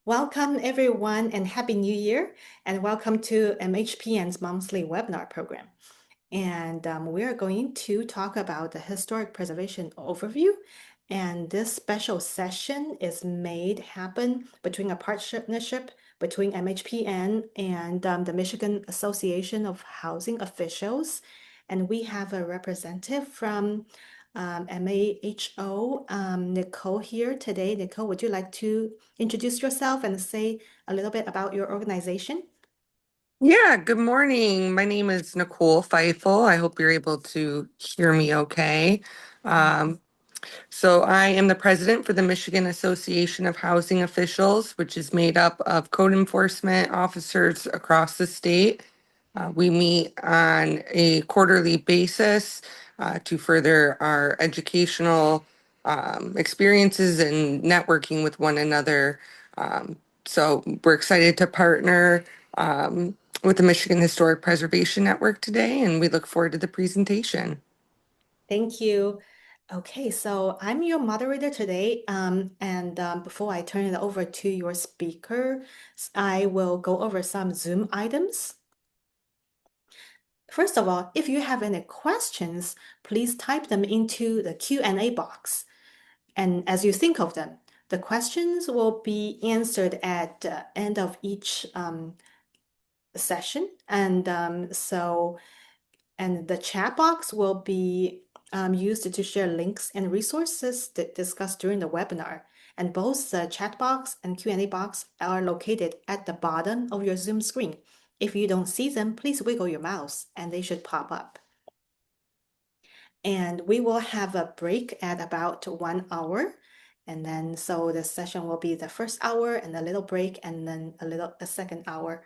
Welcome, everyone, and Happy New Year, and welcome to MHPN's monthly webinar program. And we are going to talk about the historic preservation overview. And this special session is made happen between a partnership between MHPN and the Michigan Association of Housing Officials. And we have a representative from MAHO, Nicole here today. Nicole, would you like to introduce yourself and say a little bit about your organization? Yeah, good morning. My name is Nicole Feifel. I hope you're able to hear me okay. Um, so I am the president for the Michigan Association of Housing Officials, which is made up of code enforcement officers across the state. We meet on a quarterly basis to further our educational experiences and networking with one another. So we're excited to partner with the Michigan Historic Preservation Network today, and we look forward to the presentation. Thank you. Okay, so I'm your moderator today, and before I turn it over to your speaker, I will go over some Zoom items. First of all, if you have any questions, please type them into the Q&A box. And as you think of them, the questions will be answered at the end of each session. And the chat box will be used to share links and resources discussed during the webinar. And both the chat box and Q&A box are located at the bottom of your Zoom screen. If you don't see them, please wiggle your mouse and they should pop up. And we will have a break at about 1 hour. And then so the session will be the first hour and a little break and then a second hour.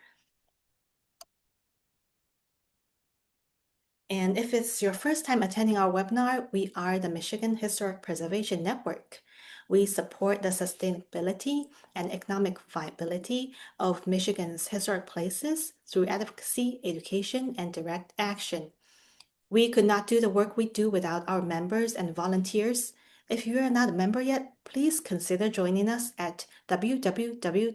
And if it's your first time attending our webinar, we are the Michigan Historic Preservation Network. We support the sustainability and economic viability of Michigan's historic places through advocacy, education, and direct action. We could not do the work we do without our members and volunteers. If you are not a member yet, please consider joining us at www.mhpn.org.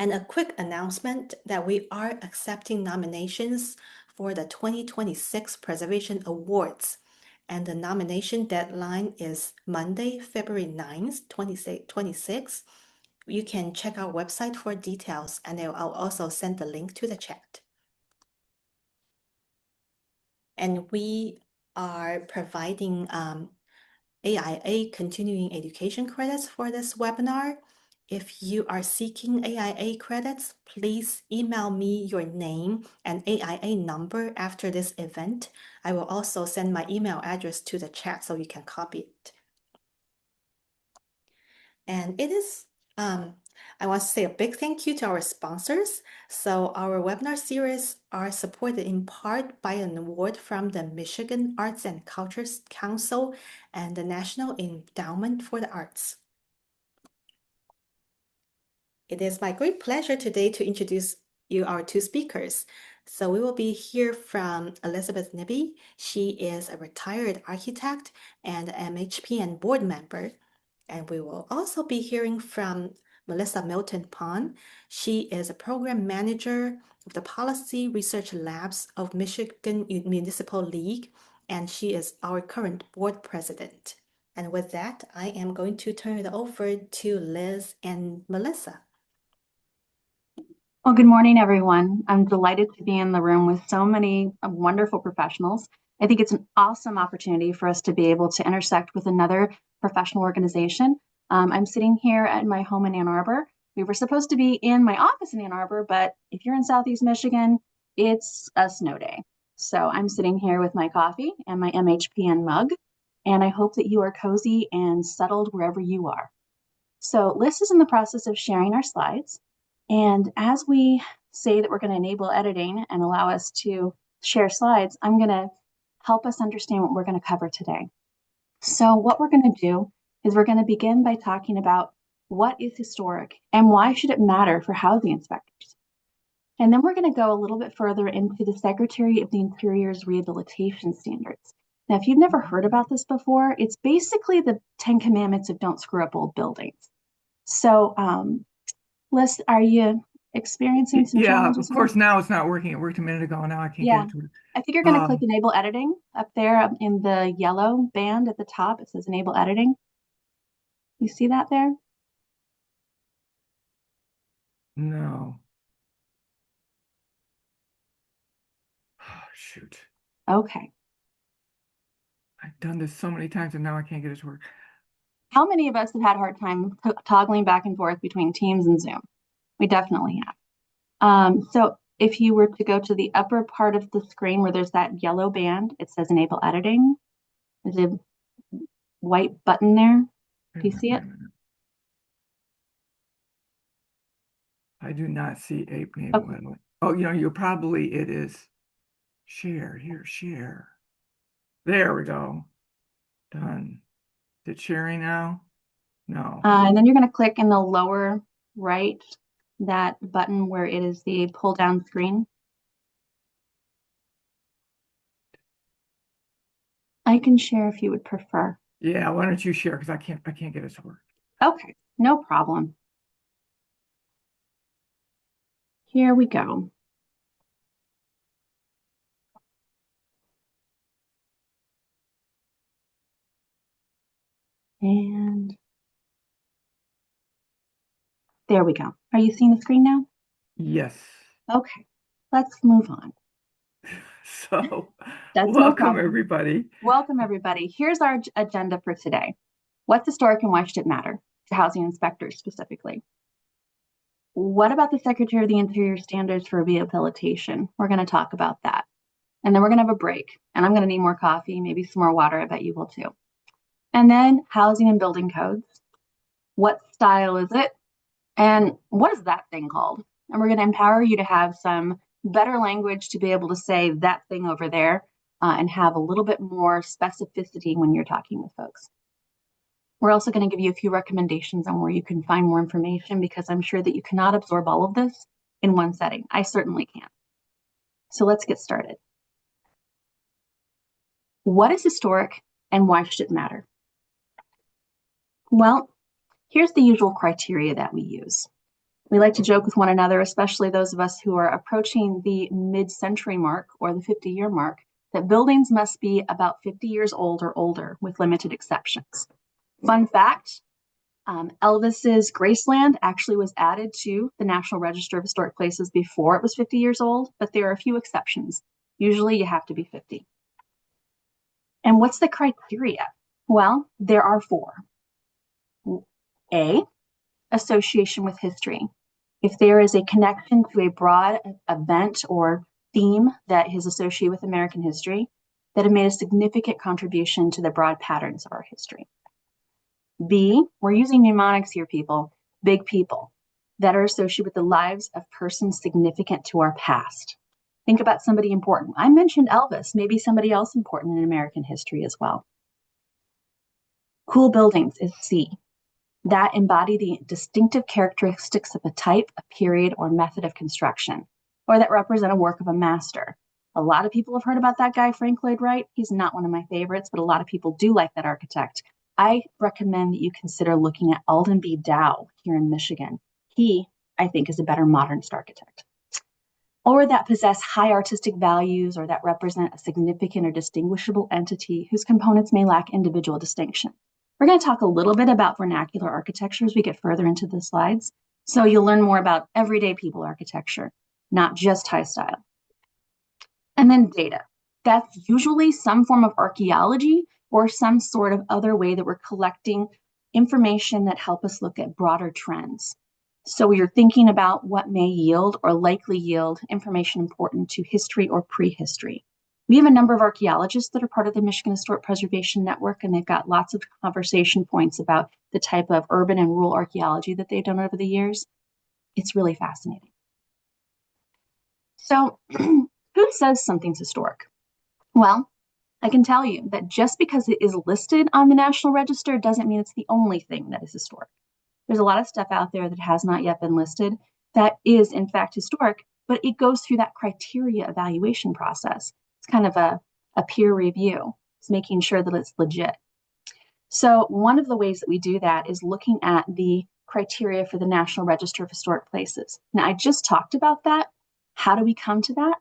And a quick announcement that we are accepting nominations for the 2026 Preservation Awards. And the nomination deadline is Monday, February 9th, 2026. You can check our website for details, and I'll also send the link to the chat. And we are providing AIA continuing education credits for this webinar. If you are seeking AIA credits, please email me your name and AIA number after this event. I will also send my email address to the chat so you can copy it. And it is, I want to say a big thank you to our sponsors. So our webinar series are supported in part by an award from the Michigan Arts and Cultures Council and the National Endowment for the Arts. It is my great pleasure today to introduce you our two speakers. So we will be here from Elizabeth Nibby. She is a retired architect and MHPN board member. And we will also be hearing from Melissa Milton-Pond. She is a program manager of the Policy Research Labs of Michigan Municipal League, and she is our current board president. And with that, I am going to turn it over to Liz and Melissa. Well, good morning, everyone. I'm delighted to be in the room with so many wonderful professionals. I think it's an awesome opportunity for us to be able to intersect with another professional organization. I'm sitting here at my home in Ann Arbor. We were supposed to be in my office in Ann Arbor, but if you're in Southeast Michigan, it's a snow day. So I'm sitting here with my coffee and my MHPN mug, and I hope that you are cozy and settled wherever you are. So Liz is in the process of sharing our slides. And as we say that we're going to enable editing and allow us to share slides, I'm going to help us understand what we're going to cover today. So what we're going to do is we're going to begin by talking about what is historic and why should it matter for housing inspectors. And then we're going to go a little bit further into the Secretary of the Interior's rehabilitation standards Now, if you've never heard about this before, it's basically the 10 Commandments of don't screw up old buildings. So, Liz, are you experiencing some Yeah, challenges of here? course, now it's not working. It worked a minute ago. Now I can't get Yeah, it to work. I think you're going to click Um, enable editing up there in the yellow band at the top. It says enable editing. You see that there? no. Oh, shoot. Okay. I've done this so many times and now I can't get it to work. How many of us have had a hard time toggling back and forth between Teams and Zoom? We definitely have. So if you were to go to the upper part of the screen where there's that yellow band, it says enable editing. There's a white button there. Wait a Do you minute, see wait it? a minute. I do not see ape name. Okay. Oh, it is share here, share. There we go. Done. Is it sharing now? No. And then you're going to click in the lower right, that button where it is the pull down screen. I can share if you would prefer. Yeah, why don't you share? Because I can't get it to work. Okay, no problem. Here we go. And there we go. Are you seeing the screen now? Yes. Okay, let's move on. So, That's no welcome problem. everybody. Welcome, everybody. Here's our agenda for today. What's historic and why should it matter to housing inspectors specifically? What about the Secretary of the Interior standards for rehabilitation? We're going to talk about that. And then we're going to have a break. And I'm going to need more coffee, maybe some more water. I bet you will too. And then housing and building codes. What style is it? And what is that thing called? And we're going to empower you to have some better language to be able to say that thing over there and have a little bit more specificity when you're talking with folks. We're also going to give you a few recommendations on where you can find more information because I'm sure that you cannot absorb all of this in one setting. I certainly can't. So let's get started. What is historic and why should it matter? Well, here's the usual criteria that we use. We like to joke with one another, especially those of us who are approaching the mid-century mark or the 50-year mark, that buildings must be about 50 years old or older with limited exceptions. Fun fact, Elvis's Graceland actually was added to the National Register of Historic Places before it was 50 years old, but there are a few exceptions. Usually you have to be 50. And what's the criteria? Well, there are four. A, association with history. If there is a connection to a broad event or theme that is associated with American history, that have made a significant contribution to the broad patterns of our history. B, we're using mnemonics here, people, big people that are associated with the lives of persons significant to our past. Think about somebody important. I mentioned Elvis, maybe somebody else important in American history as well. Cool buildings is C, that embody the distinctive characteristics of a type, a period, or method of construction, or that represent a work of a master. A lot of people have heard about that guy, Frank Lloyd Wright. He's not one of my favorites, but a lot of people do like that architect. I recommend that you consider looking at Alden B. Dow here in Michigan. He, I think, is a better modernist architect. Or that possess high artistic values or that represent a significant or distinguishable entity whose components may lack individual distinction. We're going to talk a little bit about vernacular architecture as we get further into the slides. So you'll learn more about everyday people architecture, not just high style. And then data. That's usually some form of archaeology or some sort of other way that we're collecting information that help us look at broader trends. So you're thinking about what may yield or likely yield information important to history or prehistory. We have a number of archaeologists that are part of the Michigan Historic Preservation Network, and they've got lots of conversation points about the type of urban and rural archaeology that they've done over the years. It's really fascinating. So who says something's historic? Well, I can tell you that just because it is listed on the National Register doesn't mean it's the only thing that is historic. There's a lot of stuff out there that has not yet been listed that is in fact historic, but it goes through that criteria evaluation process. It's kind of a peer review. It's making sure that it's legit. So one of the ways that we do that is looking at the criteria for the National Register of Historic Places. Now, I just talked about that. How do we come to that?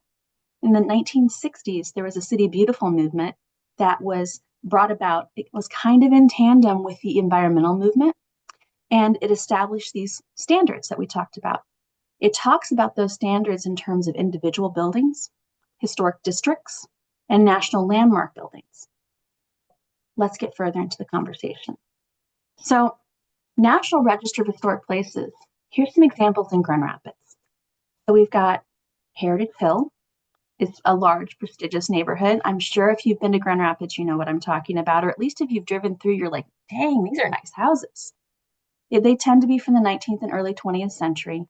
In the 1960s, there was a City Beautiful movement that was brought about. It was kind of in tandem with the environmental movement, and it established these standards that we talked about. It talks about those standards in terms of individual buildings, historic districts, and national landmark buildings. Let's get further into the conversation. So, National Register of Historic Places, here's some examples in Grand Rapids. So we've got Heritage Hill. It's a large, prestigious neighborhood. I'm sure if you've been to Grand Rapids, you know what I'm talking about, or at least if you've driven through, you're like, dang, these are nice houses. They tend to be from the 19th and early 20th century,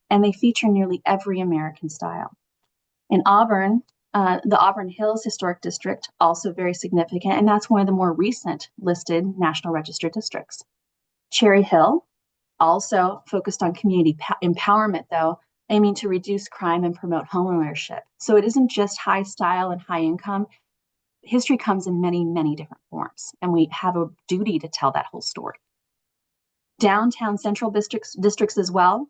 and they feature nearly every American style. In Auburn, the Auburn Hills Historic District, also very significant, and that's one of the more recent listed National Register districts. Cherry Hill, also focused on community empowerment, though, aiming to reduce crime and promote homeownership. So it isn't just high style and high income. History comes in many, many different forms, and we have a duty to tell that whole story. Downtown central districts as well.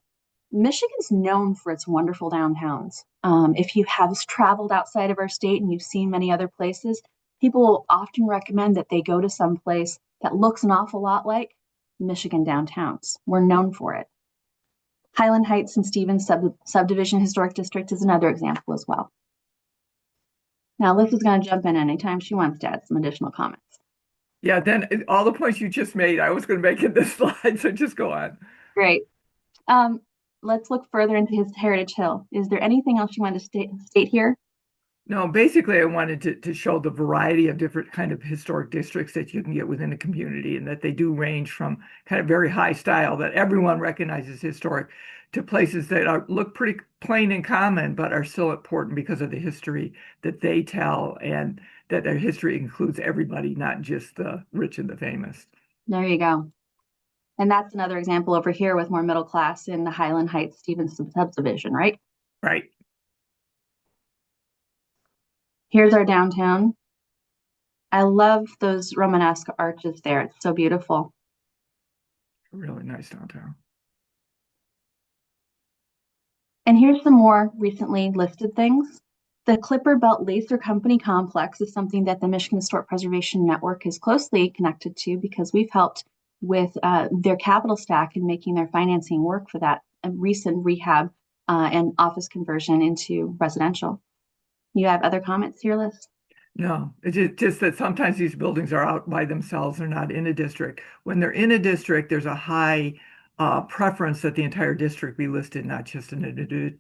Michigan's known for its wonderful downtowns. If you have traveled outside of our state and you've seen many other places, people will often recommend that they go to some place that looks an awful lot like Michigan downtowns. We're known for it. Highland Heights and Stevens Subdivision Historic District is another example as well. Now, Liz is going to jump in anytime she wants to add some additional comments. Yeah, then all the points you just made, I was going to make in this slide, so just go on. Great. Let's look further into his Heritage Hill. Is there anything else you want to state here? No, basically, I wanted to show the variety of different kind of historic districts that you can get within a community, and that they do range from kind of very high style that everyone recognizes historic to places that look pretty plain and common, but are still important because of the history that they tell, and that their history includes everybody, not just the rich and the famous. There you go. And that's another example over here with more middle class in the Highland Heights Stevens subdivision, right? Right. Here's our downtown. I love those Romanesque arches there. It's so beautiful. Really nice downtown. And here's some more recently listed things. The Clipper Belt Laser Company Complex is something that the Michigan Historic Preservation Network is closely connected to, because we've helped with their capital stack and making their financing work for that recent rehab and office conversion into residential. You have other comments here, Liz? No, it's just that sometimes these buildings are out by themselves. They're not in a district. When they're in a district, there's a high preference that the entire district be listed, not just an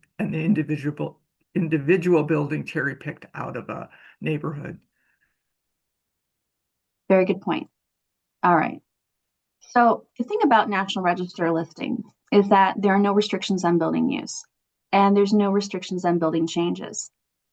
individual building cherry picked out of a neighborhood. Very good point. All right. So the thing about National Register listings is that there are no restrictions on building use, and there's no restrictions on building changes.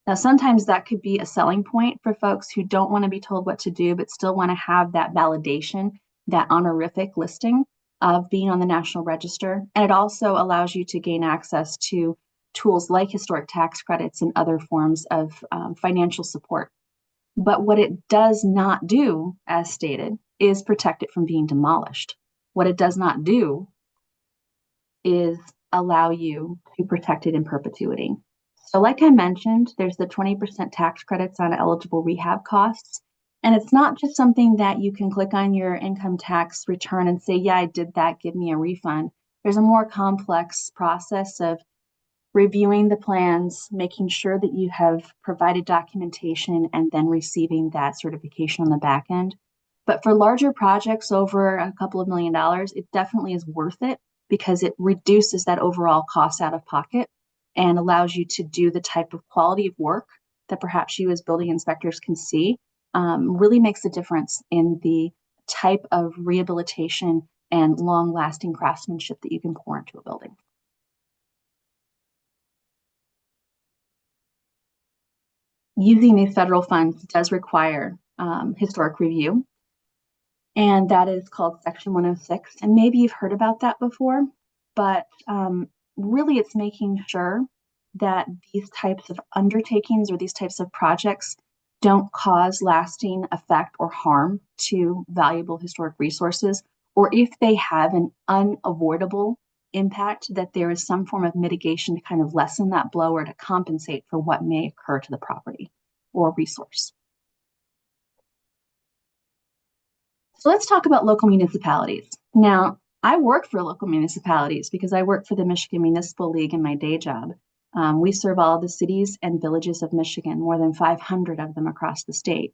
Now, sometimes that could be a selling point for folks who don't want to be told what to do, but still want to have that validation, that honorific listing of being on the National Register. And it also allows you to gain access to tools like historic tax credits and other forms of financial support. But what it does not do, as stated, is protect it from being demolished. What it does not do is allow you to protect it in perpetuity. So like I mentioned, there's the 20% tax credits on eligible rehab costs. And it's not just something that you can click on your income tax return and say, yeah, I did that, give me a refund. There's a more complex process of reviewing the plans, making sure that you have provided documentation, and then receiving that certification on the back end. But for larger projects over a couple of $1 million, it definitely is worth it, because it reduces that overall cost out of pocket and allows you to do the type of quality of work that perhaps you as building inspectors can see. Really makes a difference in the type of rehabilitation and long-lasting craftsmanship that you can pour into a building. Using these federal funds does require historic review, and that is called Section 106. And maybe you've heard about that before, but really it's making sure that these types of undertakings or these types of projects don't cause lasting effect or harm to valuable historic resources, or if they have an unavoidable impact, that there is some form of mitigation to kind of lessen that blow or to compensate for what may occur to the property or resource. So let's talk about local municipalities. Now, I work for local municipalities because I work for the Michigan Municipal League in my day job. We serve all the cities and villages of Michigan, more than 500 of them across the state.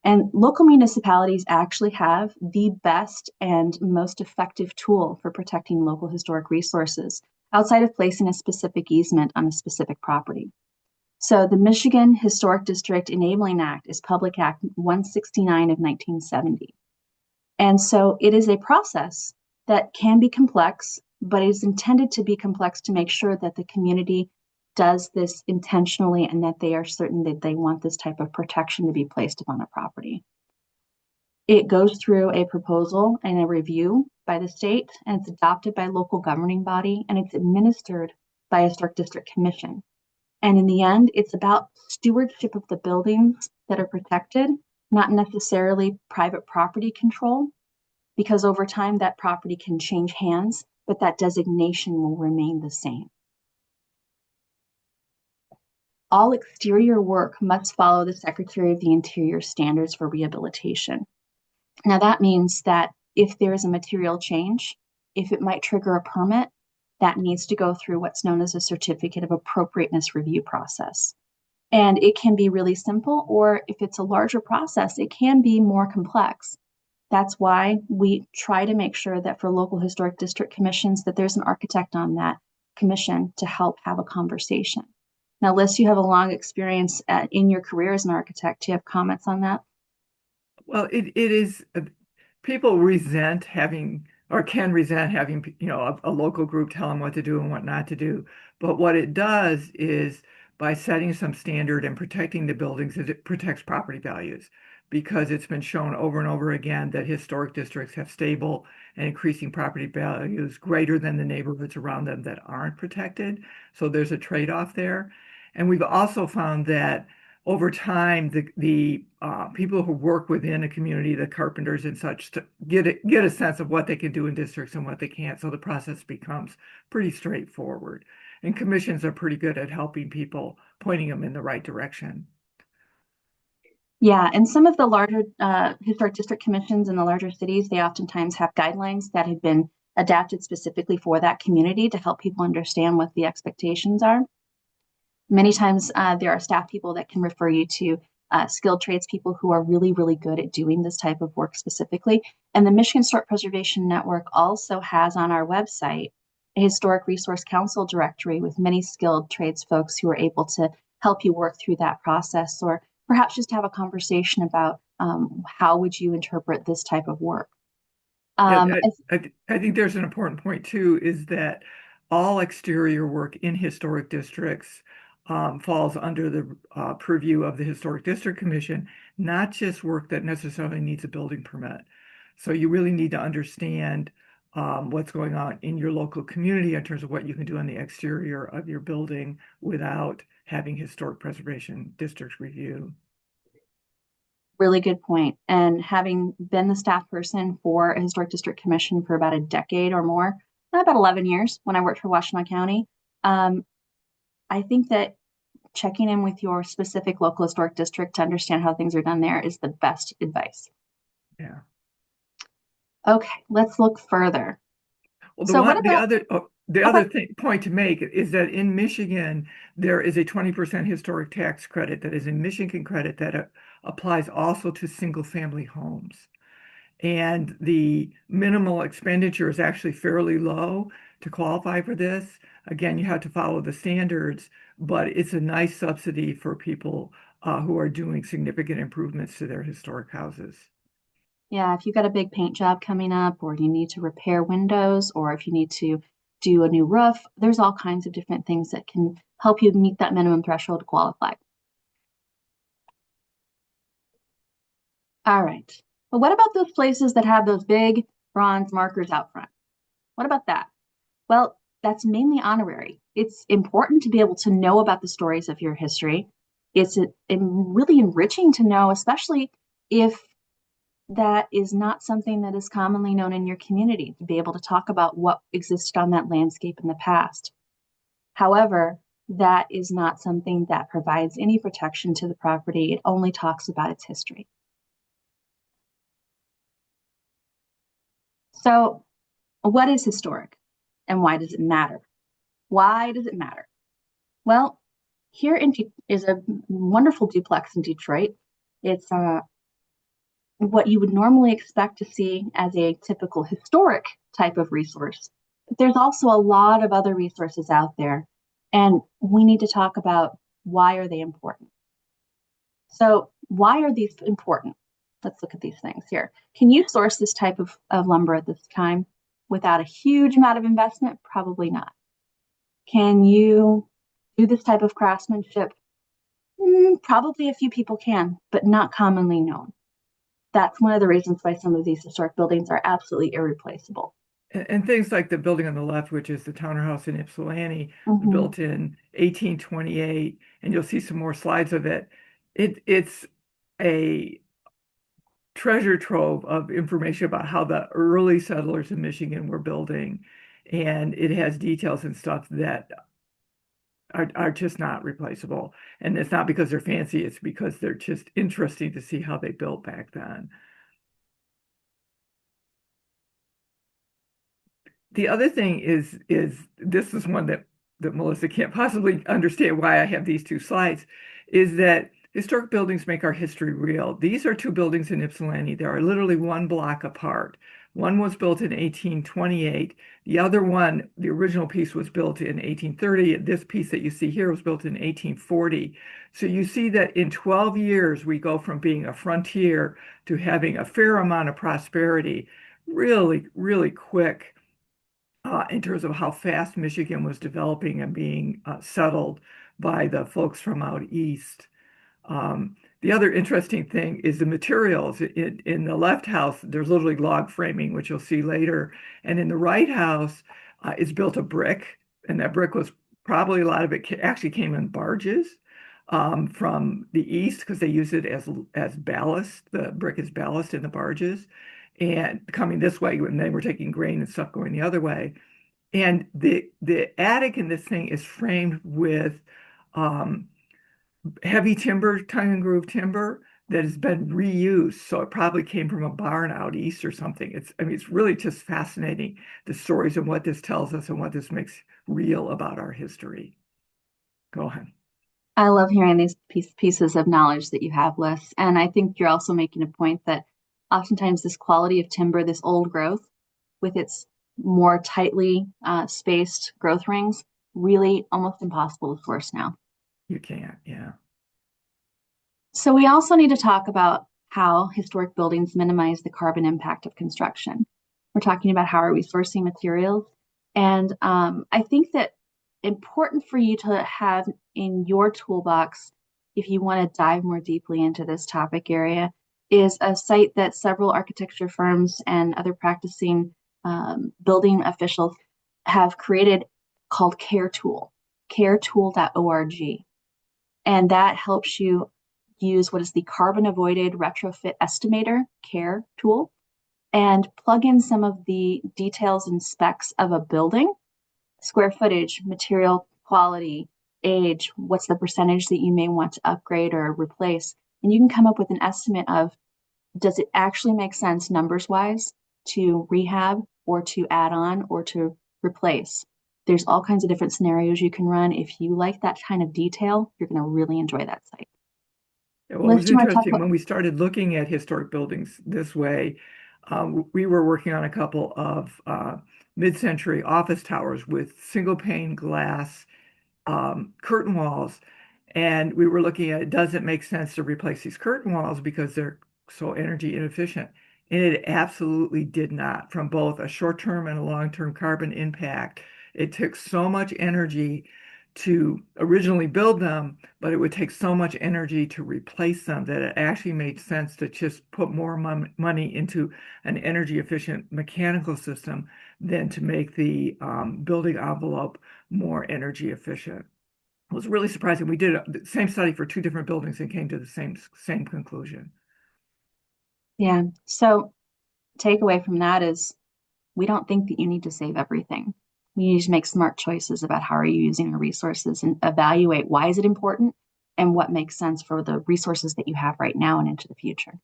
And local municipalities actually have the best and most effective tool for protecting local historic resources outside of placing a specific easement on a specific property. So the Michigan Historic District Enabling Act is Public Act 169 of 1970. And so it is a process that can be complex, but is intended to be complex to make sure that the community does this intentionally and that they are certain that they want this type of protection to be placed upon a property. It goes through a proposal and a review by the state, and it's adopted by a local governing body, and it's administered by a historic district commission. And in the end, it's about stewardship of the buildings that are protected, not necessarily private property control, because over time that property can change hands, but that designation will remain the same. All exterior work must follow the Secretary of the Interior standards for rehabilitation. Now that means that if there is a material change, if it might trigger a permit, that needs to go through what's known as a certificate of appropriateness review process. And it can be really simple, or if it's a larger process, it can be more complex. That's why we try to make sure that for local historic district commissions that there's an architect on that commission to help have a conversation. Now, Liz, you have a long experience in your career as an architect. Do you have comments on that? Well, it is, people resent having or can resent having, a local group tell them what to do and what not to do. But what it does is by setting some standard and protecting the buildings, it protects property values because it's been shown over and over again that historic districts have stable and increasing property values greater than the neighborhoods around them that aren't protected. So there's a trade-off there. And we've also found that over time, the people who work within a community, the carpenters and such, to get a sense of what they can do in districts and what they can't. So the process becomes pretty straightforward. And commissions are pretty good at helping people, pointing them in the right direction. Yeah, and some of the larger historic district commissions in the larger cities, they oftentimes have guidelines that have been adapted specifically for that community to help people understand what the expectations are. Many times there are staff people that can refer you to skilled tradespeople who are really, really good at doing this type of work specifically. And the Michigan Historic Preservation Network also has on our website a Historic Resource Council directory with many skilled trades folks who are able to help you work through that process, or perhaps just have a conversation about how would you interpret this type of work. Yeah, I think there's an important point too, is that all exterior work in historic districts falls under the purview of the Historic District Commission, not just work that necessarily needs a building permit. So you really need to understand what's going on in your local community in terms of what you can do on the exterior of your building without having Historic Preservation District review. Really good point. And having been the staff person for a historic district commission for about a decade or more, about 11 years when I worked for Washtenaw County, I think that checking in with your specific local historic district to understand how things are done there is the best advice. Yeah. Okay, let's look further. Well, So what the about other point to make is that in Michigan, there is a 20% historic tax credit that is a Michigan credit that applies also to single family homes. And the minimal expenditure is actually fairly low to qualify for this. Again, you have to follow the standards, but it's a nice subsidy for people who are doing significant improvements to their historic houses. Yeah, if you've got a big paint job coming up, or you need to repair windows, or if you need to do a new roof, there's all kinds of different things that can help you meet that minimum threshold to qualify. All right. But what about those places that have those big bronze markers out front? What about that? Well, that's mainly honorary. It's important to be able to know about the stories of your history, it's really enriching to know, especially if that is not something that is commonly known in your community, to be able to talk about what existed on that landscape in the past. However, that is not something that provides any protection to the property. It only talks about its history. So, what is historic and why does it matter? Why does it matter? Well, here is a wonderful duplex in Detroit. It's what you would normally expect to see as a typical historic type of resource. But there's also a lot of other resources out there, and we need to talk about why are they important. So why are these important? Let's look at these things here. Can you source this type of lumber at this time without a huge amount of investment? Probably not. Can you do this type of craftsmanship? Probably a few people can, but not commonly known. That's one of the reasons why some of these historic buildings are absolutely irreplaceable. And things like the building on the left, which is the Towner House in Ypsilanti, Mm-hmm. built in 1828, and you'll see some more slides of it. It's a treasure trove of information about how the early settlers in Michigan were building, and it has details and stuff that are just not replaceable. And it's not because they're fancy, it's because they're just interesting to see how they built back then. The other thing is this is one that Melissa can't possibly understand why I have these two slides, is that historic buildings make our history real. These are two buildings in Ypsilanti. They are literally one block apart. One was built in 1828. The other one, the original piece, was built in 1830. This piece that you see here was built in 1840. So you see that in 12 years, we go from being a frontier to having a fair amount of prosperity really, really quick. In terms of how fast Michigan was developing and being settled by the folks from out east. The other interesting thing is the materials. In the left house, there's literally log framing, which you'll see later. And in the right house, it's built of brick. And that brick was probably a lot of it actually came in barges from the east because they use it as ballast. The brick is ballast in the barges. And coming this way when they were taking grain and stuff going the other way. And the attic in this thing is framed with heavy timber, tongue and groove timber that has been reused. So it probably came from a barn out east or something. It's really just fascinating, the stories and what this tells us and what this makes real about our history. Go ahead. I love hearing these pieces of knowledge that you have, Liz. And I think you're also making a point that oftentimes this quality of timber, this old growth, with its more tightly spaced growth rings, really almost impossible to source now. You can't, yeah. So we also need to talk about how historic buildings minimize the carbon impact of construction. We're talking about how are we sourcing materials. And I think that important for you to have in your toolbox, if you want to dive more deeply into this topic area, is a site that several architecture firms and other practicing building officials have created called CareTool, caretool.org. And that helps you use what is the carbon avoided retrofit estimator CARE tool and plug in some of the details and specs of a building, square footage, material quality, age, what's the percentage that you may want to upgrade or replace. And you can come up with an estimate of, does it actually make sense numbers wise to rehab or to add on or to replace? There's all kinds of different scenarios you can run. If you like that kind of detail, you're going to really enjoy that site. Yeah, well, it Liz, was do you want to talk interesting about? when we started looking at historic buildings this way. We were working on a couple of mid-century office towers with single pane glass curtain walls. And we were looking at, does it make sense to replace these curtain walls because they're so energy inefficient? And it absolutely did not, from both a short-term and a long-term carbon impact. It took so much energy to originally build them, but it would take so much energy to replace them that it actually made sense to just put more money into an energy efficient mechanical system than to make the building envelope more energy efficient. was really surprising. We did the same study for two different buildings and came to the same conclusion. Yeah. So takeaway from that is we don't think that you need to save everything. We need to make smart choices about how are you using your resources and evaluate why is it important and what makes sense for the resources that you have right now and into the future.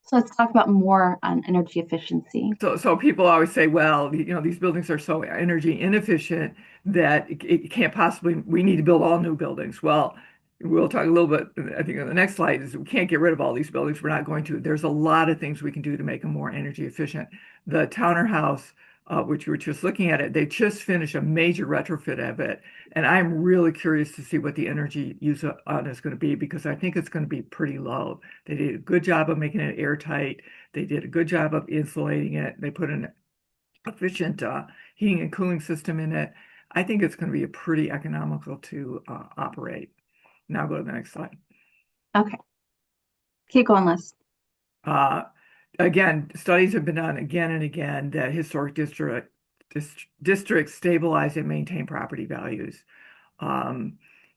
So let's talk about more on energy efficiency. So people always say, well, these buildings are so energy inefficient that it can't possibly, we need to build all new buildings. Well, we'll talk a little bit, I think on the next slide, is we can't get rid of all these buildings. We're not going to. There's a lot of things we can do to make them more energy efficient. The Towner House, which we were just looking at it, they just finished a major retrofit of it. And I'm really curious to see what the energy use on it is going to be, because I think it's going to be pretty low. They did a good job of making it airtight. They did a good job of insulating it. They put an efficient heating and cooling system in it. I think it's going to be a pretty economical to operate. Now go to the next slide. Okay. Keep going, Liz. Again, studies have been done again and again that historic districts stabilize and maintain property values.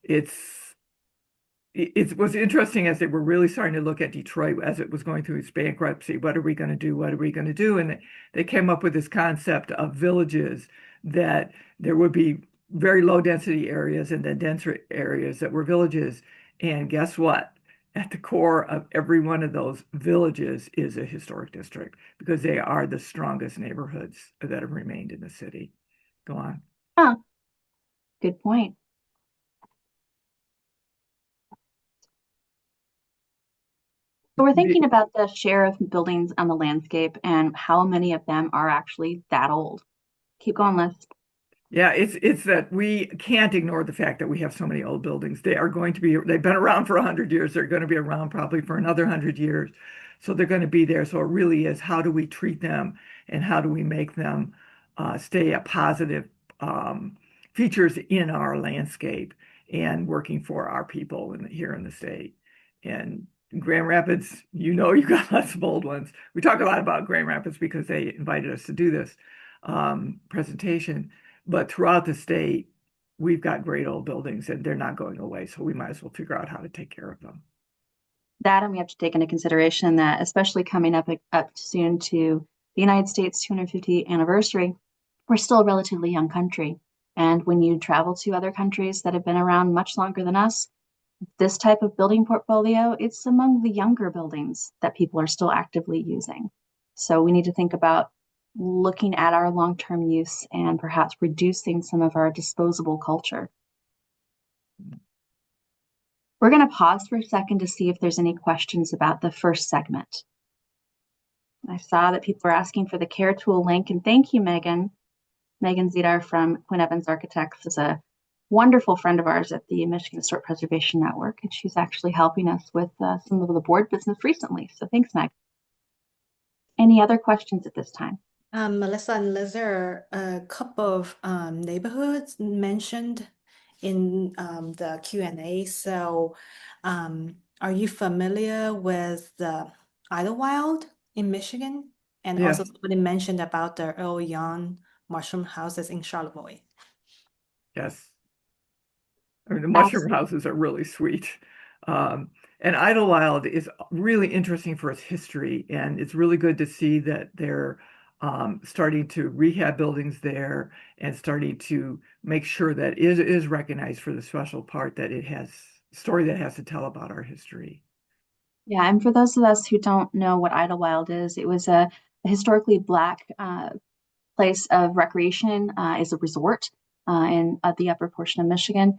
It was interesting as they were really starting to look at Detroit as it was going through its bankruptcy. What are we going to do? What are we going to do? And they came up with this concept of villages, that there would be very low density areas and then denser areas that were villages. And guess what? At the core of every one of those villages is a historic district, because they are the strongest neighborhoods that have remained in the city. Go on. Huh. Good point. So we're thinking about the share of buildings on the landscape and how many of them are actually that old. Keep going, Liz. Yeah, it's that we can't ignore the fact that we have so many old buildings. They've been around for 100 years. They're going to be around probably for another 100 years. So they're going to be there. So it really is, how do we treat them and how do we make them stay a positive features in our landscape and working for our people here in the state. And Grand Rapids, you got lots of old ones. We talk a lot about Grand Rapids because they invited us to do this presentation. But throughout the state, we've got great old buildings and they're not going away. So we might as well figure out how to take care of them. That, and we have to take into consideration that, especially coming up soon to the United States 250th anniversary, we're still a relatively young country. And when you travel to other countries that have been around much longer than us, this type of building portfolio, it's among the younger buildings that people are still actively using. So we need to think about looking at our long-term use and perhaps reducing some of our disposable culture. We're going to pause for a second to see if there's any questions about the first segment. I saw that people are asking for the CARE tool link, and thank you, Megan. Megan Zidar from Quinn Evans Architects is a wonderful friend of ours at the Michigan Historic Preservation Network, and she's actually helping us with some of the board business recently. So thanks, Meg. Any other questions at this time? Melissa and Liz, there are a couple of neighborhoods mentioned in the Q&A. So are you familiar with the Idlewild in Michigan? And also Yes. somebody mentioned about the Earl Young mushroom houses in Charlevoix. Yes. I mean, the mushroom houses are really sweet. And Idlewild is really interesting for its history. And it's really good to see that they're starting to rehab buildings there and starting to make sure that it is recognized for the special part that it has, story that has to tell about our history. Yeah, and for those of us who don't know what Idlewild is, it was a historically Black place of recreation, is a resort in the upper portion of Michigan,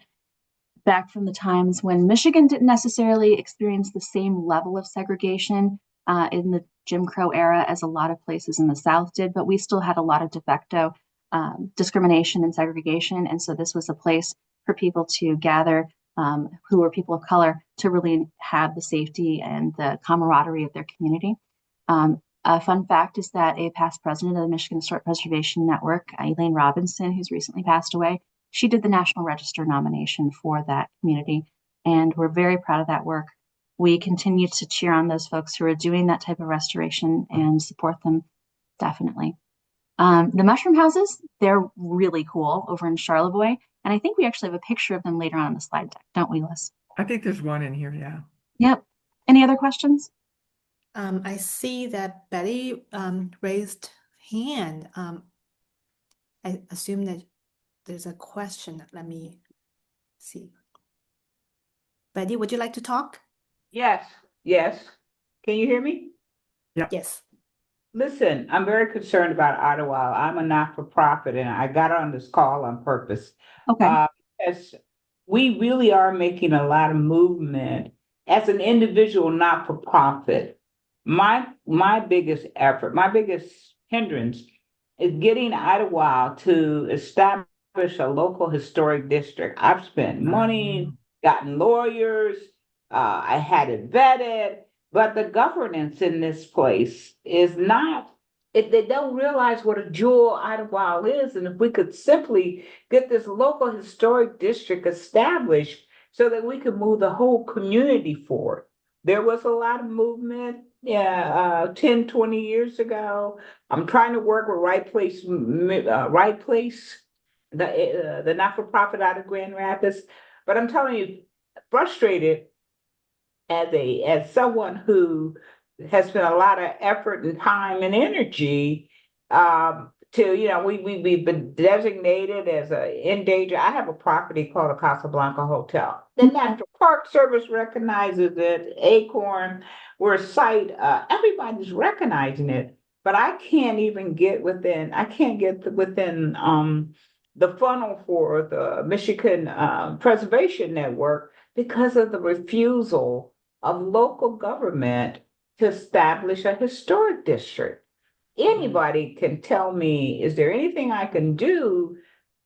back from the times when Michigan didn't necessarily experience the same level of segregation in the Jim Crow era as a lot of places in the South did, but we still had a lot of de facto discrimination and segregation. And so this was a place for people to gather who were people of color to really have the safety and the camaraderie of their community. A fun fact is that a past president of the Michigan Historic Preservation Network, Elaine Robinson, who's recently passed away, she did the National Register nomination for that community, and we're very proud of that work. We continue to cheer on those folks who are doing that type of restoration and support them, definitely. The mushroom houses, they're really cool over in Charlevoix. And I think we actually have a picture of them later on in the slide deck, don't we, Liz? I think there's one in here, yeah. Yep. Any other questions? I see that Betty raised hand. I assume that there's a question. Let me see. Betty, would you like to talk? Yes, yes. Can you hear me? Yeah. Yes. Listen, I'm very concerned about Ottawa. I'm a not-for-profit and I got on this call on purpose. Okay. Uh, as we really are making a lot of movement as an individual not-for-profit. My biggest effort, my biggest hindrance is getting Ottawa to establish a local historic district. I've spent money, gotten lawyers, I had it vetted. But the governance in this place is not, they don't realize what a jewel Idlewild is. And if we could simply get this local historic district established so that we could move the whole community forward. There was a lot of movement, 10, 20 years ago. I'm trying to work with Right Place, the not-for-profit out of Grand Rapids. But I'm telling you, frustrated as someone who has spent a lot of effort and time and energy to we've been designated as a endangered. I have a property called the Casablanca Hotel. The National Park Service recognizes it. Acorn, we're a site. Everybody's recognizing it, but I can't even get within. I can't get within the funnel for the Michigan Preservation Network because of the refusal of local government to establish a historic district. Anybody can tell me, is there anything I can do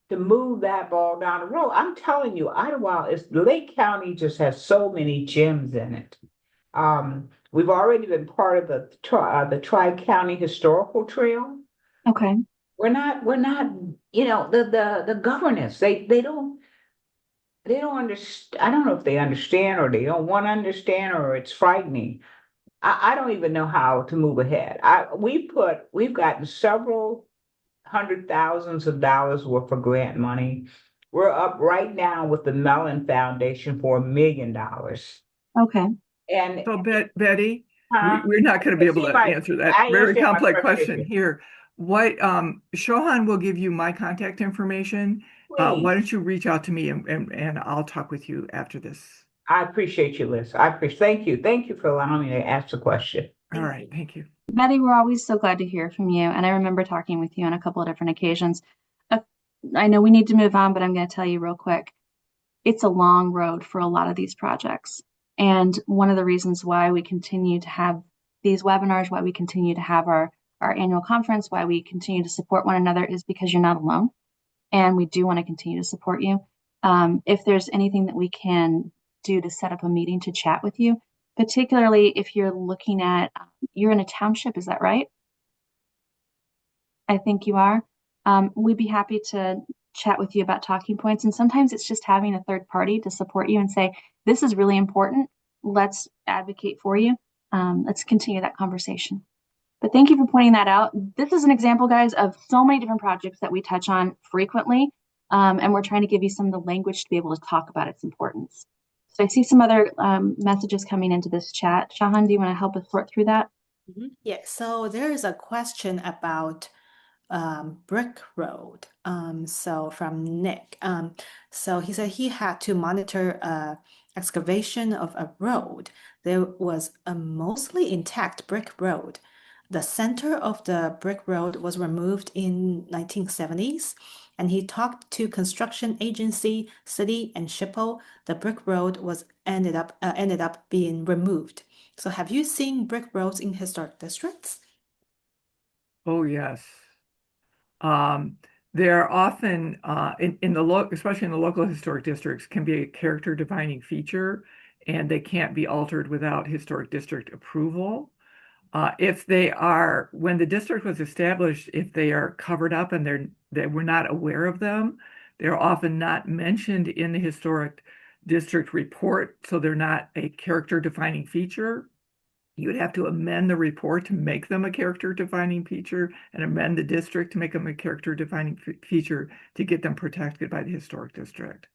to move that ball down the road? I'm telling you, Ottawa is Lake County just has so many gems in it. We've already been part of the Tri-County Historical Trail. Okay. We're not, the governance, they don't understand. I don't know if they understand or they don't want to understand or it's frightening. I don't even know how to move ahead. We've gotten several hundred thousands of dollars worth of grant money. We're up right now with the Mellon Foundation for $1 million. Okay. And So Betty, uh, we're not going to be able to answer that I very understand my complex question frustration. here. What Shohan will give you my contact information. Why Please, don't you reach out to me and I'll talk with you after this. I appreciate you, Liz. Thank you for allowing me to ask the question. All right, thank you. Betty, we're always so glad to hear from you. And I remember talking with you on a couple of different occasions. Uh, I know we need to move on, but I'm going to tell you real quick. It's a long road for a lot of these projects. And one of the reasons why we continue to have these webinars, why we continue to have our annual conference, why we continue to support one another is because you're not alone. And we do want to continue to support you. If there's anything that we can do to set up a meeting to chat with you, particularly if you're looking at, you're in a township, is that right? I think you are. We'd be happy to chat with you about talking points. And sometimes it's just having a third party to support you and say, this is really important. Let's advocate for you. Let's continue that conversation. But thank you for pointing that out. This is an example, guys, of so many different projects that we touch on frequently. And we're trying to give you some of the language to be able to talk about its importance. So I see some other messages coming into this chat. Shahan, do you want to help us sort through that? Yeah, so there is a question about Brick Road. So from Nick. So he said he had to monitor excavation of a road. There was a mostly intact brick road. The center of the brick road was removed in 1970s, and he talked to construction agency, city, and SHPO. The brick road was ended up being removed. So have you seen brick roads in historic districts? Oh, yes. They're often in the especially in the local historic districts, can be a character defining feature, and they can't be altered without historic district approval. If they are, when the district was established, if they are covered up and they were not aware of them, they're often not mentioned in the historic district report, so they're not a character defining feature. You would have to amend the report to make them a character defining feature and amend the district to make them a character defining feature to get them protected by the historic district.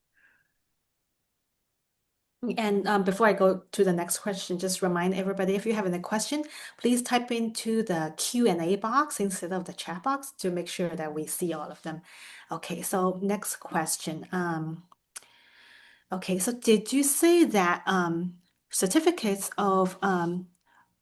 And before I go to the next question, just remind everybody, if you have any question, please type into the Q&A box instead of the chat box to make sure that we see all of them. Okay, so next question. Okay, so did you say that certificates of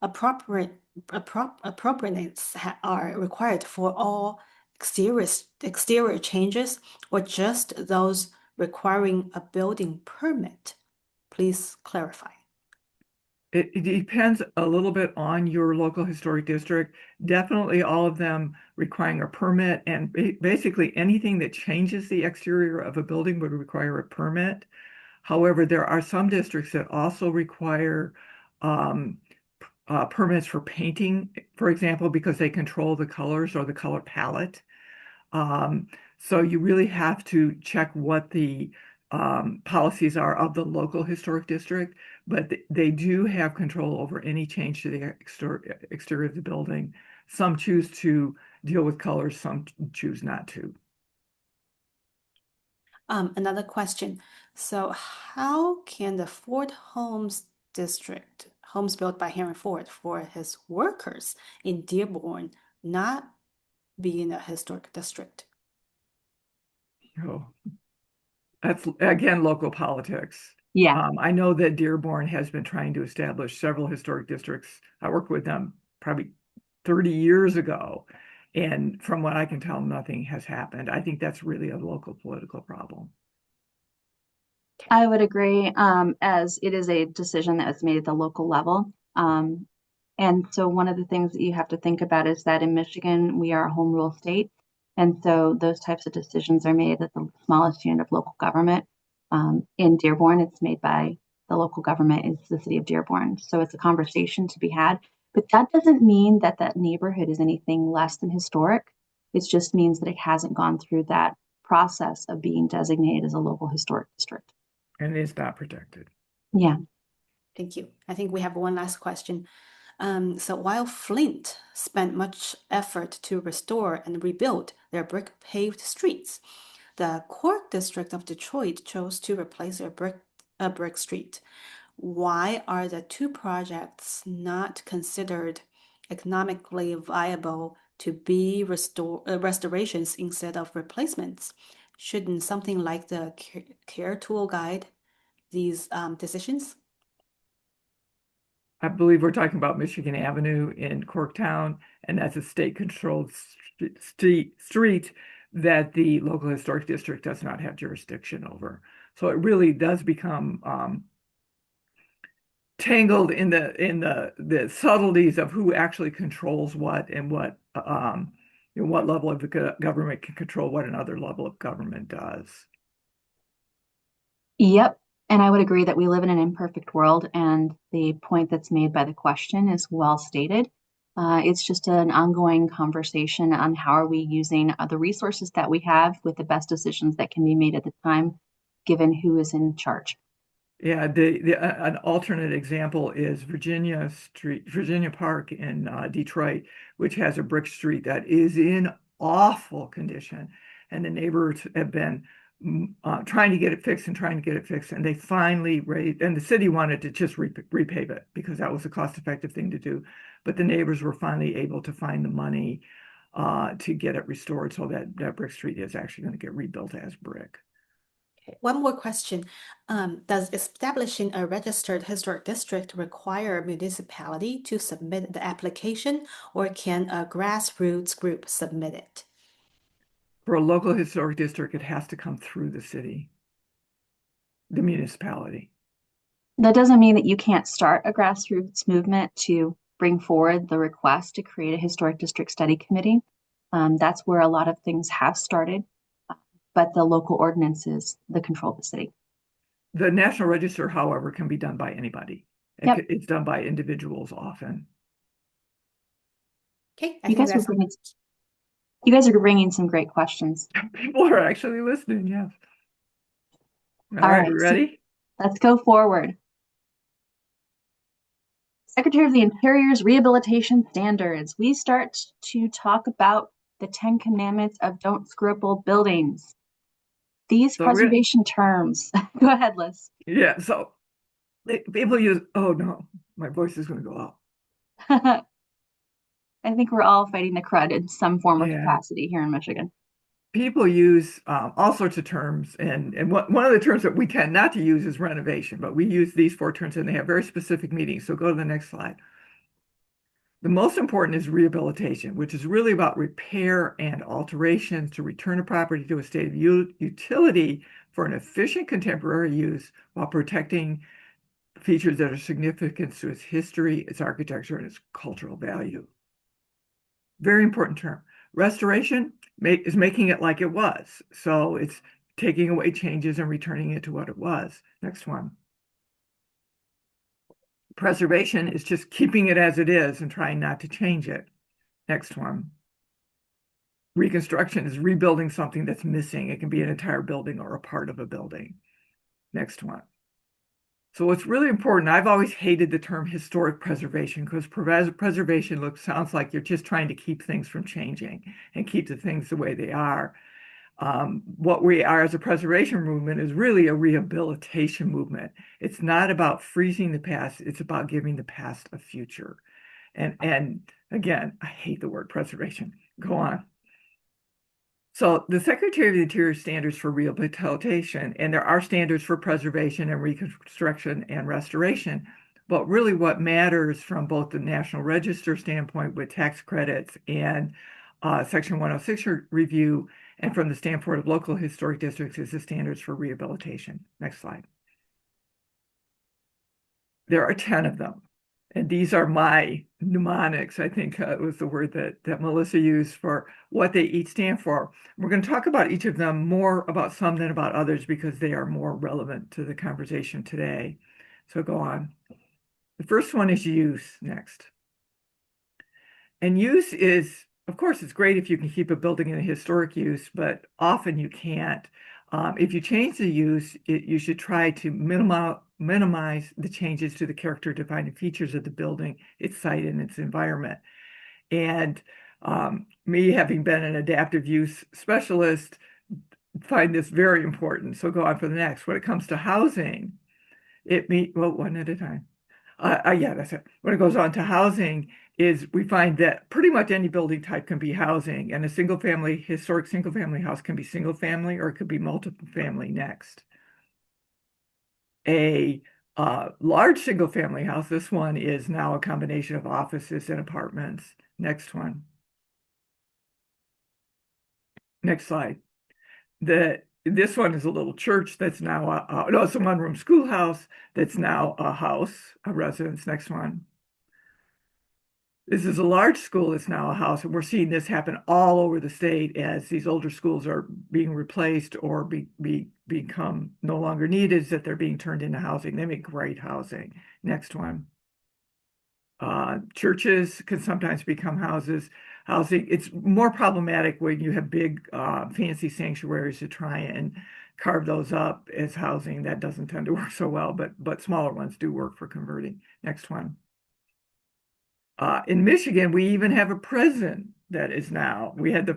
appropriateness are required for all exterior changes or just those requiring a building permit? Please clarify. It depends a little bit on your local historic district. Definitely all of them requiring a permit, and basically anything that changes the exterior of a building would require a permit. However, there are some districts that also require permits for painting, for example, because they control the colors or the color palette. So you really have to check what the policies are of the local historic district, but they do have control over any change to the exterior of the building. Some choose to deal with colors, some choose not to. Another question. So how can the Ford Homes District, homes built by Henry Ford for his workers in Dearborn, not be in a historic district? Oh, that's again local politics. Yeah. I know that Dearborn has been trying to establish several historic districts. I worked with them probably 30 years ago, and from what I can tell, nothing has happened. I think that's really a local political problem. I would agree, as it is a decision that was made at the local level. And so one of the things that you have to think about is that in Michigan, we are a home rule state. And so those types of decisions are made at the smallest unit of local government. In Dearborn, it's made by the local government is the city of Dearborn. So it's a conversation to be had. But that doesn't mean that that neighborhood is anything less than historic. It just means that it hasn't gone through that process of being designated as a local historic district. And it's not protected. Yeah. Thank you. I think we have one last question. So while Flint spent much effort to restore and rebuild their brick paved streets, the Cork District of Detroit chose to replace a brick street. Why are the two projects not considered economically viable to be restorations instead of replacements? Shouldn't something like the CARE tool guide these decisions? I believe we're talking about Michigan Avenue in Corktown, and that's a state-controlled street that the local historic district does not have jurisdiction over. So it really does become tangled in the subtleties of who actually controls what and what level of the government can control what another level of government does. Yep. And I would agree that we live in an imperfect world, and the point that's made by the question is well stated. It's just an ongoing conversation on how are we using the resources that we have with the best decisions that can be made at the time, given who is in charge. Yeah, an alternate example is Virginia Park in Detroit, which has a brick street that is in awful condition, and the neighbors have been trying to get it fixed and trying to get it fixed, and they finally raised, and the city wanted to just repave it because that was a cost-effective thing to do, but the neighbors were finally able to find the money to get it restored, so that brick street is actually going to get rebuilt as brick. One more question. Does establishing a registered historic district require a municipality to submit the application, or can a grassroots group submit it? For a local historic district, it has to come through the city, the municipality. That doesn't mean that you can't start a grassroots movement to bring forward the request to create a historic district study committee. That's where a lot of things have started, but the local ordinance is the control of the city. The National Register, however, can be done by anybody. Yep. It's done by individuals often. Okay, I You think guys are that's bringing, you guys are bringing some great questions. People are actually listening, yes. All right, right, ready? let's go forward. Secretary of the Interior's rehabilitation standards. We start to talk about the 10 commandments of don't screw up old buildings. These So preservation terms. Go ahead, Liz. yeah, so people use, oh no, my voice is going to go out. I think we're all fighting the crud in some form or Yeah. capacity here in Michigan. People use all sorts of terms, and one of the terms that we tend not to use is renovation, but we use these 4 terms and they have very specific meanings. So go to the next slide. The most important is rehabilitation, which is really about repair and alterations to return a property to a state of utility for an efficient contemporary use while protecting features that are significant to its history, its architecture, and its cultural value. Very important term. Restoration is making it like it was. So it's taking away changes and returning it to what it was. Next one. Preservation is just keeping it as it is and trying not to change it. Next one. Reconstruction is rebuilding something that's missing. It can be an entire building or a part of a building. Next one. So what's really important, I've always hated the term historic preservation because preservation sounds like you're just trying to keep things from changing and keep the things the way they are. What we are as a preservation movement is really a rehabilitation movement. It's not about freezing the past, it's about giving the past a future. And again, I hate the word preservation. Go on. So the Secretary of the Interior standards for rehabilitation, and there are standards for preservation and reconstruction and restoration. But really what matters from both the National Register standpoint with tax credits and Section 106 review, and from the standpoint of local historic districts is the standards for rehabilitation. Next slide. There are 10 of them. And these are my mnemonics, I think was the word that Melissa used for what they each stand for. We're going to talk about each of them, more about some than about others, because they are more relevant to the conversation today. So go on. The first one is use. Next. And use is, of course, it's great if you can keep a building in a historic use, but often you can't. If you change the use, you should try to minimize the changes to the character defining features of the building, its site, and its environment. And me, having been an adaptive use specialist, find this very important. So go on for the next. When it comes to housing, well, one at a time. Yeah, that's it. When it goes on to housing, is we find that pretty much any building type can be housing, and a historic single family house can be single family or it could be multiple family. Next. A large single family house, this one is now a combination of offices and apartments. Next one. Next slide. This one is a little church that's now no, it's a one-room schoolhouse that's now a house, a residence. Next one. This is a large school that's now a house, and we're seeing this happen all over the state as these older schools are being replaced or become no longer needed, that they're being turned into housing. They make great housing. Next one. Churches can sometimes become housing. It's more problematic when you have big fancy sanctuaries to try and carve those up as housing. That doesn't tend to work so well, but smaller ones do work for converting. Next one. In Michigan, we even have a prison that is now.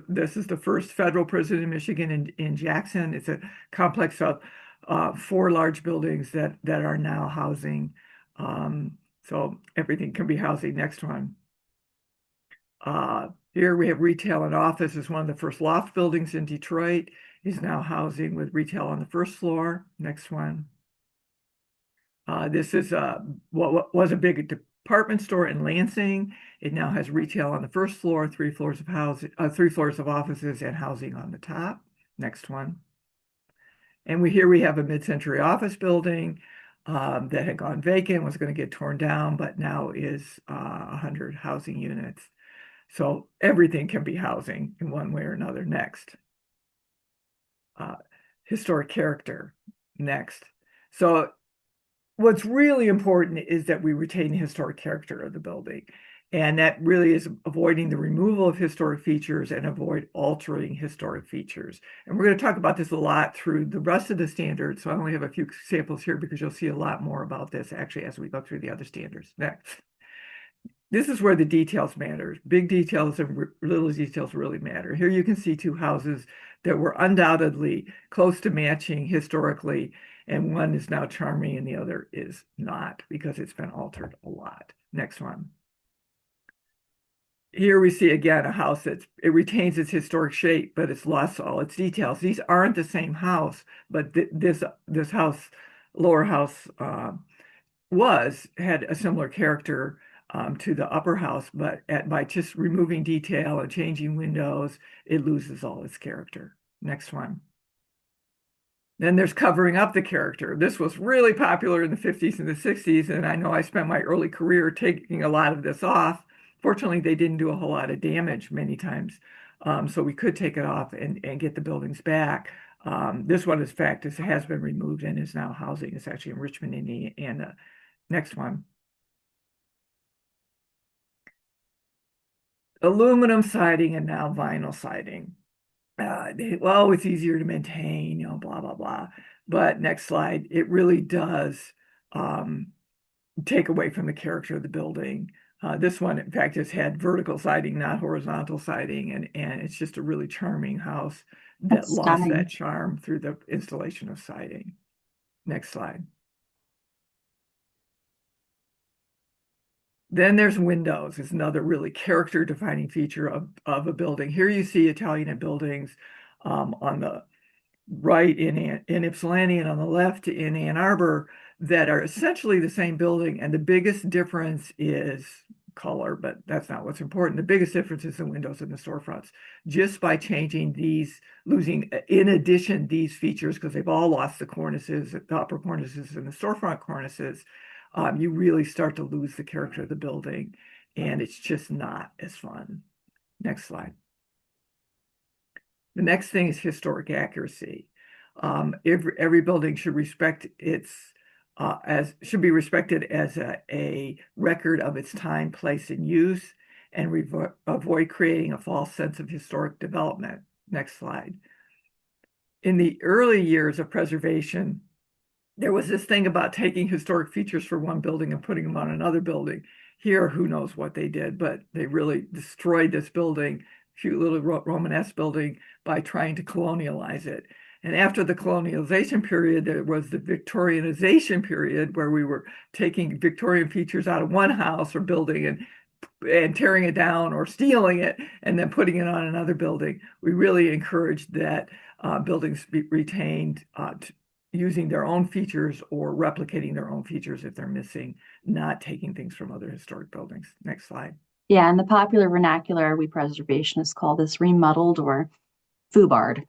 This is the first federal prison in Michigan in Jackson. It's a complex of 4 large buildings that are now housing. So everything can be housing. Next one. Here we have retail and office. It's one of the first loft buildings in Detroit. Is now housing with retail on the first floor. Next one. This is what was a big department store in Lansing. It now has retail on the first floor, 3 floors of housing, 3 floors of offices, and housing on the top. Next one. And here we have a mid-century office building that had gone vacant, was going to get torn down, but now is 100 housing units. So everything can be housing in one way or another. Next. Historic character. Next. So what's really important is that we retain the historic character of the building. And that really is avoiding the removal of historic features and avoid altering historic features. And we're going to talk about this a lot through the rest of the standards. So I only have a few samples here because you'll see a lot more about this actually as we go through the other standards. Next. this is where the details matter. Big details and little details really matter. Here you can see two houses that were undoubtedly close to matching historically, and one is now charming and the other is not because it's been altered a lot. Next one. Here we see again a house it retains its historic shape, but it's lost all its details. These aren't the same house, but this house, lower house, had a similar character to the upper house, but by just removing detail and changing windows, it loses all its character. Next one. Then there's covering up the character. This was really popular in the 50s and the 60s, and I know I spent my early career taking a lot of this off. Fortunately, they didn't do a whole lot of damage many times, so we could take it off and get the buildings back. This one, in fact, has been removed and is now housing. It's actually in Richmond, Indiana. Next one. Aluminum siding and now vinyl siding. Well, it's easier to maintain, blah, blah, blah. But next slide, it really does take away from the character of the building. This one, in fact, has had vertical siding, not horizontal siding, and it's just a really charming house that lost that charm through the installation of siding. Next slide. Then there's windows. It's another really character-defining feature of a building. Here you see Italianate buildings on the right in Ypsilanti and on the left in Ann Arbor that are essentially the same building. And the biggest difference is color, but that's not what's important. The biggest difference is the windows and the storefronts. Just by changing these, losing, in addition, these features, because they've all lost the cornices, the upper cornices and the storefront cornices, you really start to lose the character of the building, and it's just not as fun. Next slide. The next thing is historic accuracy. Every building should respect should be respected as a record of its time, place, and use, and avoid creating a false sense of historic development. Next slide. In the early years of preservation, there was this thing about taking historic features for one building and putting them on another building. Here, who knows what they did, but they really destroyed this building, cute little Romanesque building, by trying to colonialize it. And after the colonialization period, there was the Victorianization period where we were taking Victorian features out of one house or building and tearing it down or stealing it and then putting it on another building. We really encouraged that buildings be retained using their own features or replicating their own features if they're missing, not taking things from other historic buildings. Next slide. Yeah, and the popular vernacular we preservationists call this remodeled or foobarred.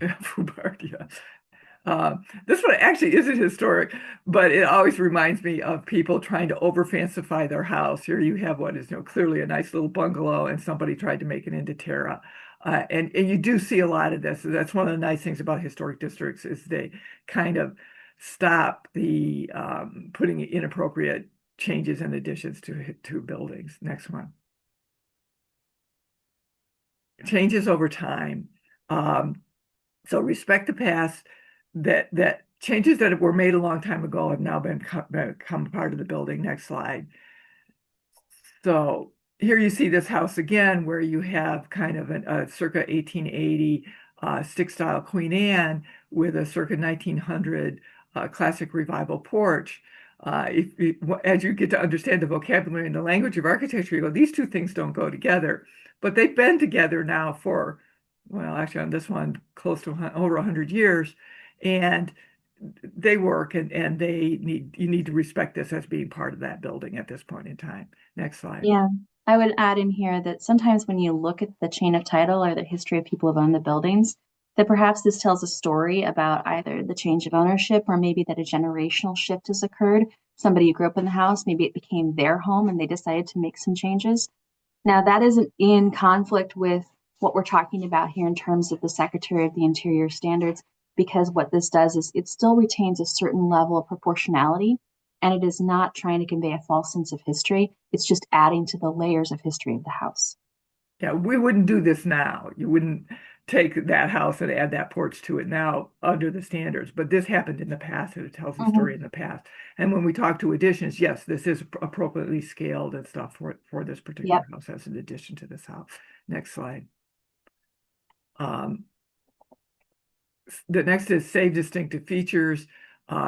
Foobarred, yeah. This one actually isn't historic, but it always reminds me of people trying to over fancify their house. Here you have what is clearly a nice little bungalow, and somebody tried to make it into terra. And you do see a lot of this. That's one of the nice things about historic districts is they kind of stop the putting inappropriate changes and additions to buildings. Next one. Changes over time. So respect the past. That changes that were made a long time ago have now become part of the building. Next slide. So here you see this house again, where you have kind of a circa 1880 stick style Queen Anne with a circa 1900 classic revival porch. As you get to understand the vocabulary and the language of architecture, you go, these two things don't go together. But they've been together now for, well, actually on this one, close to over 100 years. And they work and you need to respect this as being part of that building at this point in time. Next slide. Yeah, I would add in here that sometimes when you look at the chain of title or the history of people who own the buildings, that perhaps this tells a story about either the change of ownership or maybe that a generational shift has occurred. Somebody who grew up in the house, maybe it became their home and they decided to make some changes. Now, that isn't in conflict with what we're talking about here in terms of the Secretary of the Interior standards, because what this does is it still retains a certain level of proportionality, and it is not trying to convey a false sense of history. It's just adding to the layers of history of the house. Yeah, we wouldn't do this now. You wouldn't take that house and add that porch to it now under the standards. But this happened in the past, and it tells the story in the past. And when we talk to additions, yes, this is appropriately scaled and stuff for this particular Yep. house as an addition to this house. Next slide. The next is save distinctive features,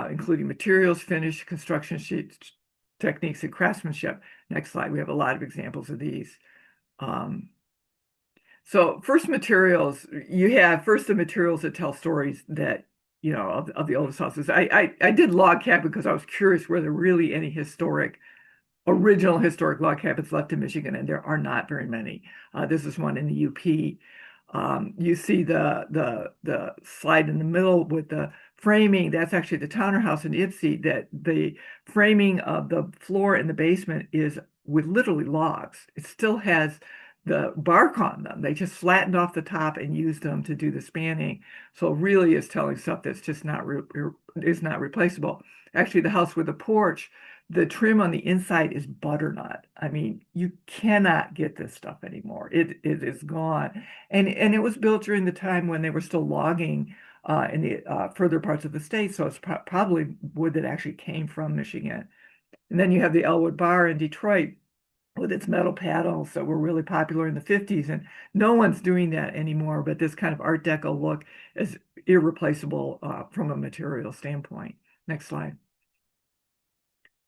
including materials, finish, construction sheets, techniques, and craftsmanship. Next slide. We have a lot of examples of these. So first materials, you have first the materials that tell stories that, you know, of the oldest houses. I did log cabin because I was curious were there really any original historic log cabins left in Michigan, and there are not very many. This is one in the UP. You see the slide in the middle with the framing. That's actually the Towner House in Ypsi. That the framing of the floor in the basement is with literally logs. It still has the bark on them. They just flattened off the top and used them to do the spanning. So really is telling stuff that's just is not replaceable. Actually, the house with the porch, the trim on the inside is butternut. I mean, you cannot get this stuff anymore. It is gone. And it was built during the time when they were still logging in the further parts of the state. So it's probably wood that actually came from Michigan. And then you have the Elwood Bar in Detroit with its metal paddles that were really popular in the 50s. And no one's doing that anymore, but this kind of Art Deco look is irreplaceable from a material standpoint. Next slide.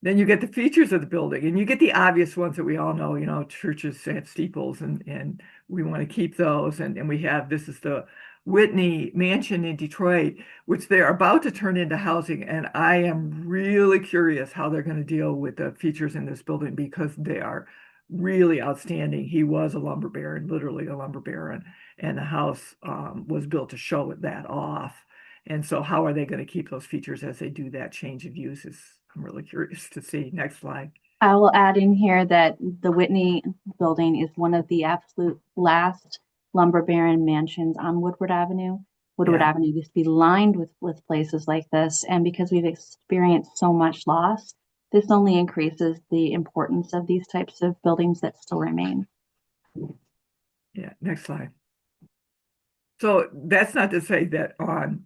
Then you get the features of the building, and you get the obvious ones that we all know, you know, churches have steeples, and we want to keep those. And we have, this is the Whitney Mansion in Detroit, which they're about to turn into housing. And I am really curious how they're going to deal with the features in this building because they are really outstanding. He was a lumber baron, literally a lumber baron, and the house was built to show that off. And so how are they going to keep those features as they do that change of uses? I'm really curious to see. Next slide. I will add in here that the Whitney building is one of the absolute last lumber baron mansions on Woodward Avenue. Woodward Yeah. Avenue used to be lined with places like this. And because we've experienced so much loss, this only increases the importance of these types of buildings that still remain. Yeah, next slide. So that's not to say that on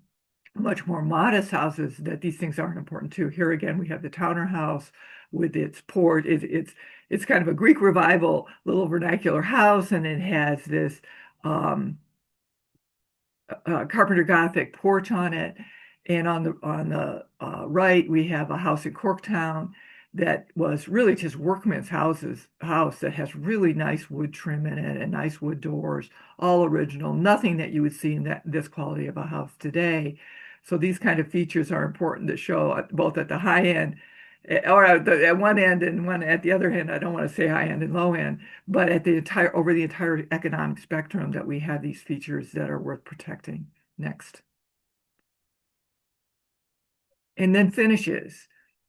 much more modest houses that these things aren't important too. Here again, we have the Towner House with its porch. It's kind of a Greek revival little vernacular house, and it has this Carpenter Gothic porch on it. And on the right, we have a house in Corktown that was really just workman's house that has really nice wood trim in it and nice wood doors, all original, nothing that you would see in this quality of a house today. So these kind of features are important to show both at the high end or at one end and one at the other end. I don't want to say high end and low end, but at the over the entire economic spectrum that we have these features that are worth protecting. Next. And then finishes.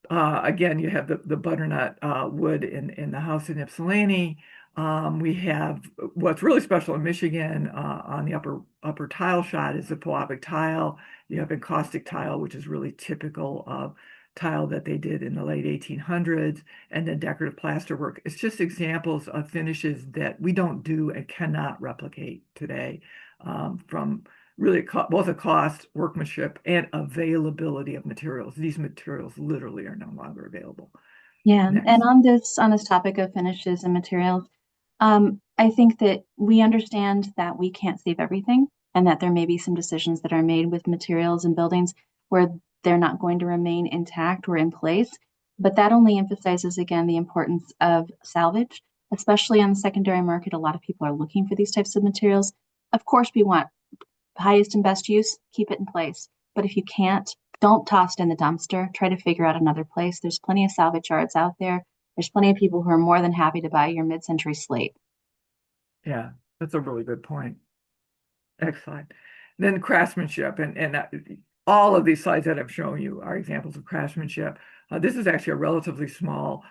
Again, you have the butternut wood in the house in Ypsilanti. We have what's really special in Michigan on the upper tile shot is the Pewabic tile. You have encaustic tile, which is really typical of tile that they did in the late 1800s, and then decorative plasterwork. It's just examples of finishes that we don't do and cannot replicate today from really both a cost, workmanship, and availability of materials. These materials literally are no longer available. Yeah, Next. and on this topic of finishes and materials, I think that we understand that we can't save everything, and that there may be some decisions that are made with materials and buildings where they're not going to remain intact or in place. But that only emphasizes again the importance of salvage, especially on the secondary market. A lot of people are looking for these types of materials. Of course, we want highest and best use, keep it in place. But if you can't, don't toss it in the dumpster. Try to figure out another place. There's plenty of salvage yards out there. There's plenty of people who are more than happy to buy your mid-century slate. Yeah, that's a really good point. Excellent. Then craftsmanship, and all of these slides that I've shown you are examples of craftsmanship. This is actually a relatively small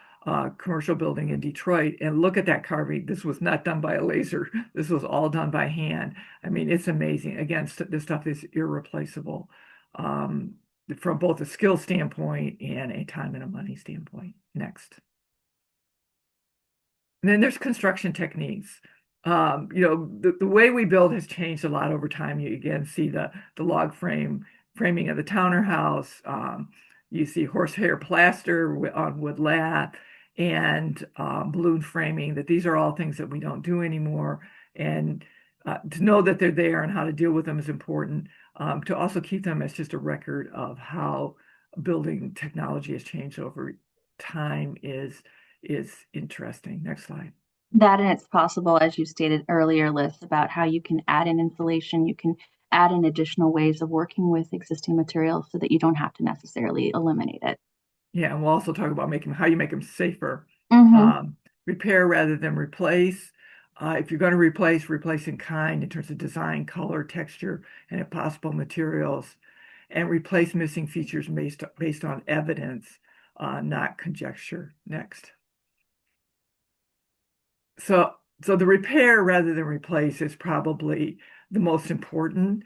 commercial building in Detroit, and look at that carving. This was not done by a laser. This was all done by hand. I mean, it's amazing. Again, this stuff is irreplaceable from both a skill standpoint and a time and a money standpoint. Next. And then there's construction techniques. The way we build has changed a lot over time. You again see the log framing of the Towner house. You see horsehair plaster on wood lath and balloon framing. That these are all things that we don't do anymore. And to know that they're there and how to deal with them is important. To also keep them as just a record of how building technology has changed over time is interesting. Next slide. That and it's possible, as you stated earlier, Liz, about how you can add in insulation, you can add in additional ways of working with existing materials so that you don't have to necessarily eliminate it. Yeah, and we'll also talk about how you make them safer. Mm-hmm. Repair rather than replace. If you're going to replace in kind in terms of design, color, texture, and if possible, materials, and replace missing features based on evidence, not conjecture. Next. So the repair rather than replace is probably the most important.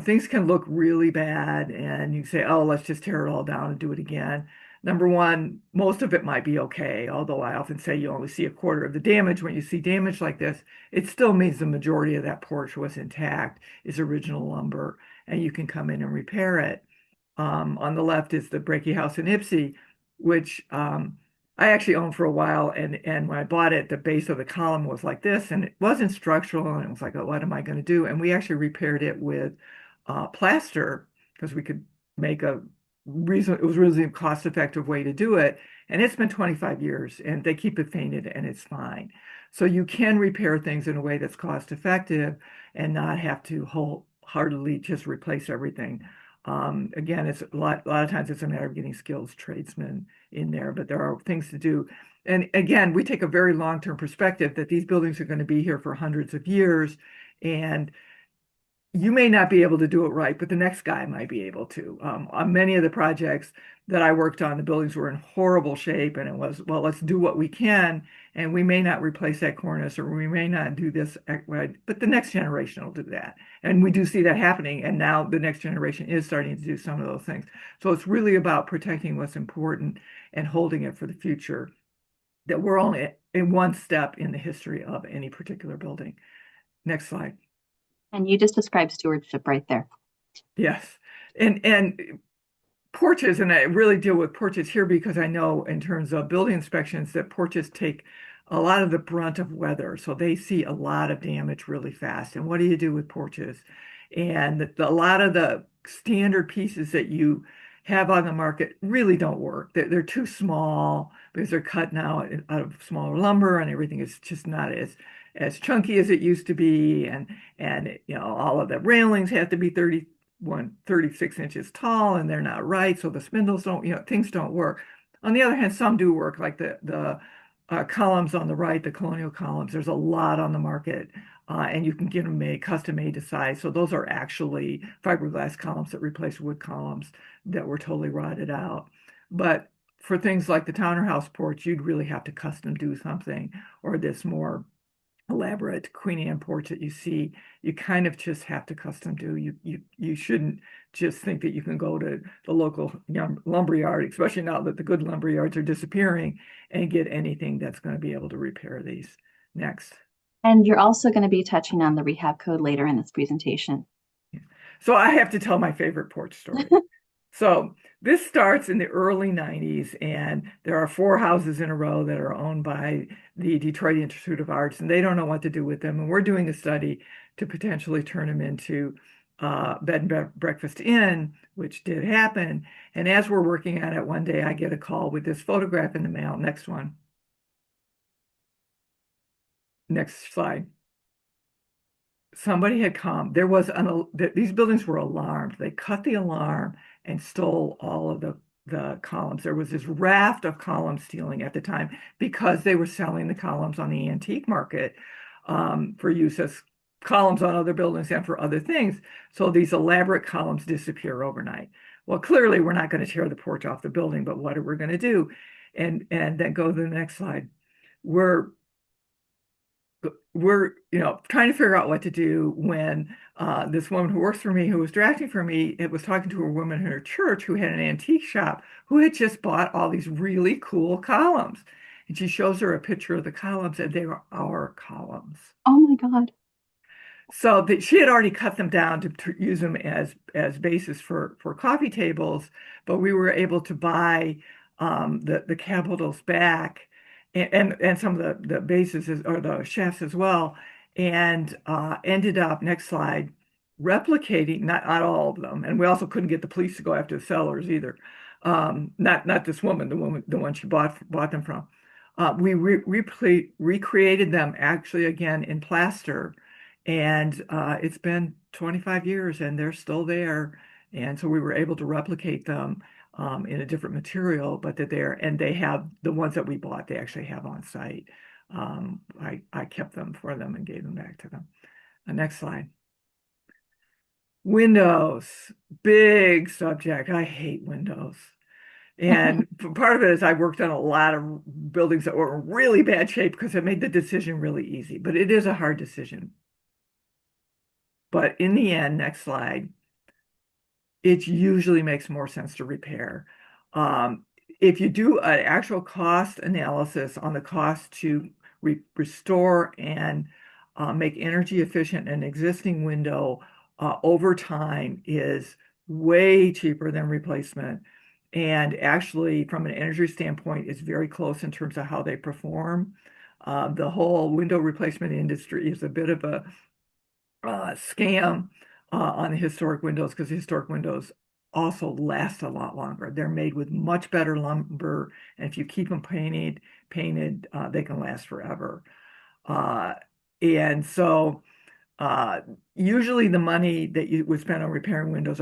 Things can look really bad and you say, oh, let's just tear it all down and do it again. Number one, most of it might be okay, although I often say you only see a quarter of the damage. When you see damage like this, it still means the majority of that porch was intact, is original lumber, and you can come in and repair it. On the left is the Breaky House in Ipsy, which I actually owned for a while, and when I bought it, the base of the column was like this, and it wasn't structural, and it was like, oh, what am I going to do? And we actually repaired it with plaster because we could make it was really a cost-effective way to do it. And it's been 25 years, and they keep it painted, and it's fine. So you can repair things in a way that's cost-effective and not have to wholeheartedly just replace everything. Again, it's a lot of times it's a matter of getting skilled tradesmen in there, but there are things to do. And again, we take a very long-term perspective that these buildings are going to be here for hundreds of years. And you may not be able to do it right, but the next guy might be able to. On many of the projects that I worked on, the buildings were in horrible shape, and it was, well, let's do what we can, and we may not replace that cornice, or we may not do this, right, but the next generation will do that. And we do see that happening, and now the next generation is starting to do some of those things. So it's really about protecting what's important and holding it for the future, that we're only in one step in the history of any particular building. Next slide. And you just described stewardship right there. Yes. And porches, and I really deal with porches here because I know in terms of building inspections that porches take a lot of the brunt of weather. So they see a lot of damage really fast. And what do you do with porches? And a lot of the standard pieces that you have on the market really don't work. They're too small because they're cut now out of smaller lumber, and everything is just not as chunky as it used to be. And all of the railings have to be 36 inches tall, and they're not right. So the spindles don't, things don't work. On the other hand, some do work, like the columns on the right, the colonial columns. There's a lot on the market, and you can get them made, custom made to size. So those are actually fiberglass columns that replace wood columns that were totally rotted out. But for things like the Towner House porch, you'd really have to custom do something, or this more elaborate Queen Anne porch that you see, you kind of just have to custom do. You shouldn't just think that you can go to the local lumber yard, especially now that the good lumber yards are disappearing, and get anything that's going to be able to repair these. Next. And you're also going to be touching on the rehab code later in this presentation. So I have to tell my favorite porch story. So this starts in the early 90s, and there are 4 houses in a row that are owned by the Detroit Institute of Arts, and they don't know what to do with them. And we're doing a study to potentially turn them into bed and breakfast inn, which did happen. And as we're working on it, one day I get a call with this photograph in the mail. Next one. Next slide. Somebody had come. There was these buildings were alarmed. They cut the alarm and stole all of the columns. There was this raft of column stealing at the time because they were selling the columns on the antique market for use as columns on other buildings and for other things. So these elaborate columns disappear overnight. Well, clearly we're not going to tear the porch off the building, but what are we going to do? And then go to the next slide. We're trying to figure out what to do when this woman who works for me, who was drafting for me, it was talking to a woman in her church who had an antique shop who had just bought all these really cool columns. And she shows her a picture of the columns, and they were our columns. Oh my God. So that she had already cut them down to use them as bases for coffee tables, but we were able to buy the capitals back and some of the bases or the shafts as well, and ended up, next slide, replicating not all of them. And we also couldn't get the police to go after the sellers either. Not this woman, the one she bought them from. We recreated them actually again in plaster, and it's been 25 years and they're still there. And so we were able to replicate them in a different material, but and they have the ones that we bought, they actually have on site. I kept them for them and gave them back to them. Next slide. Windows, big subject. I hate windows. And part of it is I worked on a lot of buildings that were in really bad shape because it made the decision really easy, but it is a hard decision. But in the end, next slide, it usually makes more sense to repair. If you do an actual cost analysis on the cost to restore and make energy efficient an existing window over time is way cheaper than replacement. And actually, from an energy standpoint, is very close in terms of how they perform. The whole window replacement industry is a bit of a scam on the historic windows because historic windows also last a lot longer. They're made with much better lumber, and if you keep them painted, they can last forever. Uh, and so uh, usually the money that you would spend on repairing windows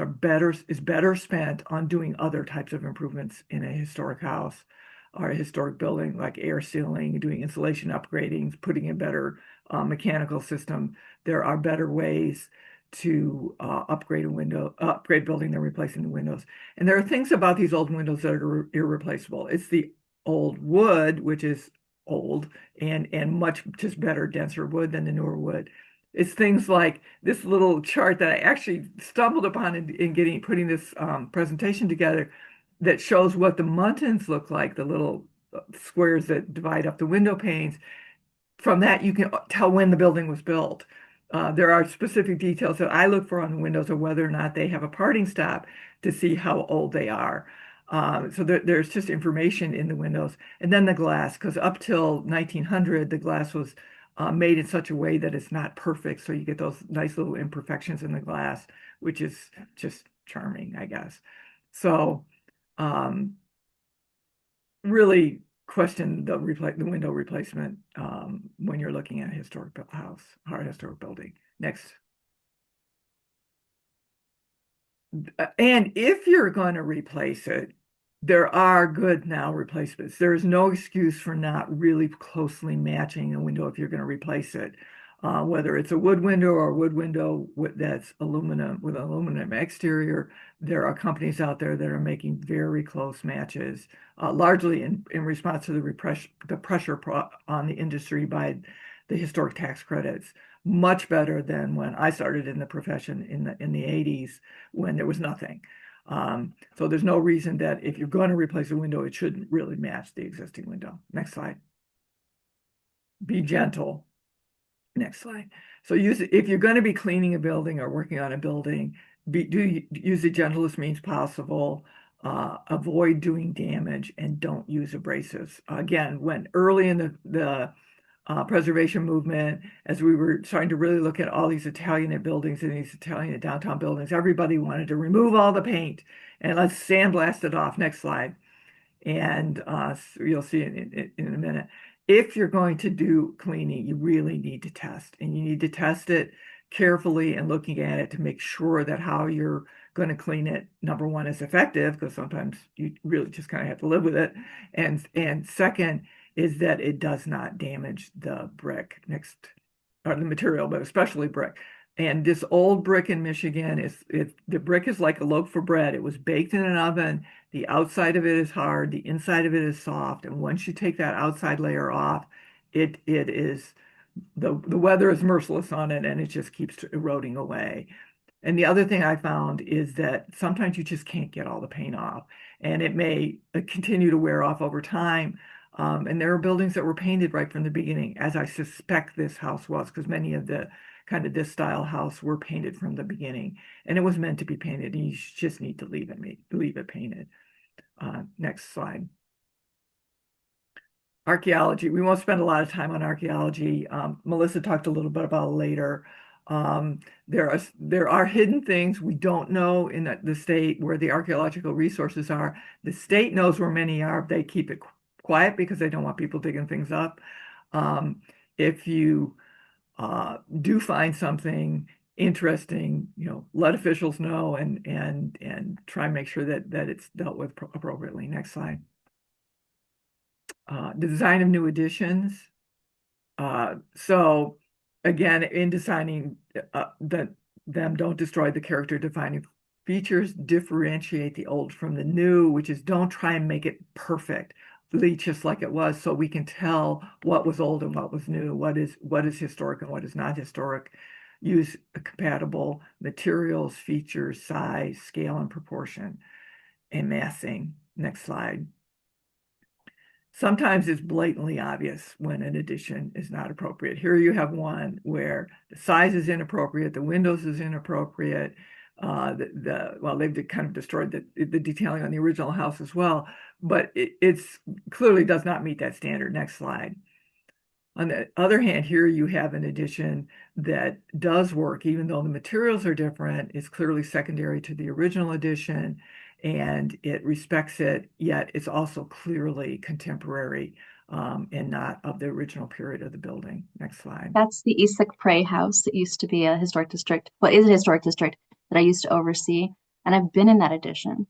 is better spent on doing other types of improvements in a historic house or a historic building, like air sealing, doing insulation upgrading, putting in better mechanical system. There are better ways to upgrade building than replacing the windows. And there are things about these old windows that are irreplaceable. It's the old wood, which is old and much just better, denser wood than the newer wood. It's things like this little chart that I actually stumbled upon in putting this presentation together that shows what the muntins look like, the little squares that divide up the window panes. From that, you can tell when the building was built. There are specific details that I look for on the windows of whether or not they have a parting stop to see how old they are. So there's just information in the windows. And then the glass, because up till 1900, the glass was made in such a way that it's not perfect. So you get those nice little imperfections in the glass, which is just charming, I guess. So really question the window replacement when you're looking at a historic house or a historic building. Next. And if you're going to replace it, there are good now replacements. There is no excuse for not really closely matching a window if you're going to replace it. Whether it's a wood window or a wood window that's aluminum with aluminum exterior, there are companies out there that are making very close matches, largely in response to the pressure on the industry by the historic tax credits. Much better than when I started in the profession in the 80s when there was nothing. So there's no reason that if you're going to replace a window, it shouldn't really match the existing window. Next slide. Be gentle. Next slide. So if you're going to be cleaning a building or working on a building, use the gentlest means possible. Avoid doing damage and don't use abrasives. Again, when early in the preservation movement, as we were starting to really look at all these Italianate buildings and these Italianate downtown buildings, everybody wanted to remove all the paint and let's sandblast it off. Next slide. And you'll see it in a minute. If you're going to do cleaning, you really need to test, and you need to test it carefully and looking at it to make sure that how you're going to clean it, number one, is effective, because sometimes you really just kind of have to live with it. And second is that it does not damage the brick or the material, but especially brick. And this old brick in Michigan the brick is like a loaf of bread. It was baked in an oven. The outside of it is hard, the inside of it is soft. And once you take that outside layer off, it is the weather is merciless on it and it just keeps eroding away. And the other thing I found is that sometimes you just can't get all the paint off and it may continue to wear off over time. And there are buildings that were painted right from the beginning, as I suspect this house was, because many of the kind of this style house were painted from the beginning. And it was meant to be painted, and you just need to leave it painted. Next slide. Archaeology. We won't spend a lot of time on archaeology. Melissa talked a little bit about it later. There are hidden things we don't know in the state where the archaeological resources are. The state knows where many are. They keep it quiet because they don't want people digging things up. If you do find something interesting, let officials know and try and make sure that it's dealt with appropriately. Next slide. The design of new additions. So again, in designing them, don't destroy the character defining features, differentiate the old from the new, which is don't try and make it perfect, just like it was, so we can tell what was old and what was new, what is historic and what is not historic. Use compatible materials, features, size, scale, and proportion, and massing. Next slide. Sometimes it's blatantly obvious when an addition is not appropriate. Here you have one where the size is inappropriate, the windows is inappropriate. Well, they've kind of destroyed the detailing on the original house as well, but it's clearly does not meet that standard. Next slide. On the other hand, here you have an addition that does work, even though the materials are different. It's clearly secondary to the original edition, and it respects it, yet it's also clearly contemporary and not of the original period of the building. Next slide. That's the Isak Prey house that used to be a historic district. What is a historic district that I used to oversee? And I've been in that edition.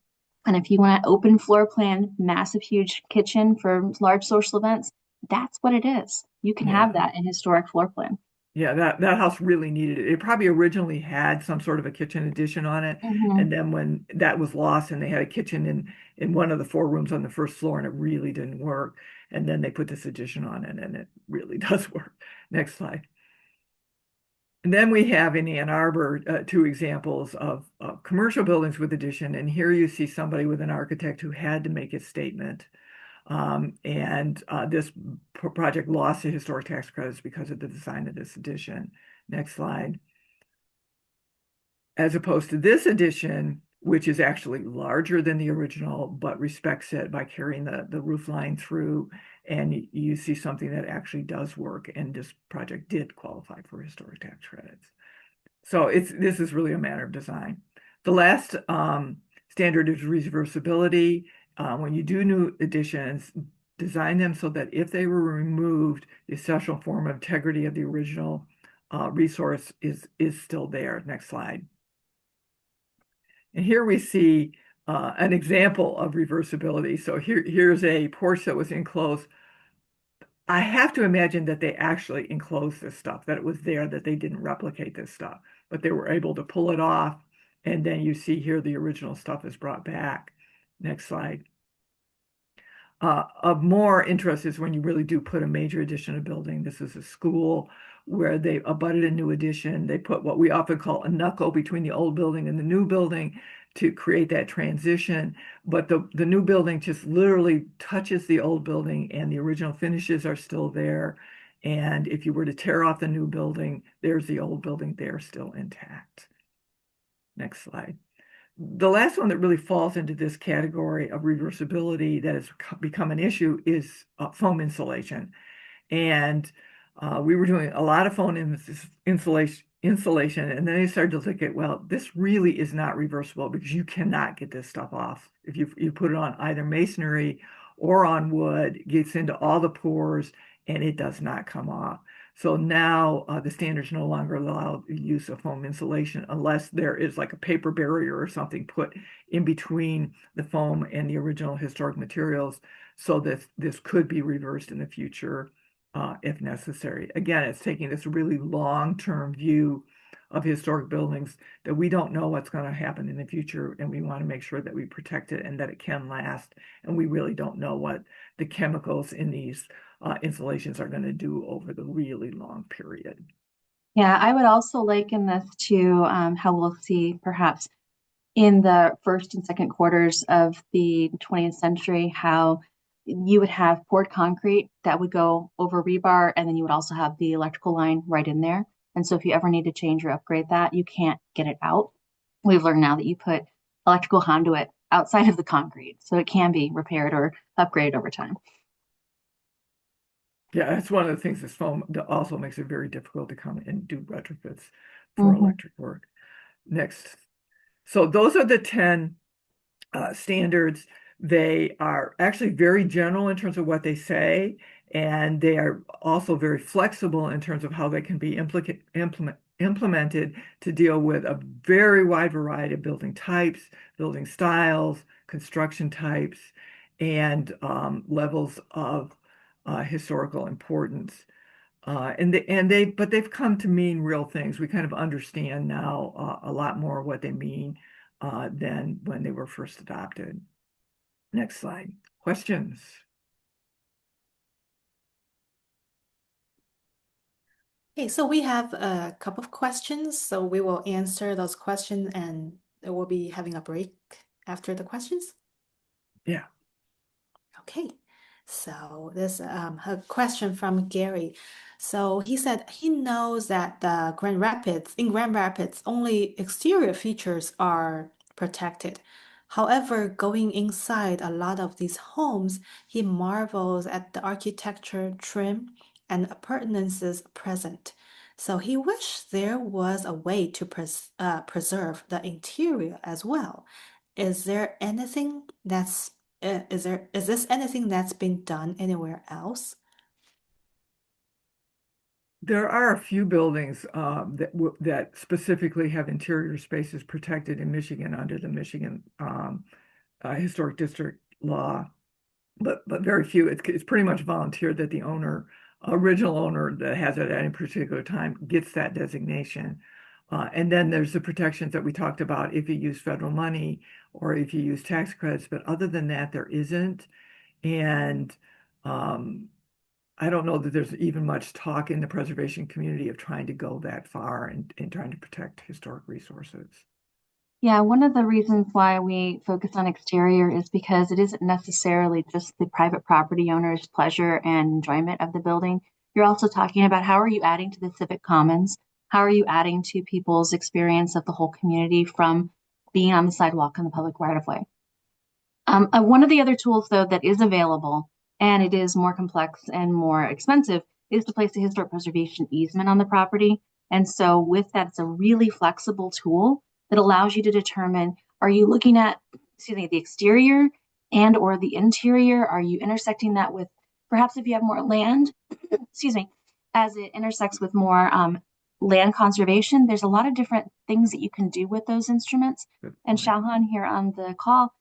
And if you want an open floor plan, massive, huge kitchen for large social events, that's what it is. You can have that in historic floor plan. Yeah, that house really needed it. It probably originally had some sort of a kitchen addition on it. And then when that was lost and they had a kitchen in one of the 4 rooms on the first floor and it really didn't work. And then they put this addition on it and it really does work. Next slide. And then we have in Ann Arbor 2 examples of commercial buildings with addition. And here you see somebody with an architect who had to make a statement. This project lost the historic tax credits because of the design of this addition. Next slide. As opposed to this addition, which is actually larger than the original, but respects it by carrying the roof line through, and you see something that actually does work, and this project did qualify for historic tax credits. So this is really a matter of design. The last standard is reversibility. When you do new additions, design them so that if they were removed, the essential form of integrity of the original resource is still there. Next slide. And here we see an example of reversibility. So here's a porch that was enclosed. I have to imagine that they actually enclosed this stuff, that it was there, that they didn't replicate this stuff, but they were able to pull it off. And then you see here the original stuff is brought back. Next slide. Of more interest is when you really do put a major addition of building. This is a school where they abutted a new addition. They put what we often call a knuckle between the old building and the new building to create that transition. But the new building just literally touches the old building and the original finishes are still there. And if you were to tear off the new building, there's the old building there still intact. Next slide. The last one that really falls into this category of reversibility that has become an issue is foam insulation. And we were doing a lot of foam insulation, and then they started to look at, well, this really is not reversible because you cannot get this stuff off. If you put it on either masonry or on wood, it gets into all the pores and it does not come off. So now the standards no longer allow the use of foam insulation unless there is like a paper barrier or something put in between the foam and the original historic materials, so that this could be reversed in the future if necessary. Again, it's taking this really long-term view of historic buildings that we don't know what's going to happen in the future, and we want to make sure that we protect it and that it can last. And we really don't know what the chemicals in these insulations are going to do over the really long period. Yeah, I would also liken this to how we'll see perhaps in the first and second quarters of the 20th century, how you would have poured concrete that would go over rebar, and then you would also have the electrical line right in there. And so if you ever need to change or upgrade that, you can't get it out. We've learned now that you put electrical conduit outside of the concrete, so it can be repaired or upgraded over time. Yeah, that's one of the things this foam that also makes it very difficult to come and do retrofits for electric work. Next. So those are the 10 standards. They are actually very general in terms of what they say, and they are also very flexible in terms of how they can be implemented to deal with a very wide variety of building types, building styles, construction types, and levels of historical importance. But they've come to mean real things. We kind of understand now a lot more what they mean than when they were first adopted. Next slide. Questions? Okay, so we have a couple of questions, so we will answer those questions and we'll be having a break after the questions. Yeah. Okay, so this a question from Gary. So he said he knows that in Grand Rapids, only exterior features are protected. However, going inside a lot of these homes, he marvels at the architecture, trim, and appurtenances present. So he wished there was a way to preserve the interior as well. Is there anything that's is this anything that's been done anywhere else? There are a few buildings that specifically have interior spaces protected in Michigan under the Michigan Historic District law, but very few. It's pretty much volunteer that the original owner that has it at any particular time gets that designation. And then there's the protections that we talked about if you use federal money or if you use tax credits. But other than that, there isn't. And I don't know that there's even much talk in the preservation community of trying to go that far and trying to protect historic resources. Yeah, one of the reasons why we focus on exterior is because it isn't necessarily just the private property owner's pleasure and enjoyment of the building. You're also talking about how are you adding to the civic commons? How are you adding to people's experience of the whole community from being on the sidewalk and the public right of way? One of the other tools, though, that is available, and it is more complex and more expensive, is to place a historic preservation easement on the property. And so with that, it's a really flexible tool that allows you to determine, are you looking at, the exterior and or the interior? Are you intersecting that with, perhaps if you have more land, as it intersects with more land conservation, there's a lot of different things that you can do with those instruments. And Xiaohan here on the call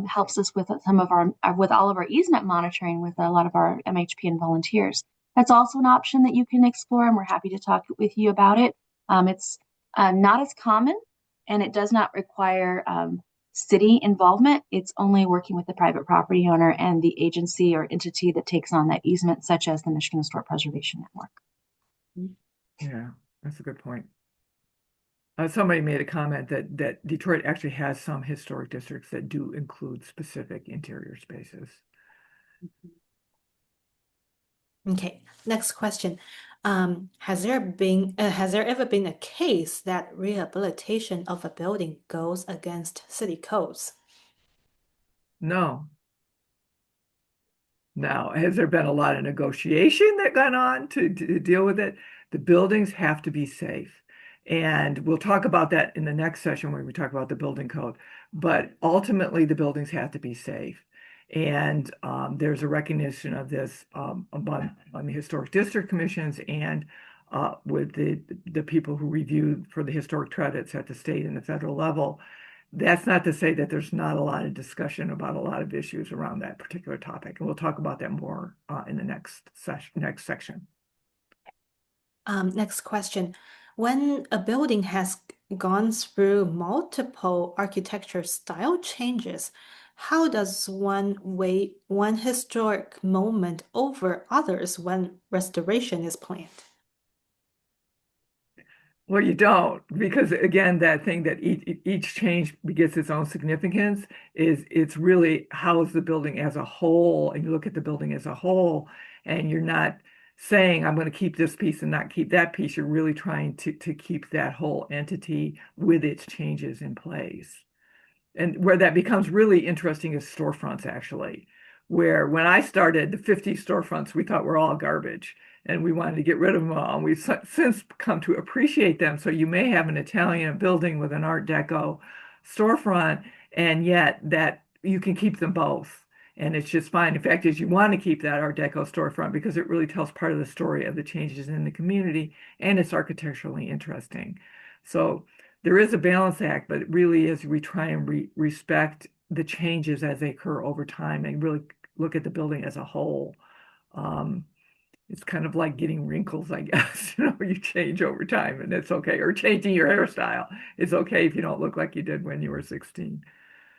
helps us with with all of our easement monitoring with a lot of our MHP and volunteers. That's also an option that you can explore, and we're happy to talk with you about it. It's not as common, and it does not require city involvement. It's only working with the private property owner and the agency or entity that takes on that easement, such as the Michigan Historic Preservation Network. Yeah, that's a good point. Somebody made a comment that Detroit actually has some historic districts that do include specific interior spaces. Okay, next question. Has there ever been a case that rehabilitation of a building goes against city codes? No. Now, has there been a lot of negotiation that gone on to deal with it? The buildings have to be safe. And we'll talk about that in the next session when we talk about the building code. But ultimately, the buildings have to be safe. And there's a recognition of this on the historic district commissions and with the people who review for the historic credits at the state and the federal level. That's not to say that there's not a lot of discussion about a lot of issues around that particular topic. And we'll talk about that more in the next section. Next question. When a building has gone through multiple architecture style changes, how does one weigh one historic moment over others when restoration is planned? Well, you don't, because again, that thing that each change begets its own significance is it's really how is the building as a whole, and you look at the building as a whole, and you're not saying I'm going to keep this piece and not keep that piece. You're really trying to keep that whole entity with its changes in place. And where that becomes really interesting is storefronts, actually, where when I started, the 50 storefronts we thought were all garbage and we wanted to get rid of them all. And we've since come to appreciate them. So you may have an Italian building with an Art Deco storefront, and yet that you can keep them both. And it's just fine. In fact, is you want to keep that Art Deco storefront because it really tells part of the story of the changes in the community and it's architecturally interesting. So there is a balance act, but it really is we try and respect the changes as they occur over time and really look at the building as a whole. Um, it's kind of like getting wrinkles, I guess. You change over time and it's okay. Or changing your hairstyle. It's okay if you don't look like you did when you were 16.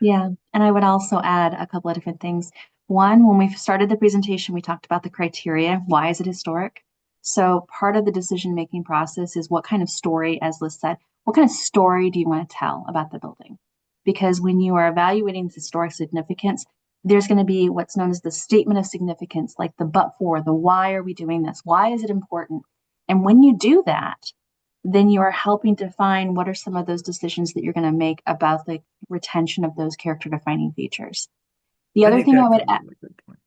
Yeah, and I would also add a couple of different things. One, when we started the presentation, we talked about the criteria. Why is it historic? So part of the decision-making process is what kind of story, as Liz said, what kind of story do you want to tell about the building? Because when you are evaluating its historic significance, there's going to be what's known as the statement of significance, like the but for, the why are we doing this? Why is it important? And when you do that, then you are helping define what are some of those decisions that you're going to make about the retention of those character defining features. The I other think thing I that's a would add, really good point.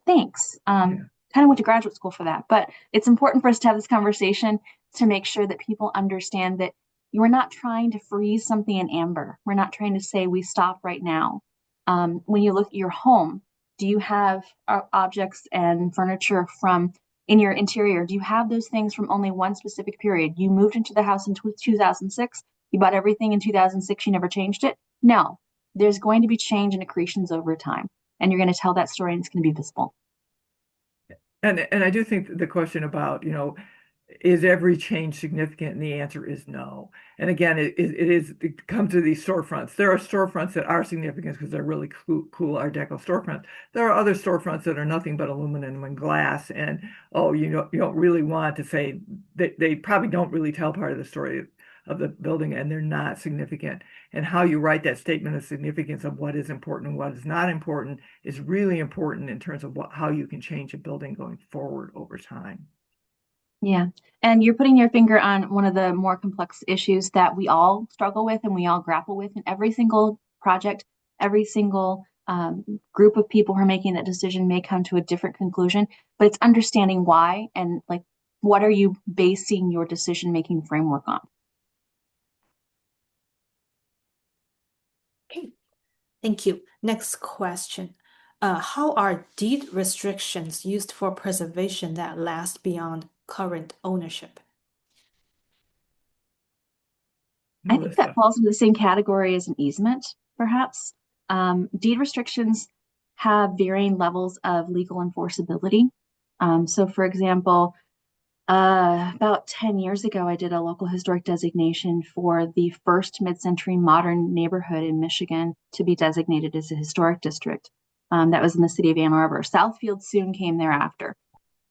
thanks. Yeah. Kind of went to graduate school for that, but it's important for us to have this conversation to make sure that people understand that you are not trying to freeze something in amber. We're not trying to say we stop right now. When you look at your home, do you have objects and furniture from in your interior? Do you have those things from only one specific period? You moved into the house in 2006. You bought everything in 2006. You never changed it. No, there's going to be change and accretions over time, and you're going to tell that story, and it's going to be visible. And I do think the question about, is every change significant? And the answer is no. And again, it comes to these storefronts. There are storefronts that are significant because they're really cool Art Deco storefronts. There are other storefronts that are nothing but aluminum and glass. And oh, you don't really want to say that they probably don't really tell part of the story of the building and they're not significant. And how you write that statement of significance of what is important and what is not important is really important in terms of how you can change a building going forward over time. Yeah. And you're putting your finger on one of the more complex issues that we all struggle with and we all grapple with in every single project, every single group of people who are making that decision may come to a different conclusion, but it's understanding why and like what are you basing your decision making framework on? Okay, thank you. Next question. How are deed restrictions used for preservation that last beyond current ownership? I think that Melissa. falls into the same category as an easement, perhaps. Deed restrictions have varying levels of legal enforceability. So, for example, about 10 years ago, I did a local historic designation for the first mid-century modern neighborhood in Michigan to be designated as a historic district. That was in the city of Ann Arbor. Southfield soon came thereafter.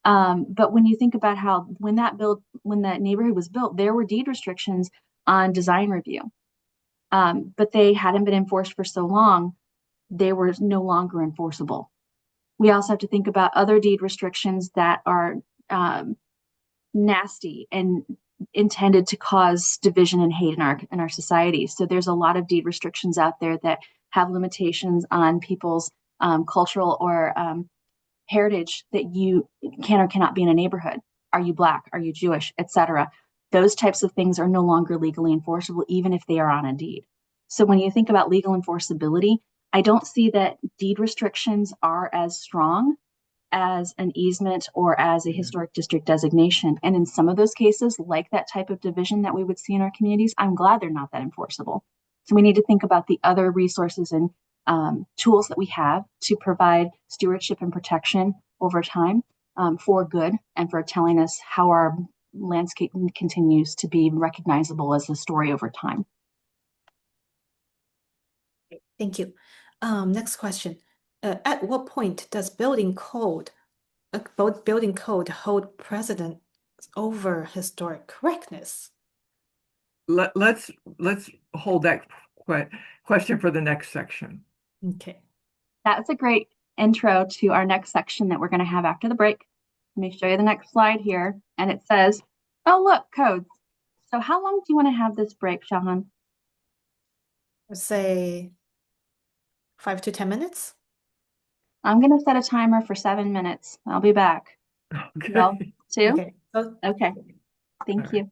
But when you think about how when that neighborhood was built, there were deed restrictions on design review, but they hadn't been enforced for so long, they were no longer enforceable. We also have to think about other deed restrictions that are nasty and intended to cause division and hate in our society. So there's a lot of deed restrictions out there that have limitations on people's cultural or heritage that you can or cannot be in a neighborhood. Are you Black? Are you Jewish? Etc. Those types of things are no longer legally enforceable, even if they are on a deed. So when you think about legal enforceability, I don't see that deed restrictions are as strong as an easement or as a historic district designation. And in some of those cases, like that type of division that we would see in our communities, I'm glad they're not that enforceable. So we need to think about the other resources and tools that we have to provide stewardship and protection over time for good and for telling us how our landscape continues to be recognizable as a story over time. Thank you. Next question. At what point does building code hold precedence over historic correctness? let's hold that question for the next section. Okay. That's a great intro to our next section that we're going to have after the break. Let me show you the next slide here. And it says, oh, look, codes. So how long do you want to have this break, Shahan? Let's say 5 to 10 minutes. I'm going to set a timer for 7 minutes. I'll be back. Okay. Well, 2? Okay. So Okay. Thank All right. you.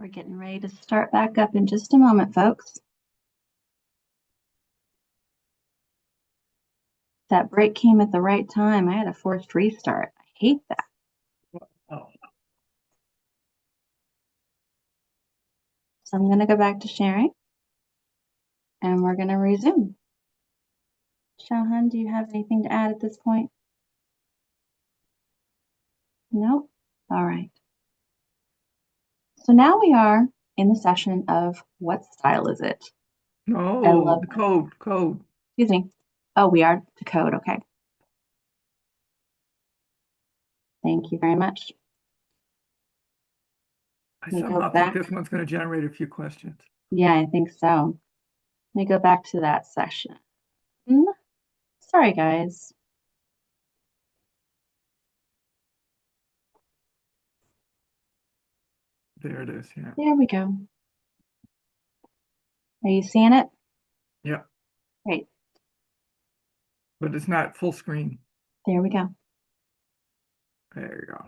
We're getting ready to start back up in just a moment, folks. That break came at the right time. I had a forced restart. I hate that. Oh, So I'm going to go back to sharing and we're going to resume. Shahan, do you have anything to add at this point? Nope. All right. So now we are in the session of what style is it? I no, love the that. code. Excuse me. Oh, we are to code. Okay. Thank you very much. I Let me go somehow think back. this one's going to generate a few questions. Yeah, I think so. Let me go back to that session. Sorry, guys. There it is. Yeah. There we go. Are you seeing it? Yeah. Great. But it's not full screen. There we go. There you go.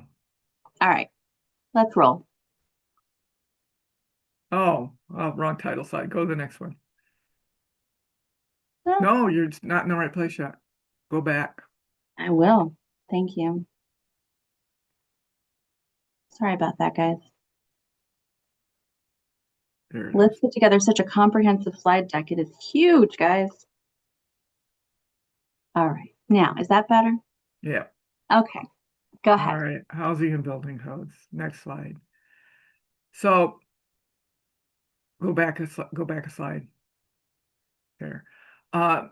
All right. Let's roll. Oh, wrong title slide. Go to the next one. Well, No, you're not in the right place yet. Go back. I will. Thank you. Sorry about that, guys. There it Let's is. put together such a comprehensive slide deck. It is huge, guys. All right. Now, is that better? Yeah. Okay. Go All ahead. right. Housing and building codes. Next slide. So go back a slide. There. Uh,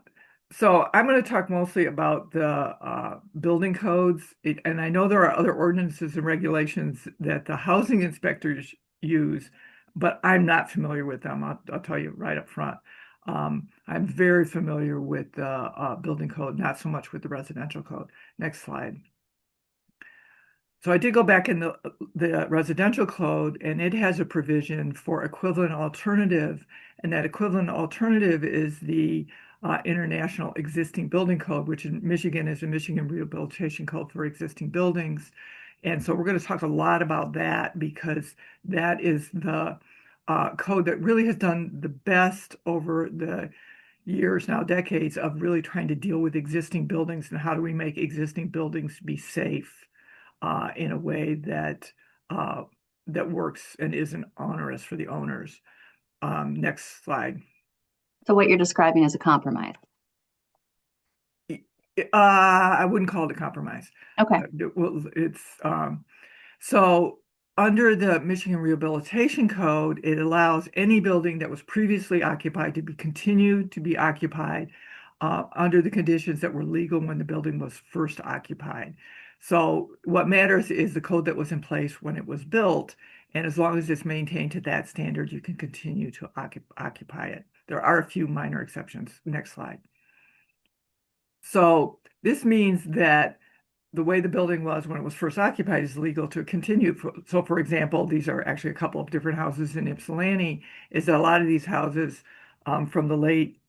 so I'm going to talk mostly about the building codes, and I know there are other ordinances and regulations that the housing inspectors use, but I'm not familiar with them. I'll tell you right up front. I'm very familiar with the building code, not so much with the residential code. Next slide. So I did go back in the residential code, and it has a provision for equivalent alternative, and that equivalent alternative is the International Existing Building Code, which in Michigan is a Michigan Rehabilitation Code for existing buildings. And so we're going to talk a lot about that because that is the code that really has done the best over the years, now decades, of really trying to deal with existing buildings and how do we make existing buildings be safe in a way that that works and isn't onerous for the owners. Next slide. So what you're describing is a compromise. I wouldn't call it a compromise. Okay. Well, it's so under the Michigan Rehabilitation Code, it allows any building that was previously occupied to be continued to be occupied under the conditions that were legal when the building was first occupied. So what matters is the code that was in place when it was built, and as long as it's maintained to that standard, you can continue to occupy it. There are a few minor exceptions. Next slide. So this means that the way the building was when it was first occupied is legal to continue. So for example, these are actually a couple of different houses in Ypsilanti, is that a lot of these houses from the late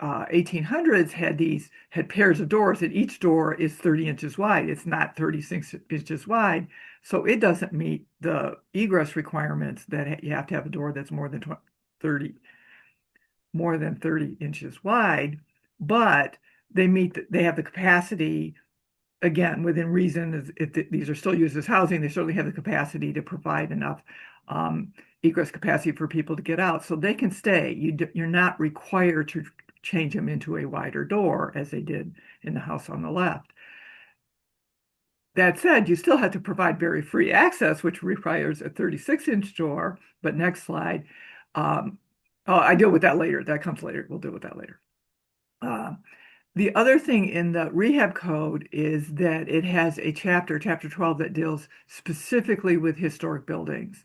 1800s had pairs of doors, and each door is 30 inches wide. It's not 36 inches wide. So it doesn't meet the egress requirements that you have to have a door that's more than 30 inches wide, but they have the capacity, again, within reason, if these are still used as housing, they certainly have the capacity to provide enough egress capacity for people to get out. So they can stay. You're not required to change them into a wider door as they did in the house on the left. That said, you still have to provide very free access, which requires a 36-inch door. But next slide. Oh, I deal with that later. That comes later. We'll deal with that later. The other thing in the rehab code is that it has a chapter 12, that deals specifically with historic buildings.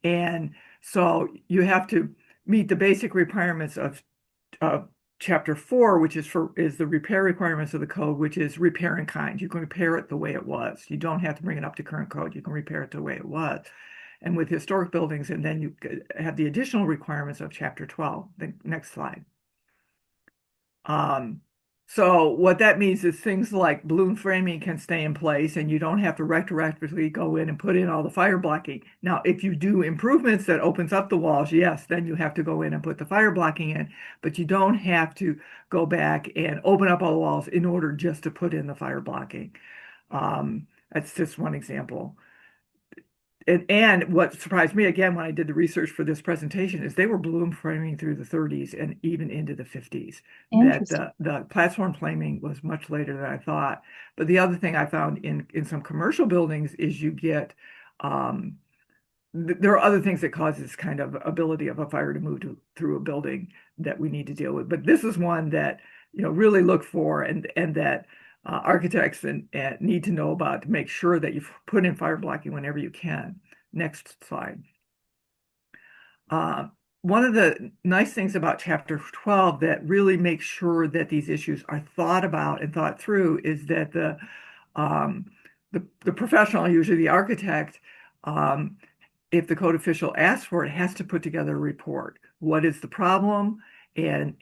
And so you have to meet the basic requirements of chapter 4, which is the repair requirements of the code, which is repair in kind. You can repair it the way it was. You don't have to bring it up to current code. You can repair it the way it was. And with historic buildings, and then you have the additional requirements of chapter 12. The next slide. So what that means is things like balloon framing can stay in place and you don't have to retroactively go in and put in all the fire blocking. Now, if you do improvements that opens up the walls, yes, then you have to go in and put the fire blocking in, but you don't have to go back and open up all the walls in order just to put in the fire blocking. That's just one example. And what surprised me again when I did the research for this presentation is they were bloom framing through the 30s and even into the 50s. That Interesting. the platform framing was much later than I thought. But the other thing I found in some commercial buildings is you get um, there are other things that cause this kind of ability of a fire to move through a building that we need to deal with. But this is one that really look for and that architects and need to know about to make sure that you put in fire blocking whenever you can. Next slide. Uh, One of the nice things about chapter 12 that really makes sure that these issues are thought about and thought through is that um, the professional, usually the architect, um, if the code official asks for it, has to put together a report. What is the problem? And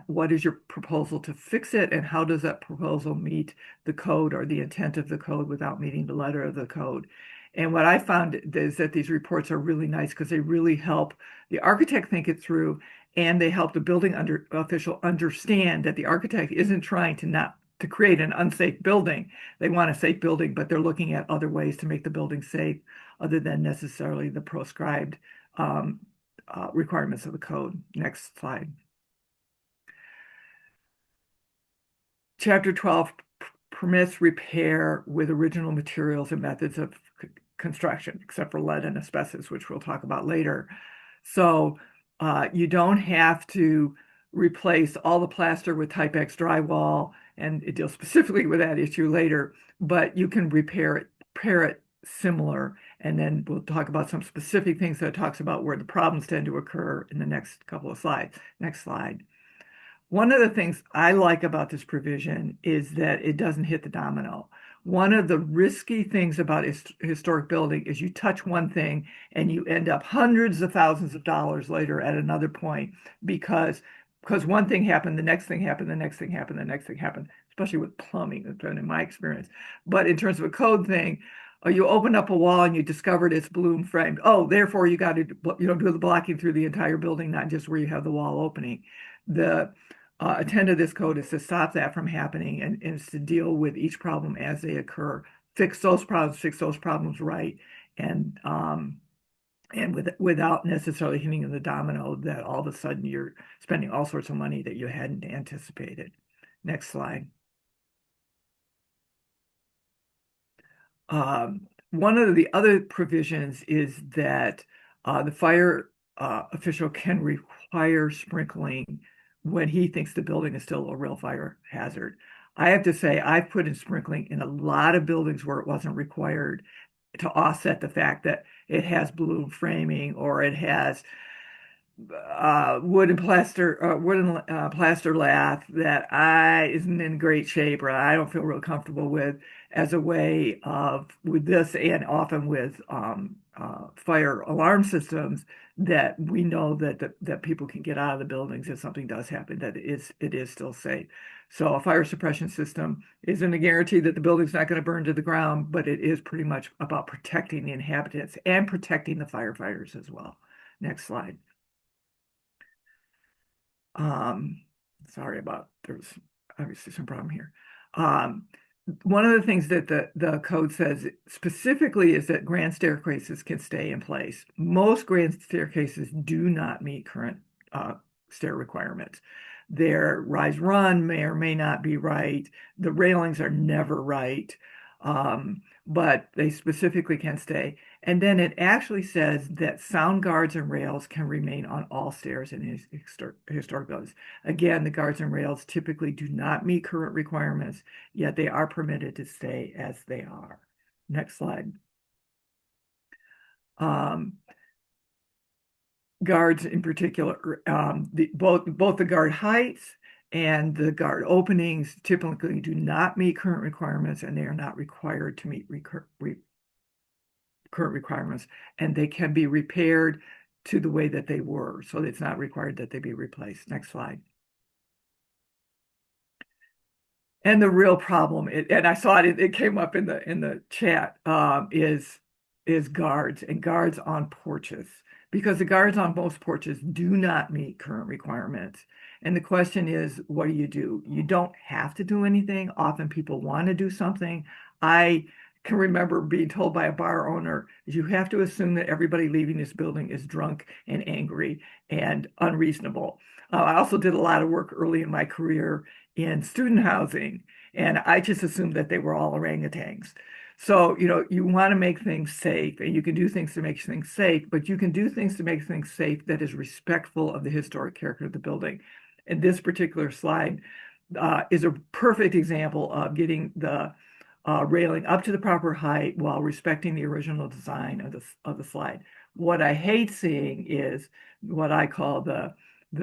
what is your proposal to fix it? And how does that proposal meet the code or the intent of the code without meeting the letter of the code? And what I found is that these reports are really nice because they really help the architect think it through, and they help the building official understand that the architect isn't trying to create an unsafe building. They want a safe building, but they're looking at other ways to make the building safe other than necessarily the proscribed requirements of the code. Next slide. Chapter 12 permits repair with original materials and methods of construction, except for lead and asbestos, which we'll talk about later. So you don't have to replace all the plaster with Type X drywall, and it deals specifically with that issue later, but you can repair it similar. And then we'll talk about some specific things that it talks about where the problems tend to occur in the next couple of slides. Next slide. One of the things I like about this provision is that it doesn't hit the domino. One of the risky things about historic building is you touch one thing and you end up hundreds of thousands of dollars later at another point because one thing happened, the next thing happened, the next thing happened, the next thing happened, especially with plumbing, that's been in my experience. But in terms of a code thing, you open up a wall and you discovered it's balloon framed. Oh, therefore you got to do the blocking through the entire building, not just where you have the wall opening. The intent of this code is to stop that from happening and is to deal with each problem as they occur, fix those problems right, and without necessarily hitting the domino that all of a sudden you're spending all sorts of money that you hadn't anticipated. Next slide. One of the other provisions is that the fire official can require sprinkling when he thinks the building is still a real fire hazard. I have to say, I've put in sprinkling in a lot of buildings where it wasn't required to offset the fact that it has balloon framing or it has wood and plaster lath that I isn't in great shape or I don't feel real comfortable with as a way of with this and often with fire alarm systems that we know that people can get out of the buildings if something does happen, that it is still safe. So a fire suppression system isn't a guarantee that the building's not going to burn to the ground, but it is pretty much about protecting the inhabitants and protecting the firefighters as well. Next slide. Um, Sorry about, there's obviously some problem here. One of the things that the code says specifically is that grand staircases can stay in place. Most grand staircases do not meet current stair requirements. Their rise run may or may not be right. The railings are never right, but they specifically can stay. And then it actually says that sound guards and rails can remain on all stairs in historic buildings. Again, the guards and rails typically do not meet current requirements, yet they are permitted to stay as they are. Next slide. Guards in particular, both the guard heights and the guard openings typically do not meet current requirements, and they are not required to meet current requirements, and they can be repaired to the way that they were. So it's not required that they be replaced. Next slide. And the real problem, and I saw it, it came up in the chat, is guards and guards on porches, because the guards on most porches do not meet current requirements. And the question is, what do? You don't have to do anything. Often people want to do something. I can remember being told by a bar owner, you have to assume that everybody leaving this building is drunk and angry and unreasonable. I also did a lot of work early in my career in student housing, and I just assumed that they were all orangutans. So, you want to make things safe, and you can do things to make things safe, but you can do things to make things safe that is respectful of the historic character of the building. And this particular slide is a perfect example of getting the railing up to the proper height while respecting the original design of the slide. What I hate seeing is what I call the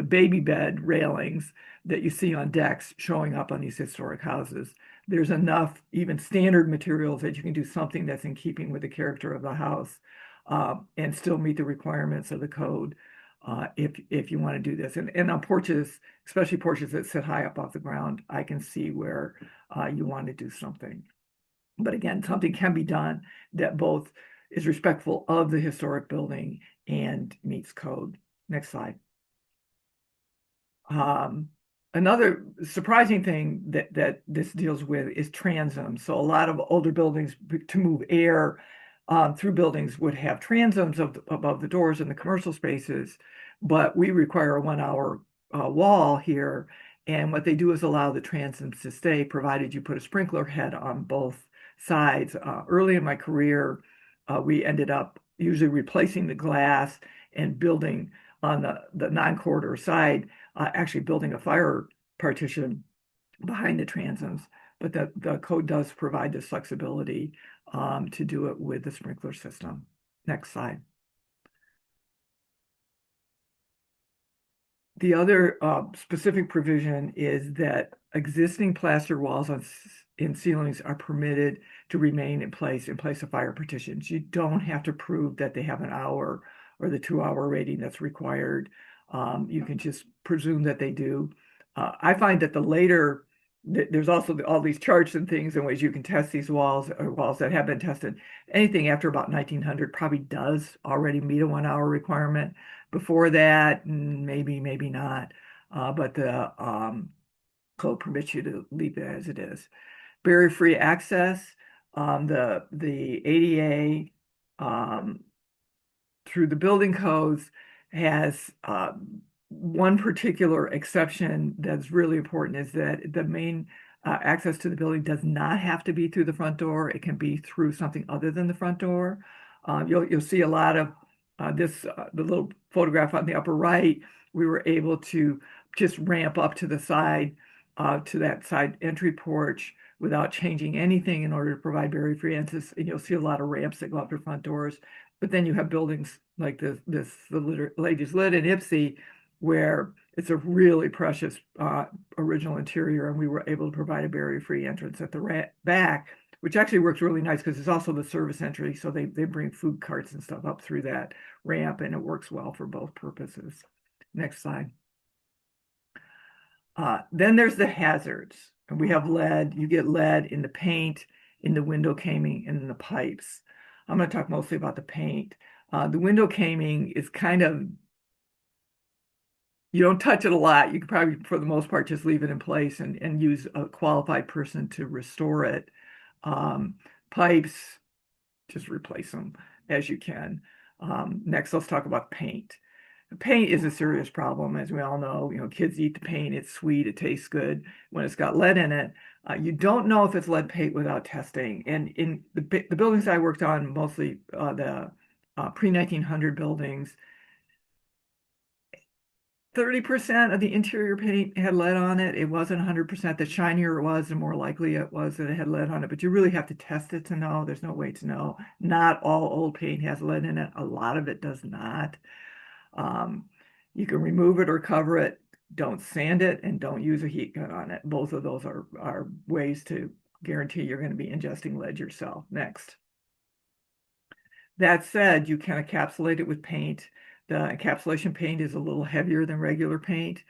baby bed railings that you see on decks showing up on these historic houses. There's enough even standard materials that you can do something that's in keeping with the character of the house, and still meet the requirements of the code, if you want to do this. And on porches, especially porches that sit high up off the ground, I can see where you want to do something. But again, something can be done that both is respectful of the historic building and meets code. Next slide. Another surprising thing that this deals with is transoms. So a lot of older buildings, to move air through buildings, would have transoms above the doors in the commercial spaces, but we require a 1 hour wall here. And what they do is allow the transoms to stay, provided you put a sprinkler head on both sides. Early in my career, we ended up usually replacing the glass and building on the non-corridor side, actually building a fire partition behind the transoms. But the code does provide this flexibility to do it with the sprinkler system. Next slide. The other specific provision is that existing plaster walls in ceilings are permitted to remain in place of fire partitions. You don't have to prove that they have an hour or the 2 hour rating that's required. You can just presume that they do. I find that there's also all these charts and things in ways you can test these walls, or walls that have been tested. Anything after about 1900 probably does already meet a 1 hour requirement. Before that, maybe not. But the code permits you to leave it as it is. Barrier-free access, the ADA through the building codes has one particular exception that's really important, is that the main access to the building does not have to be through the front door. It can be through something other than the front door. You'll see a lot of the little photograph on the upper right. We were able to just ramp up to the side, to that side entry porch without changing anything in order to provide barrier-free access. And you'll see a lot of ramps that go up to front doors. But then you have buildings like the Ladies Lit in Ipsy, where it's a really precious original interior, and we were able to provide a barrier-free entrance at the back, which actually works really nice because it's also the service entry. So they bring food carts and stuff up through that ramp, and it works well for both purposes. Next slide. Then there's the hazards. And we have lead. You get lead in the paint, in the window caming, and in the pipes. I'm going to talk mostly about the paint. The window caming is you don't touch it a lot. You can probably, for the most part, just leave it in place and use a qualified person to restore it. Pipes, just replace them as you can. Next, let's talk about paint. Paint is a serious problem, as we all know. Kids eat the paint. It's sweet. It tastes good. When it's got lead in it, you don't know if it's lead paint without testing. And in the buildings I worked on, mostly the pre-1900 buildings, 30% of the interior paint had lead on it. It wasn't 100%. The shinier it was, the more likely it was that it had lead on it. But you really have to test it to know. There's no way to know. Not all old paint has lead in it. A lot of it does not. You can remove it or cover it. Don't sand it, and don't use a heat gun on it. Both of those are ways to guarantee you're going to be ingesting lead yourself. Next. That said, you can encapsulate it with paint. The encapsulation paint is a little heavier than regular paint.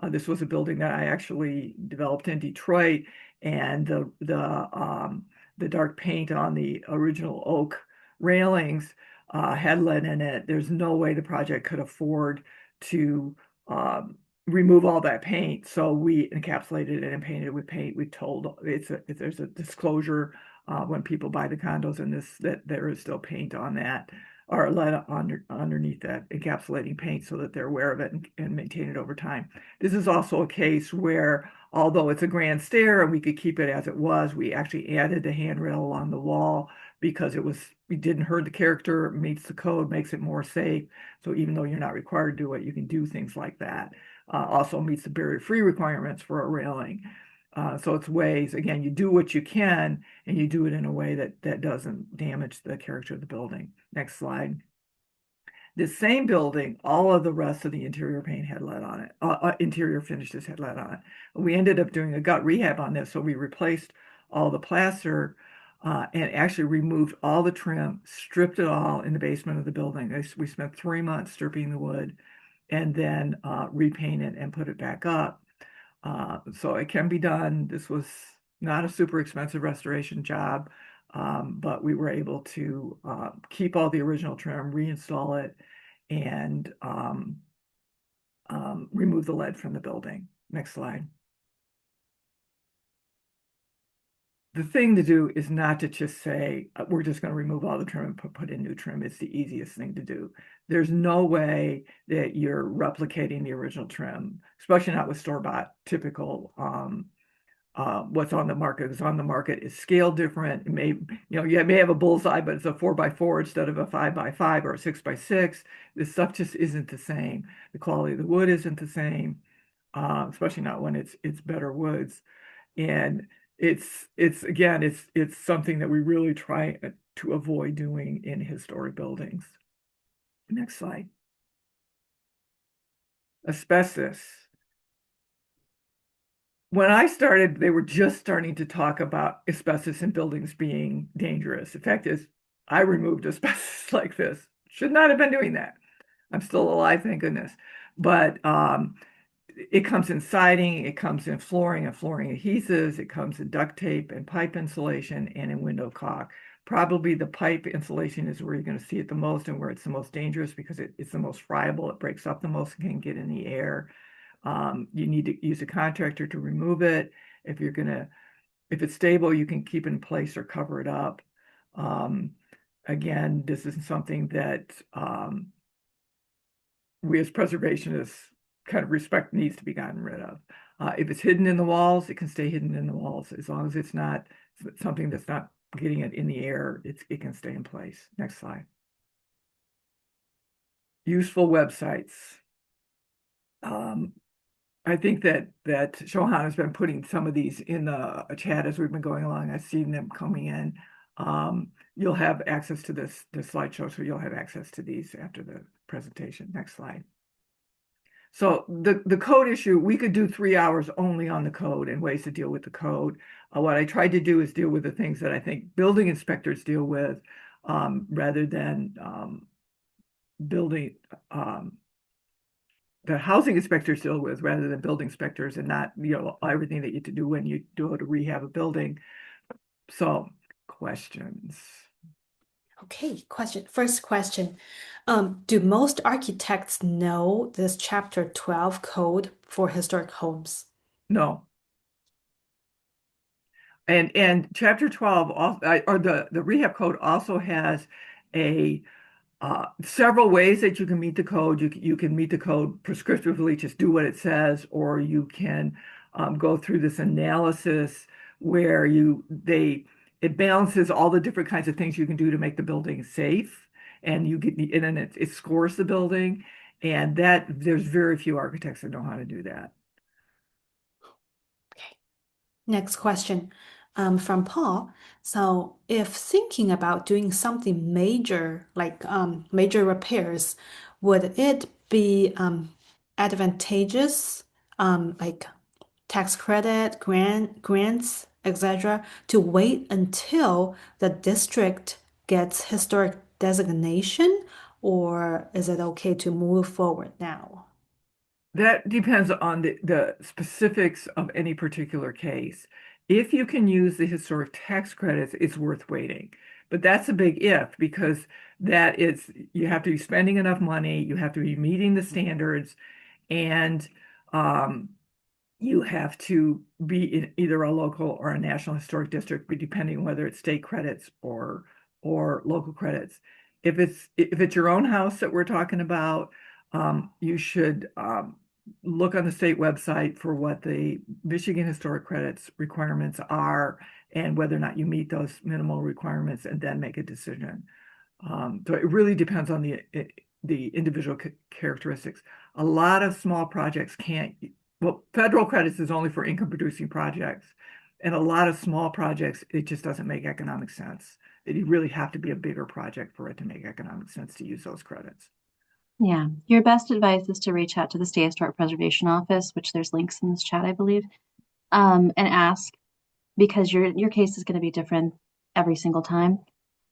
This was a building that I actually developed in Detroit, and the dark paint on the original oak railings had lead in it. There's no way the project could afford to remove all that paint, so we encapsulated it and painted it with paint. We told there's a disclosure when people buy the condos in this that there is still paint on that or lead underneath that encapsulating paint so that they're aware of it and maintain it over time. This is also a case where, although it's a grand stair and we could keep it as it was, we actually added the handrail along the wall because we didn't hurt the character, meets the code, makes it more safe. So even though you're not required to do it, you can do things like that. Also meets the barrier-free requirements for a railing. So it's ways, again, you do what you can and you do it in a way that doesn't damage the character of the building. Next slide. This same building, all of the rest of the interior paint had lead on it. Interior finishes had lead on it. We ended up doing a gut rehab on this, so we replaced all the plaster and actually removed all the trim, stripped it all in the basement of the building. We spent 3 months stripping the wood and then repainted and put it back up. So it can be done. This was not a super expensive restoration job, but we were able to keep all the original trim, reinstall it, and remove the lead from the building. Next slide. The thing to do is not to just say, we're just going to remove all the trim and put in new trim. It's the easiest thing to do. There's no way that you're replicating the original trim, especially not with store-bought typical what's on the market. What's on the market is scaled different. It may, you may have a bullseye, but it's a 4x4 instead of a 5x5 or a 6x6. This stuff just isn't the same. The quality of the wood isn't the same, especially not when it's better woods. And it's something that we really try to avoid doing in historic buildings. Next slide. Asbestos. When I started, they were just starting to talk about asbestos in buildings being dangerous. The fact is, I removed asbestos like this. Should not have been doing that. I'm still alive, thank goodness. But it comes in siding, it comes in flooring and flooring adhesives, it comes in duct tape and pipe insulation and in window caulk. Probably the pipe insulation is where you're going to see it the most and where it's the most dangerous because it's the most friable, it breaks up the most, and can get in the air. You need to use a contractor to remove it. If it's stable, you can keep it in place or cover it up. Again, this is something that we as preservationists kind of respect needs to be gotten rid of. If it's hidden in the walls, it can stay hidden in the walls. As long as it's not something that's not getting it in the air, it can stay in place. Next slide. Useful websites. I think that Shohan has been putting some of these in the chat as we've been going along. I've seen them coming in. You'll have access to this slideshow, so you'll have access to these after the presentation. Next slide. So the code issue, we could do 3 hours only on the code and ways to deal with the code. What I tried to do is deal with the things that I think building inspectors deal with rather than building the housing inspectors deal with rather than building inspectors, and not everything that you have to do when you go to rehab a building. So questions. Okay, first question. Do most architects know this Chapter 12 code for historic homes? No. And Chapter 12 or the rehab code also has several ways that you can meet the code. You can meet the code prescriptively, just do what it says, or you can go through this analysis where it balances all the different kinds of things you can do to make the building safe, and then it scores the building, and that there's very few architects that know how to do that. Okay. Next question from Paul. So if thinking about doing something major, like major repairs, would it be advantageous, like tax credit, grants, etc., to wait until the district gets historic designation, or is it okay to move forward now? That depends on the specifics of any particular case. If you can use the historic tax credits, it's worth waiting. But that's a big if because that is, you have to be spending enough money, you have to be meeting the standards, and um, you have to be in either a local or a national historic district, depending whether it's state credits or local credits. If it's your own house that we're talking about, you should look on the state website for what the Michigan historic credits requirements are and whether or not you meet those minimal requirements, and then make a decision. So it really depends on the individual characteristics. A lot of small projects can't, well, federal credits is only for income producing projects. And a lot of small projects, it just doesn't make economic sense. You really have to be a bigger project for it to make economic sense to use those credits. Yeah, your best advice is to reach out to the State Historic Preservation Office, which there's links in this chat, I believe, and ask, because your case is going to be different every single time.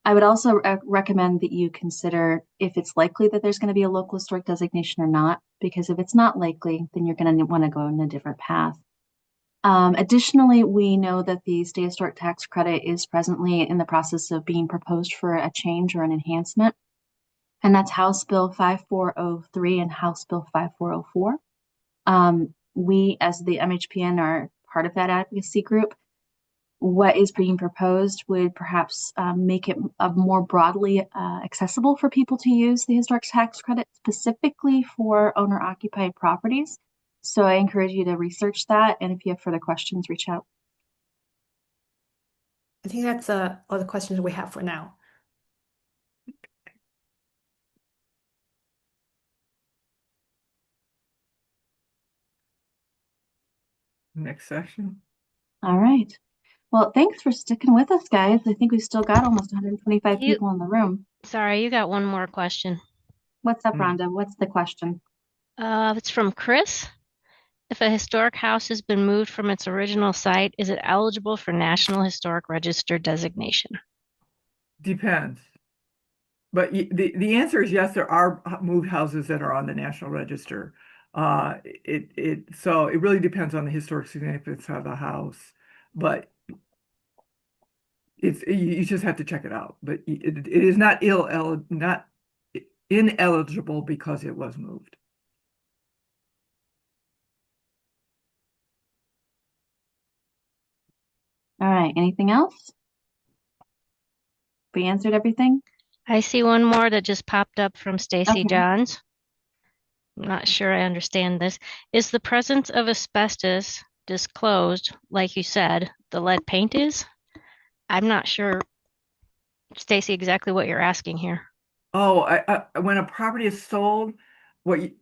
I would also recommend that you consider if it's likely that there's going to be a local historic designation or not, because if it's not likely, then you're going to want to go in a different path. Additionally, we know that the state historic tax credit is presently in the process of being proposed for a change or an enhancement, and that's House Bill 5403 and House Bill 5404. We, as the MHPN, are part of that advocacy group. What is being proposed would perhaps make it more broadly accessible for people to use the historic tax credit specifically for owner-occupied properties. So I encourage you to research that, and if you have further questions, reach out. I think that's all the questions we have for now. Next session. All right. Well, thanks for sticking with us, guys. I think we've still got almost 125 You, people in the room. sorry, you got one more question. What's up, Rhonda? What's the question? It's from Chris. If a historic house has been moved from its original site, is it eligible for National Historic Register designation? Depends. But the answer is yes, there are moved houses that are on the National Register. So it really depends on the historic significance of the house, but you just have to check it out. But it is not ineligible because it was moved. All right. Anything else? We answered everything? I see one more that just popped up from Stacy Okay. Johns. I'm not sure I understand this. Is the presence of asbestos disclosed, like you said, the lead paint is? I'm not sure, Stacy, exactly what you're asking here. Oh, when a property is sold, what you,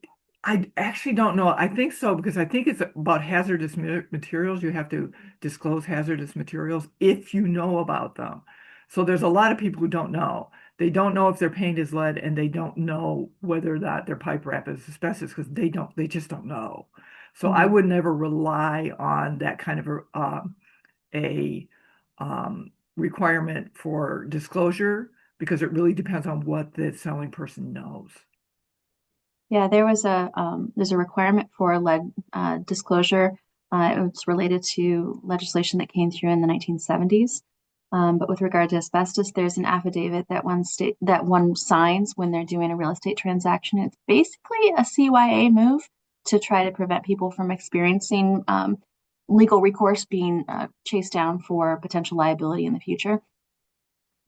I actually don't know. I think so because I think it's about hazardous materials. You have to disclose hazardous materials if you know about them. So there's a lot of people who don't know. They don't know if their paint is lead, and they don't know whether or not their pipe wrap is asbestos because they just don't know. So I would never rely on that kind of a requirement for disclosure because it really depends on what the selling person knows. Yeah, there's a requirement for lead disclosure. It's related to legislation that came through in the 1970s. But with regard to asbestos, there's an affidavit that one signs when they're doing a real estate transaction. It's basically a CYA move to try to prevent people from experiencing legal recourse, being chased down for potential liability in the future.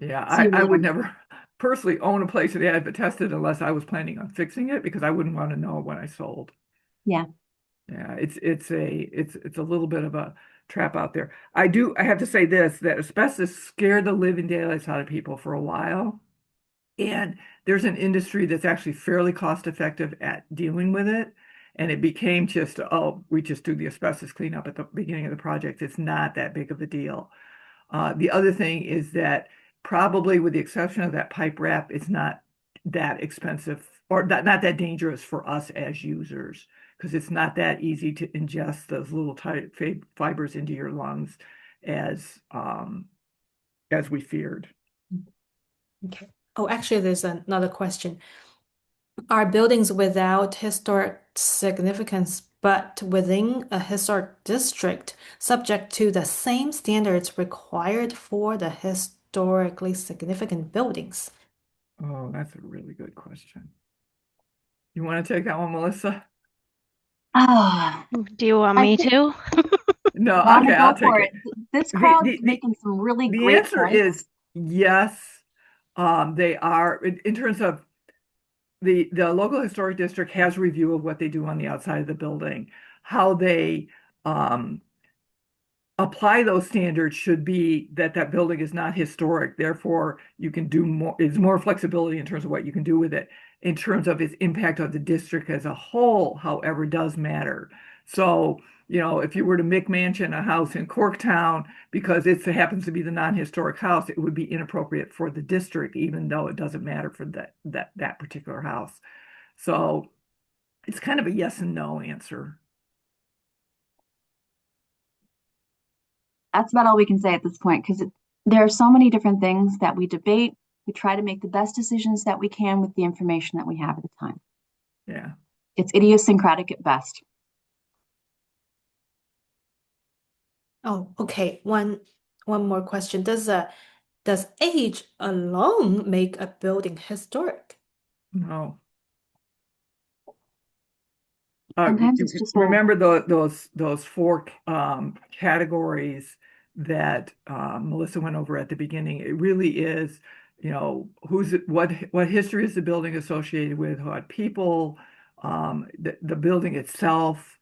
Yeah, So I would never personally own a place that had been tested unless I was planning on fixing it because I wouldn't want to know when I sold. Yeah. Yeah, it's a little bit of a trap out there. I have to say this, that asbestos scared the living daylights out of people for a while. And there's an industry that's actually fairly cost effective at dealing with it. And it became just, oh, we just do the asbestos cleanup at the beginning of the project. It's not that big of a deal. The other thing is that probably with the exception of that pipe wrap, it's not that expensive or not that dangerous for us as users because it's not that easy to ingest those little tight fibers into your lungs as we feared. Okay. Oh, actually, there's another question. are buildings without historic significance but within a historic district subject to the same standards required for the historically significant buildings? Oh, that's a really good question. You want to take that one, Melissa? Ah, Do you want I me think to? No, Rhonda, okay, go I'll take for it. it. This The crowd's the the, making some really the great answer points. is yes. They are in terms of the local historic district has review of what they do on the outside of the building. How they um, apply those standards should be that that building is not historic. Therefore, you can do more, it's more flexibility in terms of what you can do with it. In terms of its impact on the district as a whole, however, does matter. So, if you were to McMansion a house in Corktown because it happens to be the non-historic house, it would be inappropriate for the district, even though it doesn't matter for that particular house. So it's kind of a yes and no answer. That's about all we can say at this point because there are so many different things that we debate. We try to make the best decisions that we can with the information that we have at the time. Yeah. It's idiosyncratic at best. Oh, okay. One more question. Does age alone make a building historic? No. Sometimes it's just old. Remember those four categories that Melissa went over at the beginning. It really is, what history is the building associated with, what people, the building itself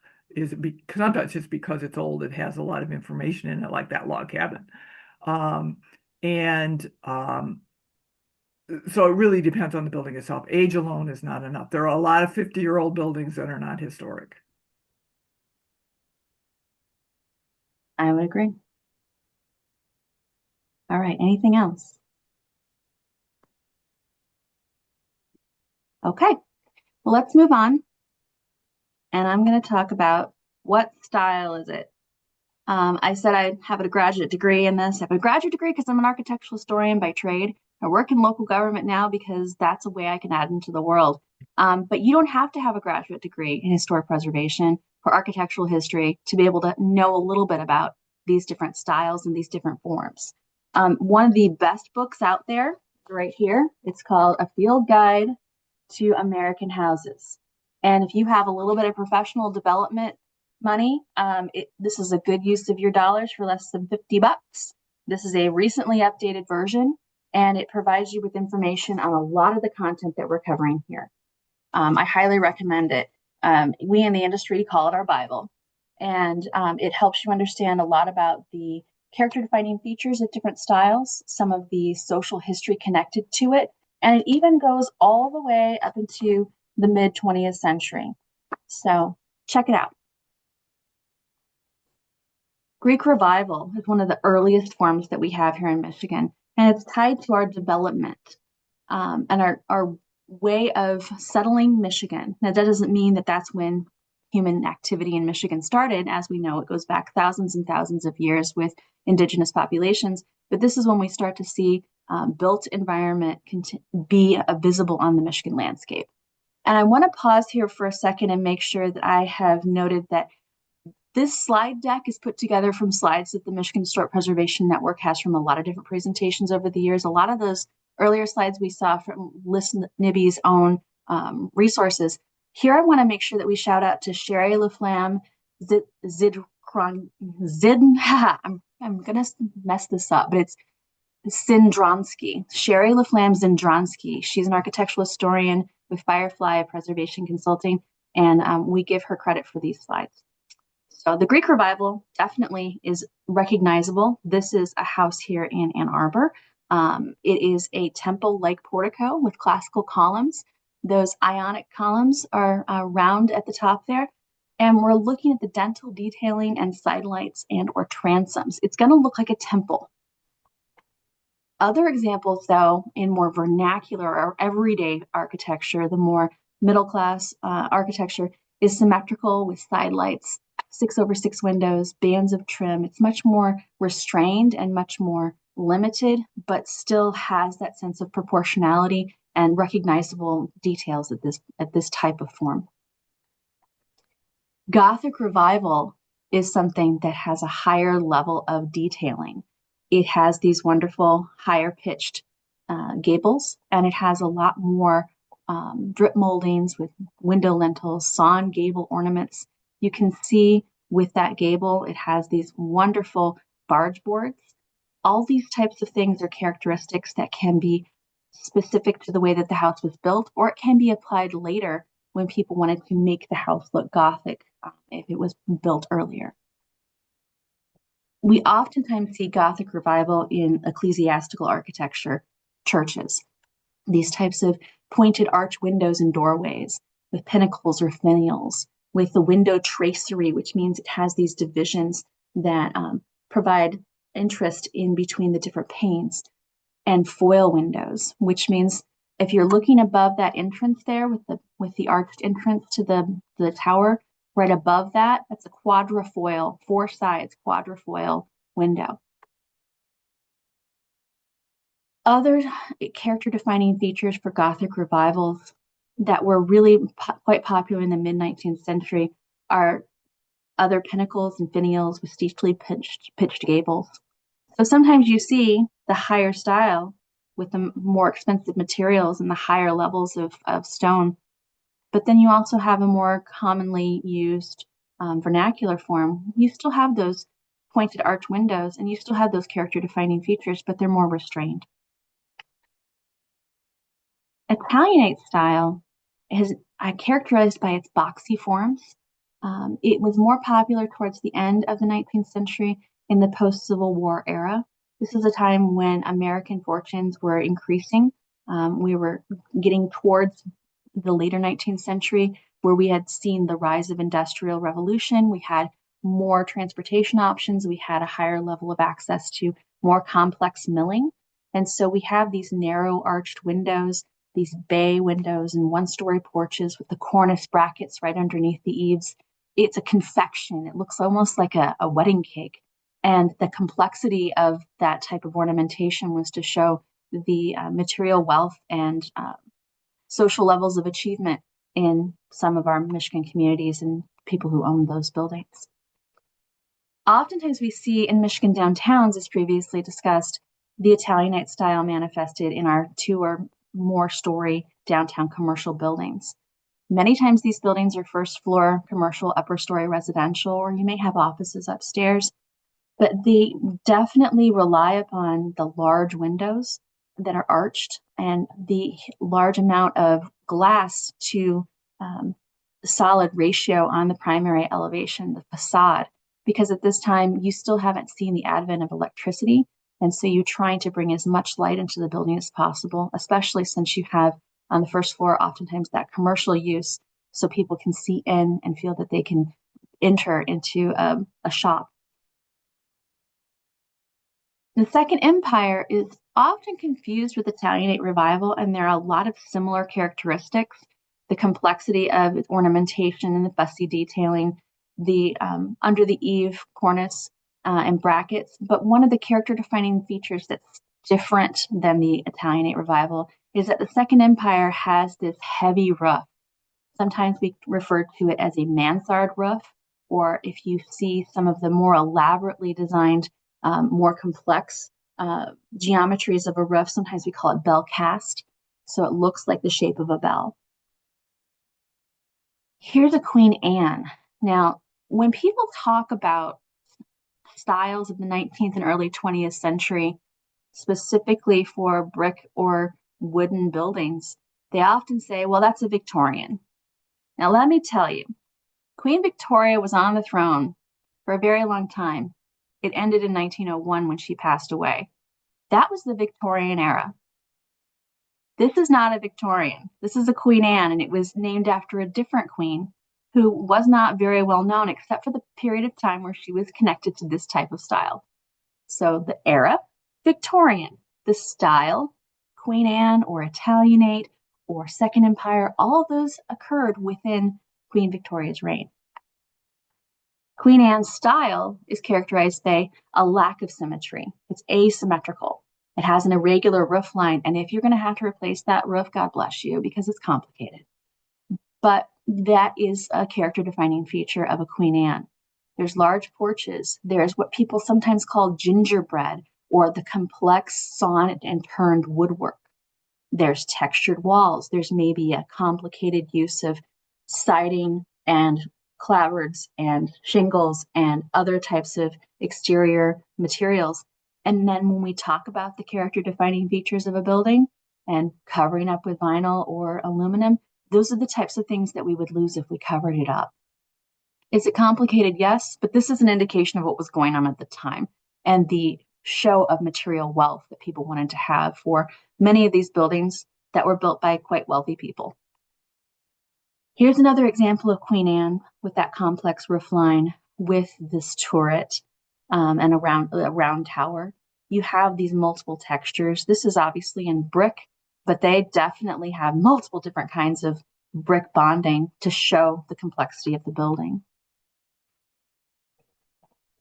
sometimes just because it's old, it has a lot of information in it, like that log cabin. And so it really depends on the building itself. Age alone is not enough. There are a lot of 50-year-old buildings that are not historic. I would agree. All right. Anything else? Okay. Well, let's move on. And I'm going to talk about what style is it? I said I have a graduate degree in this. I have a graduate degree because I'm an architectural historian by trade. I work in local government now because that's a way I can add into the world. But you don't have to have a graduate degree in historic preservation or architectural history to be able to know a little bit about these different styles and these different forms. One of the best books out there, right here, it's called A Field Guide to American Houses. And if you have a little bit of professional development money, this is a good use of your dollars for less than $50. This is a recently updated version, and it provides you with information on a lot of the content that we're covering here. I highly recommend it. We in the industry call it our Bible, and it helps you understand a lot about the character defining features of different styles, some of the social history connected to it, and it even goes all the way up into the mid 20th century. So check it out. Greek revival is one of the earliest forms that we have here in Michigan, and it's tied to our development and our way of settling Michigan. Now, that doesn't mean that that's when human activity in Michigan started. As we know, it goes back thousands and thousands of years with indigenous populations, but this is when we start to see built environment be visible on the Michigan landscape. And I want to pause here for a second and make sure that I have noted that this slide deck is put together from slides that the Michigan Historic Preservation Network has from a lot of different presentations over the years. A lot of those earlier slides we saw from Liz Nibby's own resources. Here I want to make sure that we shout out to Sherry LaFlamme I'm going to mess this up, but it's Zindronsky, Sherry LaFlamme Zindronsky. She's an architectural historian with Firefly Preservation Consulting, and we give her credit for these slides. So the Greek revival definitely is recognizable. This is a house here in Ann Arbor. It is a temple-like portico with classical columns. Those Ionic columns are round at the top there. And we're looking at the dentil detailing and sidelights and or transoms. It's going to look like a temple. Other examples, though, in more vernacular or everyday architecture, the more middle-class architecture is symmetrical with sidelights, 6/6 windows, bands of trim. It's much more restrained and much more limited, but still has that sense of proportionality and recognizable details at this type of form. Gothic Revival is something that has a higher level of detailing. It has these wonderful higher pitched gables, and it has a lot more drip moldings with window lintels, sawn gable ornaments. You can see with that gable, it has these wonderful barge boards. All these types of things are characteristics that can be specific to the way that the house was built, or it can be applied later when people wanted to make the house look Gothic if it was built earlier. We oftentimes see Gothic Revival in ecclesiastical architecture, churches. These types of pointed arch windows and doorways with pinnacles or finials, with the window tracery, which means it has these divisions that provide interest in between the different panes, and foil windows, which means if you're looking above that entrance there with the arched entrance to the tower, right above that, that's a quadrifoil, 4 sides quadrifoil window. Other character defining features for Gothic revivals that were really quite popular in the mid-19th century are other pinnacles and finials with steeply pitched gables. So sometimes you see the higher style with the more expensive materials and the higher levels of stone, but then you also have a more commonly used vernacular form. You still have those pointed arch windows and you still have those character defining features, but they're more restrained. Italianate style is characterized by its boxy forms. It was more popular towards the end of the 19th century in the post-Civil War era. This is a time when American fortunes were increasing. We were getting towards the later 19th century where we had seen the rise of industrial revolution. We had more transportation options. We had a higher level of access to more complex milling. And so we have these narrow arched windows, these bay windows and one-story porches with the cornice brackets right underneath the eaves. It's a confection. It looks almost like a wedding cake. And the complexity of that type of ornamentation was to show the material wealth and social levels of achievement in some of our Michigan communities and people who own those buildings. Oftentimes we see in Michigan downtowns, as previously discussed, the Italianate style manifested in our 2 or more story downtown commercial buildings. Many times these buildings are first floor commercial, upper story residential, or you may have offices upstairs, but they definitely rely upon the large windows that are arched and the large amount of glass to solid ratio on the primary elevation, the facade, because at this time you still haven't seen the advent of electricity. And so you're trying to bring as much light into the building as possible, especially since you have on the first floor, oftentimes that commercial use, so people can see in and feel that they can enter into a shop. The Second Empire is often confused with Italianate revival, and there are a lot of similar characteristics. The complexity of its ornamentation and the fussy detailing, the under the eave cornice and brackets. But one of the character defining features that's different than the Italianate revival is that the Second Empire has this heavy roof. Sometimes we refer to it as a mansard roof, or if you see some of the more elaborately designed, more complex geometries of a roof, sometimes we call it bell cast. So it looks like the shape of a bell. Here's a Queen Anne. Now, when people talk about styles of the 19th and early 20th century, specifically for brick or wooden buildings, they often say, well, that's a Victorian. Now, let me tell you, Queen Victoria was on the throne for a very long time. It ended in 1901 when she passed away. That was the Victorian era. This is not a Victorian. This is a Queen Anne, and it was named after a different queen who was not very well known except for the period of time where she was connected to this type of style. So the era, Victorian. The style, Queen Anne or Italianate or Second Empire, all of those occurred within Queen Victoria's reign. Queen Anne's style is characterized by a lack of symmetry. It's asymmetrical. It has an irregular roof line, and if you're going to have to replace that roof, God bless you, because it's complicated. But that is a character-defining feature of a Queen Anne. There's large porches. There's what people sometimes call gingerbread, or the complex sawn and turned woodwork. There's textured walls. There's maybe a complicated use of siding and clapboards and shingles and other types of exterior materials. And then when we talk about the character-defining features of a building and covering up with vinyl or aluminum, those are the types of things that we would lose if we covered it up. Is it complicated? Yes, but this is an indication of what was going on at the time and the show of material wealth that people wanted to have for many of these buildings that were built by quite wealthy people. Here's another example of Queen Anne with that complex roof line with this turret and a round tower. You have these multiple textures. This is obviously in brick, but they definitely have multiple different kinds of brick bonding to show the complexity of the building.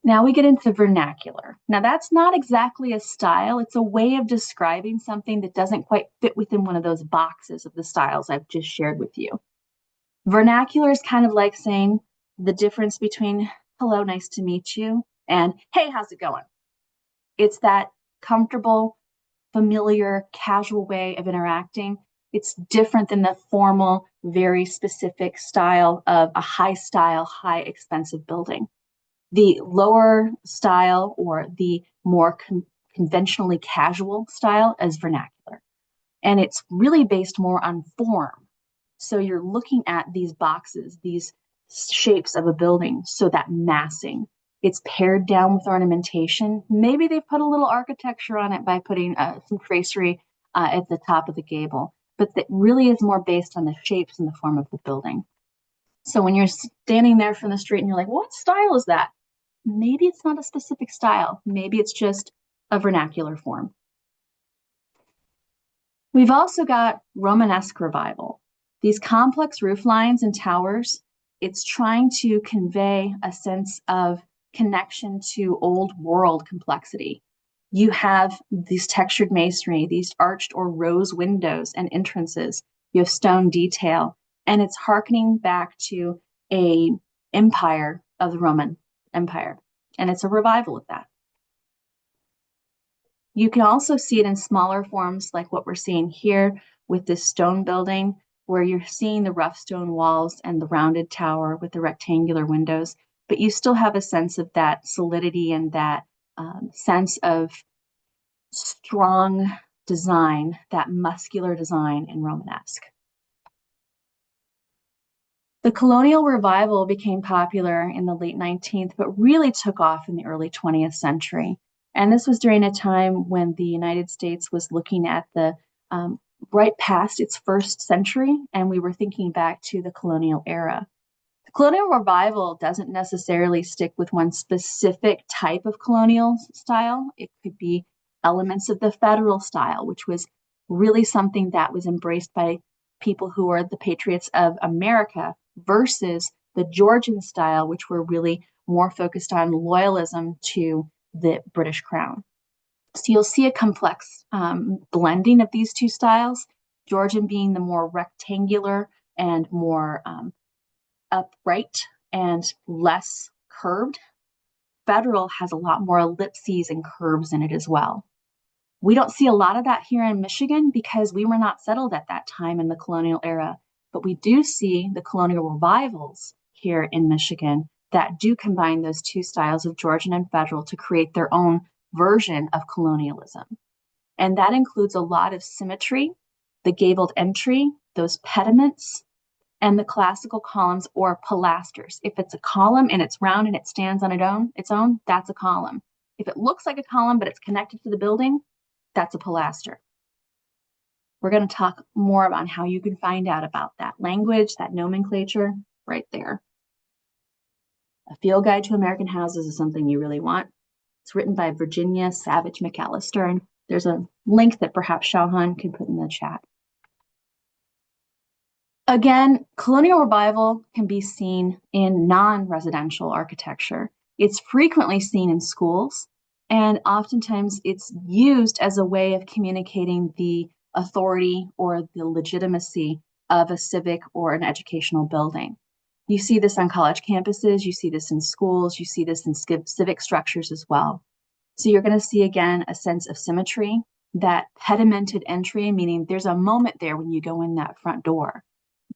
Now we get into vernacular. Now that's not exactly a style. It's a way of describing something that doesn't quite fit within one of those boxes of the styles I've just shared with you. Vernacular is kind of like saying the difference between hello, nice to meet you, and hey, how's it going? It's that comfortable, familiar, casual way of interacting. It's different than the formal, very specific style of a high style, high expensive building. The lower style or the more conventionally casual style is vernacular. And it's really based more on form. So you're looking at these boxes, these shapes of a building, so that massing. It's pared down with ornamentation. Maybe they put a little architecture on it by putting some tracery at the top of the gable, but that really is more based on the shapes and the form of the building. So when you're standing there from the street and you're like, what style is that? Maybe it's not a specific style. Maybe it's just a vernacular form. We've also got Romanesque revival. These complex roof lines and towers, it's trying to convey a sense of connection to old world complexity. You have these textured masonry, these arched or rose windows and entrances. You have stone detail, and it's hearkening back to an empire of the Roman Empire, and it's a revival of that. You can also see it in smaller forms like what we're seeing here with this stone building, where you're seeing the rough stone walls and the rounded tower with the rectangular windows, but you still have a sense of that solidity and that sense of strong design, that muscular design in Romanesque. The colonial revival became popular in the late 19th, but really took off in the early 20th century. And this was during a time when the United States was looking at the right past its first century, and we were thinking back to the colonial era. The colonial revival doesn't necessarily stick with one specific type of colonial style. It could be elements of the federal style, which was really something that was embraced by people who are the patriots of America, versus the Georgian style, which were really more focused on loyalism to the British Crown. So you'll see a complex blending of these two styles, Georgian being the more rectangular and more upright and less curved. Federal has a lot more ellipses and curves in it as well. We don't see a lot of that here in Michigan because we were not settled at that time in the colonial era, but we do see the colonial revivals here in Michigan that do combine those two styles of Georgian and federal to create their own version of colonialism. And that includes a lot of symmetry, the gabled entry, those pediments, and the classical columns or pilasters. If it's a column and it's round and it stands on its own, that's a column. If it looks like a column but it's connected to the building, that's a pilaster. We're going to talk more about how you can find out about that language, that nomenclature, right there. A Field Guide to American Houses is something you really want. It's written by Virginia Savage McAllister, and there's a link that perhaps Shauhan can put in the chat. Again, colonial revival can be seen in non-residential architecture. It's frequently seen in schools, And oftentimes it's used as a way of communicating the authority or the legitimacy of a civic or an educational building. You see this on college campuses, you see this in schools, you see this in civic structures as well. So you're going to see again a sense of symmetry, that pedimented entry, meaning there's a moment there when you go in that front door.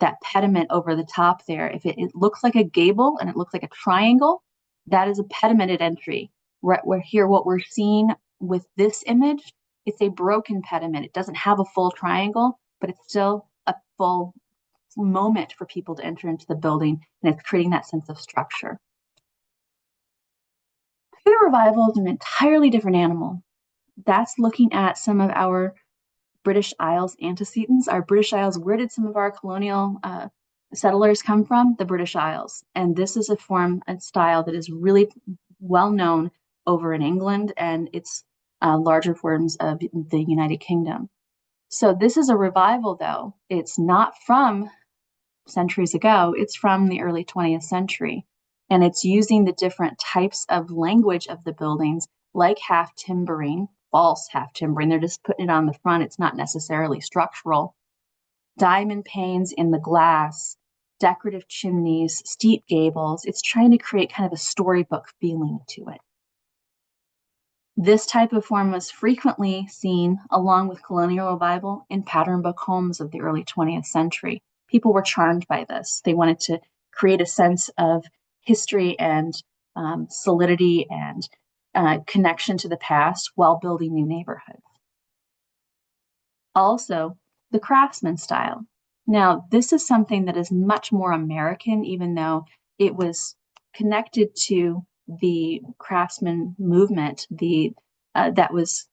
That pediment over the top there, if it looks like a gable and it looks like a triangle, that is a pedimented entry. We're here, what we're seeing with this image, it's a broken pediment. It doesn't have a full triangle, but it's still a full moment for people to enter into the building, and it's creating that sense of structure. Tudor Revival is an entirely different animal. That's looking at some of our British Isles antecedents. Our British Isles, where did some of our colonial settlers come from? The British Isles. And this is a form and style that is really well known over in England and its larger forms of the United Kingdom. So this is a revival, though. It's not from centuries ago, it's from the early 20th century. And it's using the different types of language of the buildings, like half timbering, false half timbering. They're just putting it on the front. It's not necessarily structural. Diamond panes in the glass, decorative chimneys, steep gables. It's trying to create kind of a storybook feeling to it. This type of form was frequently seen along with colonial revival in pattern book homes of the early 20th century. People were charmed by this. They wanted to create a sense of history and solidity and connection to the past while building new neighborhoods. Also, the craftsman style. Now, this is something that is much more American, even though it was connected to the craftsman movement that was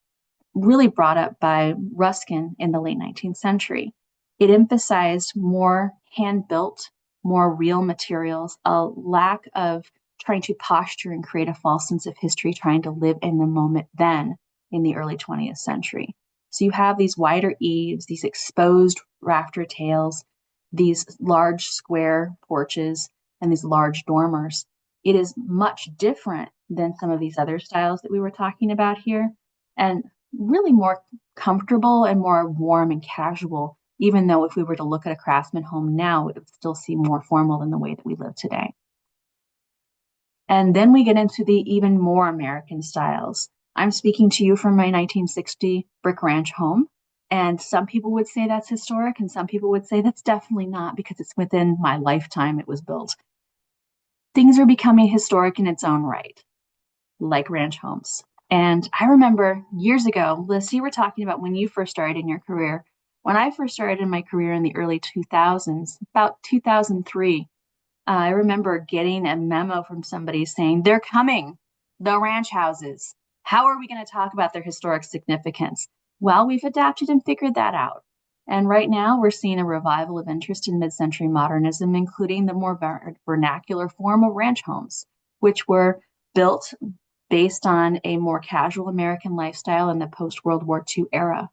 really brought up by Ruskin in the late 19th century. It emphasized more hand-built, more real materials, a lack of trying to posture and create a false sense of history, trying to live in the moment then in the early 20th century. So you have these wider eaves, these exposed rafter tails, these large square porches, and these large dormers. It is much different than some of these other styles that we were talking about here, and really more comfortable and more warm and casual, even though if we were to look at a craftsman home now, it would still seem more formal than the way that we live today. And then we get into the even more American styles. I'm speaking to you from my 1960 brick ranch home, and some people would say that's historic, and some people would say that's definitely not because it's within my lifetime it was built. Things are becoming historic in its own right, like ranch homes. And I remember years ago, Liz, you were talking about when you first started in your career. When I first started in my career in the early 2000s, about 2003, I remember getting a memo from somebody saying, they're coming, the ranch houses. How are we going to talk about their historic significance? Well, we've adapted and figured that out. And right now we're seeing a revival of interest in mid-century modernism, including the more vernacular form of ranch homes, which were built based on a more casual American lifestyle in the post-World War II era.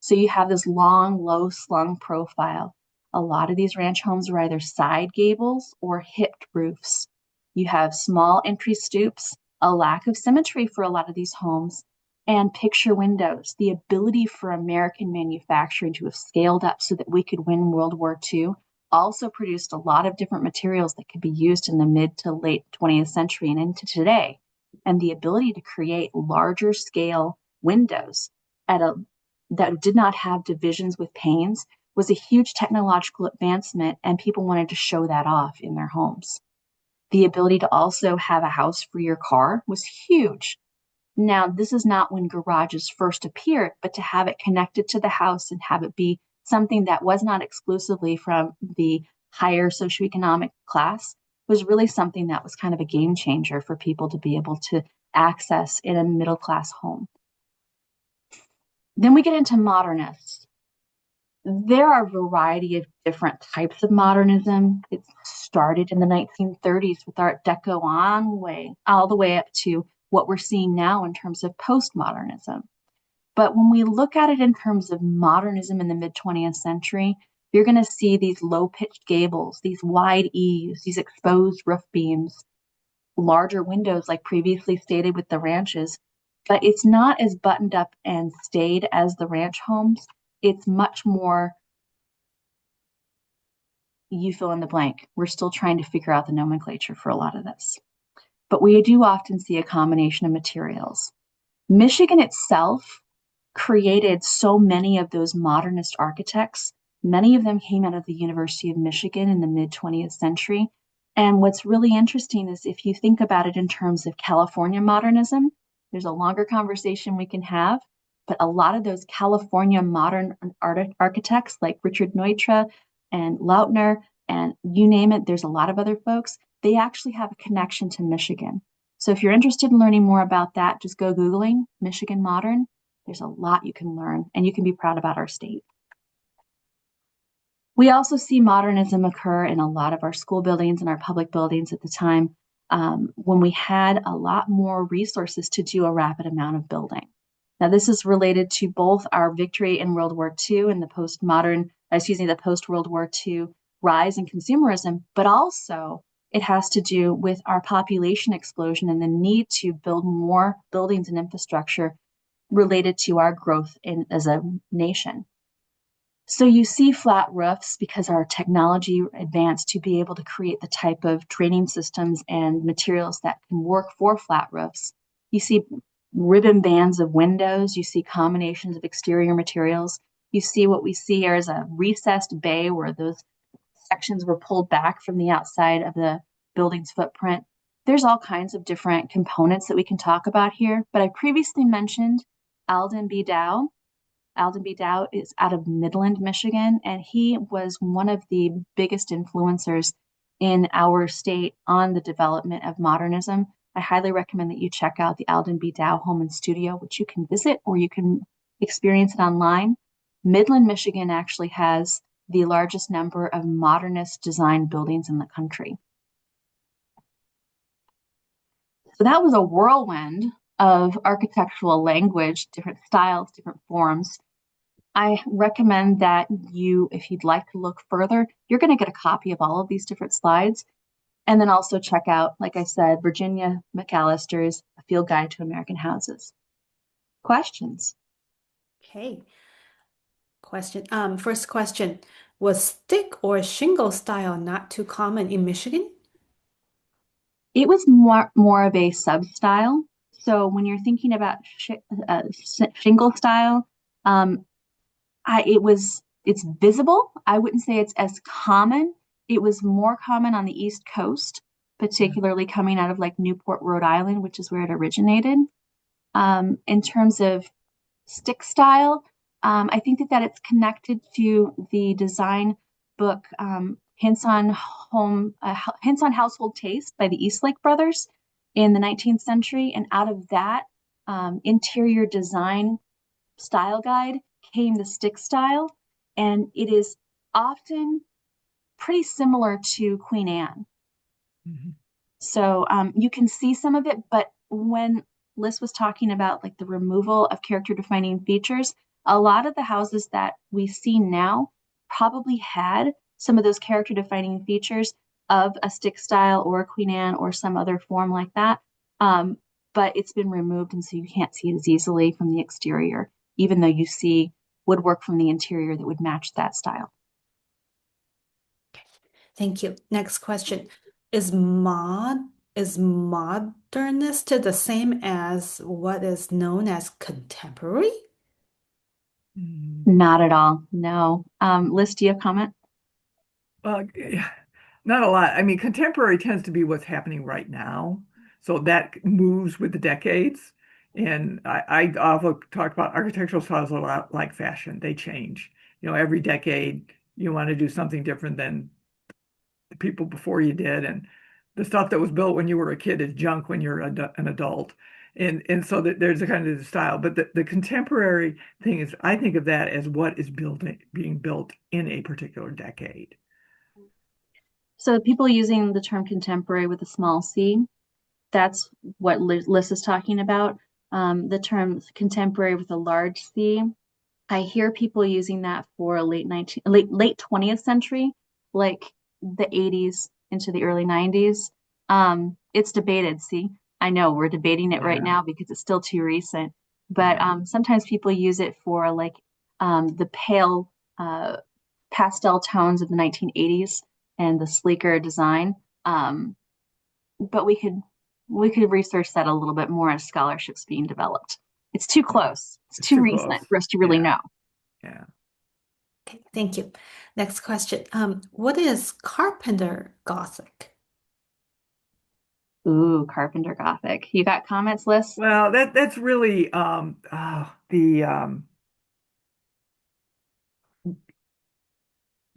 So you have this long, low slung profile. A lot of these ranch homes are either side gables or hipped roofs. You have small entry stoops, a lack of symmetry for a lot of these homes, and picture windows. The ability for American manufacturing to have scaled up so that we could win World War II also produced a lot of different materials that could be used in the mid to late 20th century and into today. And the ability to create larger scale windows that did not have divisions with panes was a huge technological advancement, and people wanted to show that off in their homes. The ability to also have a house for your car was huge. Now, this is not when garages first appeared, but to have it connected to the house and have it be something that was not exclusively from the higher socioeconomic class was really something that was kind of a game changer for people to be able to access in a middle class home. Then we get into modernists. There are a variety of different types of modernism. It started in the 1930s with Art Deco all the way up to what we're seeing now in terms of postmodernism. But when we look at it in terms of modernism in the mid-20th century, you're going to see these low-pitched gables, these wide eaves, these exposed roof beams, larger windows like previously stated with the ranches, but it's not as buttoned up and staid as the ranch homes. It's much more, you fill in the blank. We're still trying to figure out the nomenclature for a lot of this. But we do often see a combination of materials. Michigan itself created so many of those modernist architects. Many of them came out of the University of Michigan in the mid 20th century. And what's really interesting is if you think about it in terms of California modernism, there's a longer conversation we can have, but a lot of those California modern architects like Richard Neutra and Lautner, and you name it, there's a lot of other folks, they actually have a connection to Michigan. So if you're interested in learning more about that, just go Googling Michigan Modern. There's a lot you can learn, and you can be proud about our state. We also see modernism occur in a lot of our school buildings and our public buildings at the time when we had a lot more resources to do a rapid amount of building. Now, this is related to both our victory in World War II and the post-World War II rise in consumerism, but also it has to do with our population explosion and the need to build more buildings and infrastructure related to our growth as a nation. So you see flat roofs because our technology advanced to be able to create the type of draining systems and materials that can work for flat roofs. You see ribbon bands of windows. You see combinations of exterior materials. You see what we see here is a recessed bay where those sections were pulled back from the outside of the building's footprint. There's all kinds of different components that we can talk about here, but I previously mentioned Alden B. Dow. Alden B. Dow is out of Midland, Michigan, and he was one of the biggest influencers in our state on the development of modernism. I highly recommend that you check out the Alden B. Dow Home and Studio, which you can visit or you can experience it online. Midland, Michigan actually has the largest number of modernist design buildings in the country. So that was a whirlwind of architectural language, different styles, different forms. I recommend that you, if you'd like to look further, you're going to get a copy of all of these different slides. And then also check out, like I said, Virginia McAllister's A Field Guide to American Houses. Questions? Okay. First question, was stick or shingle style not too common in Michigan? It was more of a sub-style. So when you're thinking about shingle style, it's visible. I wouldn't say it's as common. It was more common on the East Coast, particularly coming out of like Newport, Rhode Island, which is where it originated. In terms of stick style, I think that it's connected to the design book Hints on Household Taste by the Eastlake brothers in the 19th century, and out of that interior design style guide came the stick style, and it is often pretty similar to Queen Anne. Mhm. So you can see some of it, but when Liz was talking about like the removal of character defining features, a lot of the houses that we see now probably had some of those character defining features of a stick style or a Queen Anne or some other form like that. But it's been removed, and so you can't see it as easily from the exterior, even though you see woodwork from the interior that would match that style. Thank you. Next question. Is modernist the same as what is known as contemporary? Not at all. No. Liz, do you have a comment? Yeah, not a lot. I mean, contemporary tends to be what's happening right now. So that moves with the decades. And I often talk about architectural styles a lot like fashion. They change. Every decade you want to do something different than the people before you did. And the stuff that was built when you were a kid is junk when you're an adult. And so there's a kind of style. But the contemporary thing is, I think of that as what is being built in a particular decade. So people using the term contemporary with a small c, that's what Liz is talking about. The term contemporary with a large C, I hear people using that for late 20th century, like the 80s into the early 90s. It's debated, see. I know we're debating it right Yeah. now because it's still too recent. But Yeah. sometimes people use it for like the pale pastel tones of the 1980s and the sleeker design. Um, but we could research that a little bit more as scholarships being developed. It's too Yeah. close. It's It's too too close. recent for us to really Yeah. know. Yeah. Okay, thank you. Next question. What is Carpenter Gothic? Ooh, Carpenter Gothic. You got comments, Liz? Well, that's really the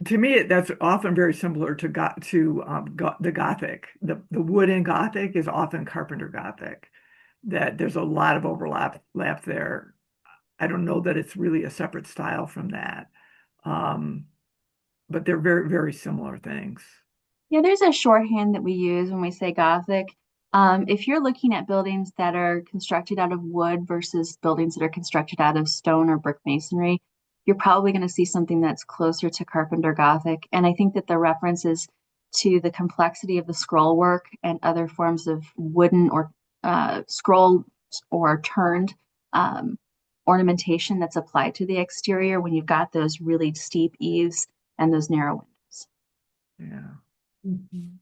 to me that's often very similar to the Gothic. The wood in Gothic is often Carpenter Gothic. That there's a lot of overlap there. I don't know that it's really a separate style from that. Um, but they're very, very similar things. Yeah, there's a shorthand that we use when we say Gothic. If you're looking at buildings that are constructed out of wood versus buildings that are constructed out of stone or brick masonry, you're probably going to see something that's closer to Carpenter Gothic. And I think that the references to the complexity of the scroll work and other forms of wooden or scroll or turned um, ornamentation that's applied to the exterior when you've got those really steep eaves and those narrow windows. Yeah. Mhm.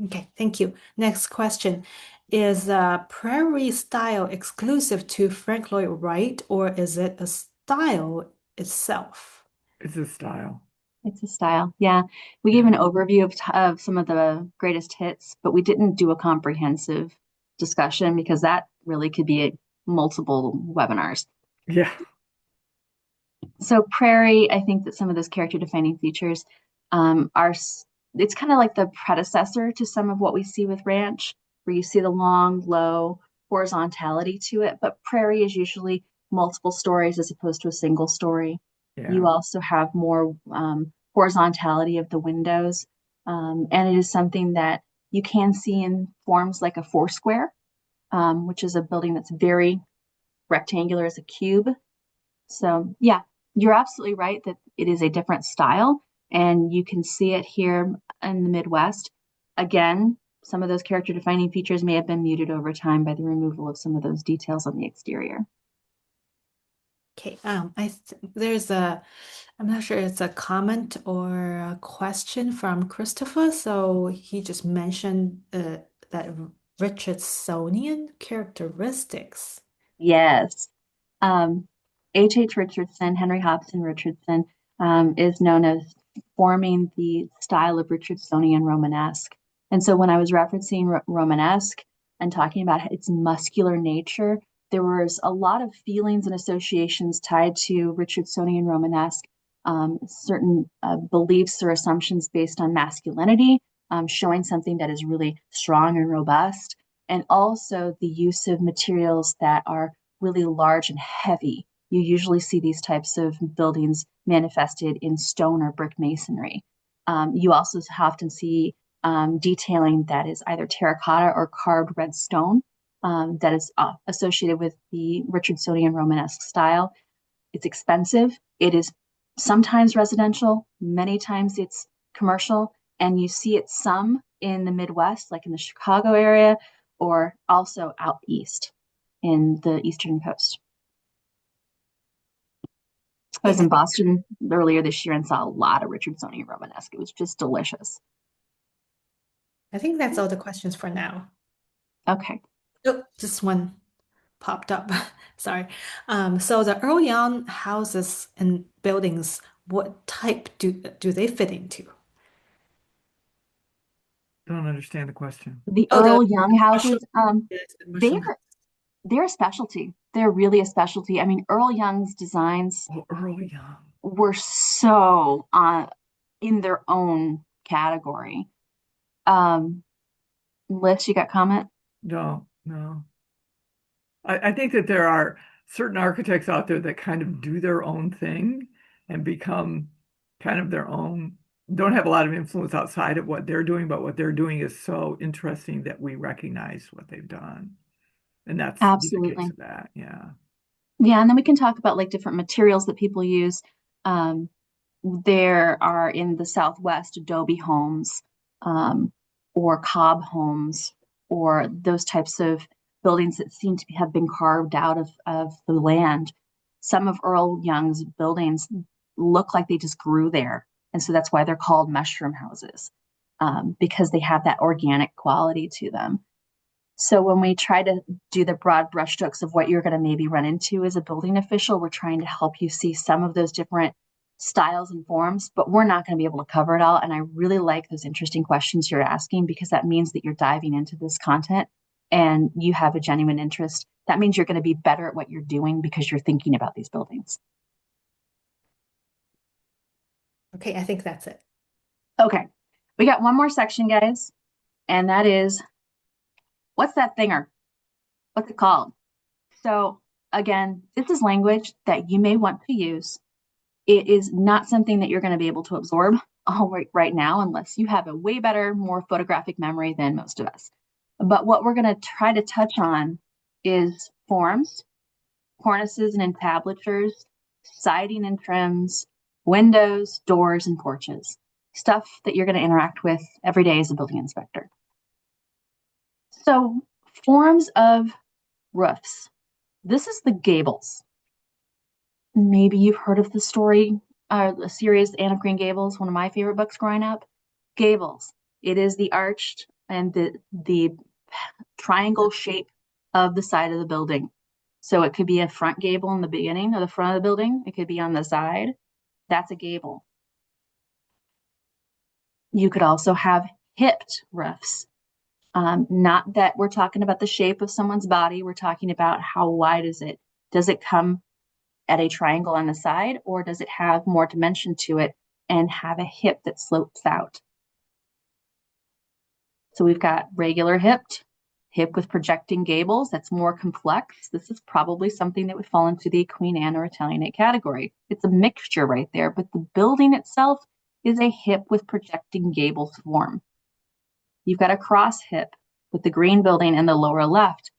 Okay, thank you. Next question. Is Prairie style exclusive to Frank Lloyd Wright, or is it a style itself? It's a style. It's a style. Yeah. We gave Yeah. an overview of some of the greatest hits, but we didn't do a comprehensive discussion because that really could be multiple webinars. Yeah. So Prairie, I think that some of those character defining features are, it's kind of like the predecessor to some of what we see with Ranch, where you see the long, low horizontality to it. But Prairie is usually multiple stories as opposed to a single story. You Yeah. also have more horizontality of the windows. And it is something that you can see in forms like a Foursquare, which is a building that's very rectangular as a cube. So, yeah, you're absolutely right that it is a different style, and you can see it here in the Midwest. Again, some of those character defining features may have been muted over time by the removal of some of those details on the exterior. Okay, there's I'm not sure it's a comment or a question from Christopher. So he just mentioned that Richardsonian characteristics. Yes. Um, H. Richardson, Henry Hobson Richardson, is known as forming the style of Richardsonian Romanesque. And so when I was referencing Romanesque and talking about its muscular nature, there was a lot of feelings and associations tied to Richardsonian Romanesque, certain beliefs or assumptions based on masculinity, showing something that is really strong and robust, and also the use of materials that are really large and heavy. You usually see these types of buildings manifested in stone or brick masonry. You also often see detailing that is either terracotta or carved red stone that is associated with the Richardsonian Romanesque style. It's expensive. It is sometimes residential, many times it's commercial, and you see it some in the Midwest, like in the Chicago area, or also out east in the Eastern Coast. I was Okay, in Boston earlier this year and saw a lot of Richardsonian Romanesque. It was just delicious. I think that's all the questions for now. Okay. Oh, just one popped up. Sorry. So the Earl Young houses and buildings, what type do they fit into? Don't understand the question. The Oh, the Earl Young mushroom, houses, yes, the mushroom house. they're a specialty. They're really a specialty. I mean, Earl Young's designs Oh, Earl Young. were so in their own category. Um, Liz, you got comment? No, no. I think that there are certain architects out there that kind of do their own thing and become kind of their own, don't have a lot of influence outside of what they're doing, but what they're doing is so interesting that we recognize what they've done. And that's the case Absolutely. of that. Yeah. Yeah, and then we can talk about like different materials that people use. Um, there are in the Southwest adobe homes, or cob homes. or those types of buildings that seem to have been carved out of the land. Some of Earl Young's buildings look like they just grew there. And so that's why they're called mushroom houses, because they have that organic quality to them. So when we try to do the broad brushstrokes of what you're going to maybe run into as a building official, we're trying to help you see some of those different styles and forms, but we're not going to be able to cover it all. And I really like those interesting questions you're asking, because that means that you're diving into this content and you have a genuine interest. That means you're going to be better at what you're doing because you're thinking about these buildings. Okay, I think that's it. Okay, we got one more section, guys, and that is, what's that thinger? What's it called? So again, this is language that you may want to use. It is not something that you're going to be able to absorb all right now, unless you have a way better, more photographic memory than most of us. But what we're going to try to touch on is forms, cornices and entablatures, siding and trims, windows, doors, and porches. Stuff that you're going to interact with every day as a building inspector. So, forms of roofs. This is the gables. Maybe you've heard of the story, the series Anne of Green Gables, one of my favorite books growing up. Gables. It is the arched and the triangle shape of the side of the building. So it could be a front gable in the beginning of the front of the building. It could be on the side. That's a gable. You could also have hipped roofs. Not that we're talking about the shape of someone's body. We're talking about how wide is it? Does it come at a triangle on the side, or does it have more dimension to it and have a hip that slopes out? So we've got regular hipped, hip with projecting gables. That's more complex. This is probably something that would fall into the Queen Anne or Italianate category. It's a mixture right there, but the building itself is a hip with projecting gables form. You've got a cross hip with the green building in the lower left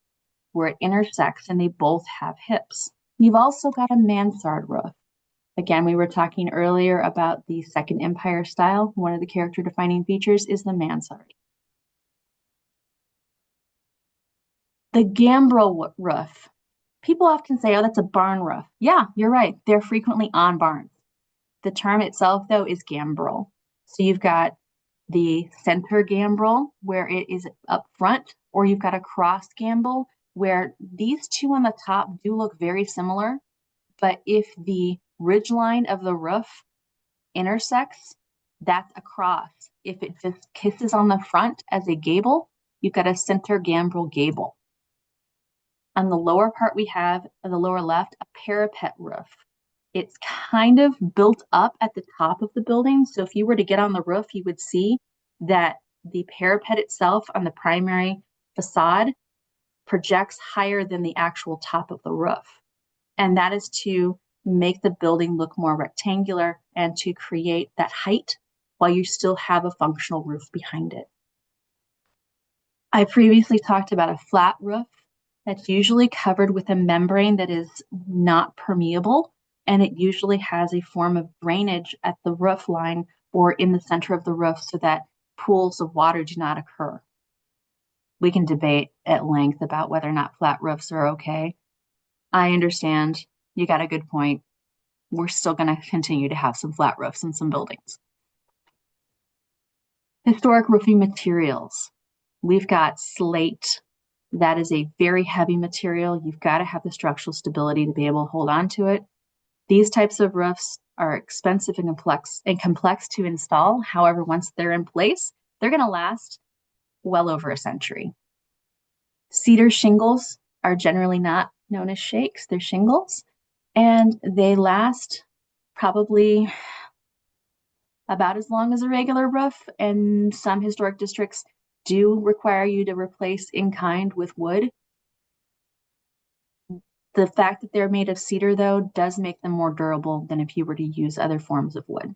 where it intersects and they both have hips. You've also got a mansard roof. Again, we were talking earlier about the Second Empire style. One of the character defining features is the mansard. The gambrel roof. People often say, oh, that's a barn roof. Yeah, you're right. They're frequently on barns. The term itself, though, is gambrel. So you've got the center gambrel where it is up front, or you've got a cross gambrel where these two on the top do look very similar. But if the ridgeline of the roof intersects, that's a cross. If it just kisses on the front as a gable, you've got a center gambrel gable. On the lower part, we have, on the lower left, a parapet roof. It's kind of built up at the top of the building. So if you were to get on the roof, you would see that the parapet itself on the primary facade projects higher than the actual top of the roof. And that is to make the building look more rectangular and to create that height while you still have a functional roof behind it. I previously talked about a flat roof that's usually covered with a membrane that is not permeable, and it usually has a form of drainage at the roof line or in the center of the roof so that pools of water do not occur. We can debate at length about whether or not flat roofs are okay. I understand. You got a good point. We're still going to continue to have some flat roofs in some buildings. Historic roofing materials. We've got slate. That is a very heavy material. You've got to have the structural stability to be able to hold on to it. These types of roofs are expensive and complex to install. However, once they're in place, they're going to last well over a century. Cedar shingles are generally not known as shakes. They're shingles, and they last probably about as long as a regular roof, and some historic districts do require you to replace in kind with wood. The fact that they're made of cedar, though, does make them more durable than if you were to use other forms of wood.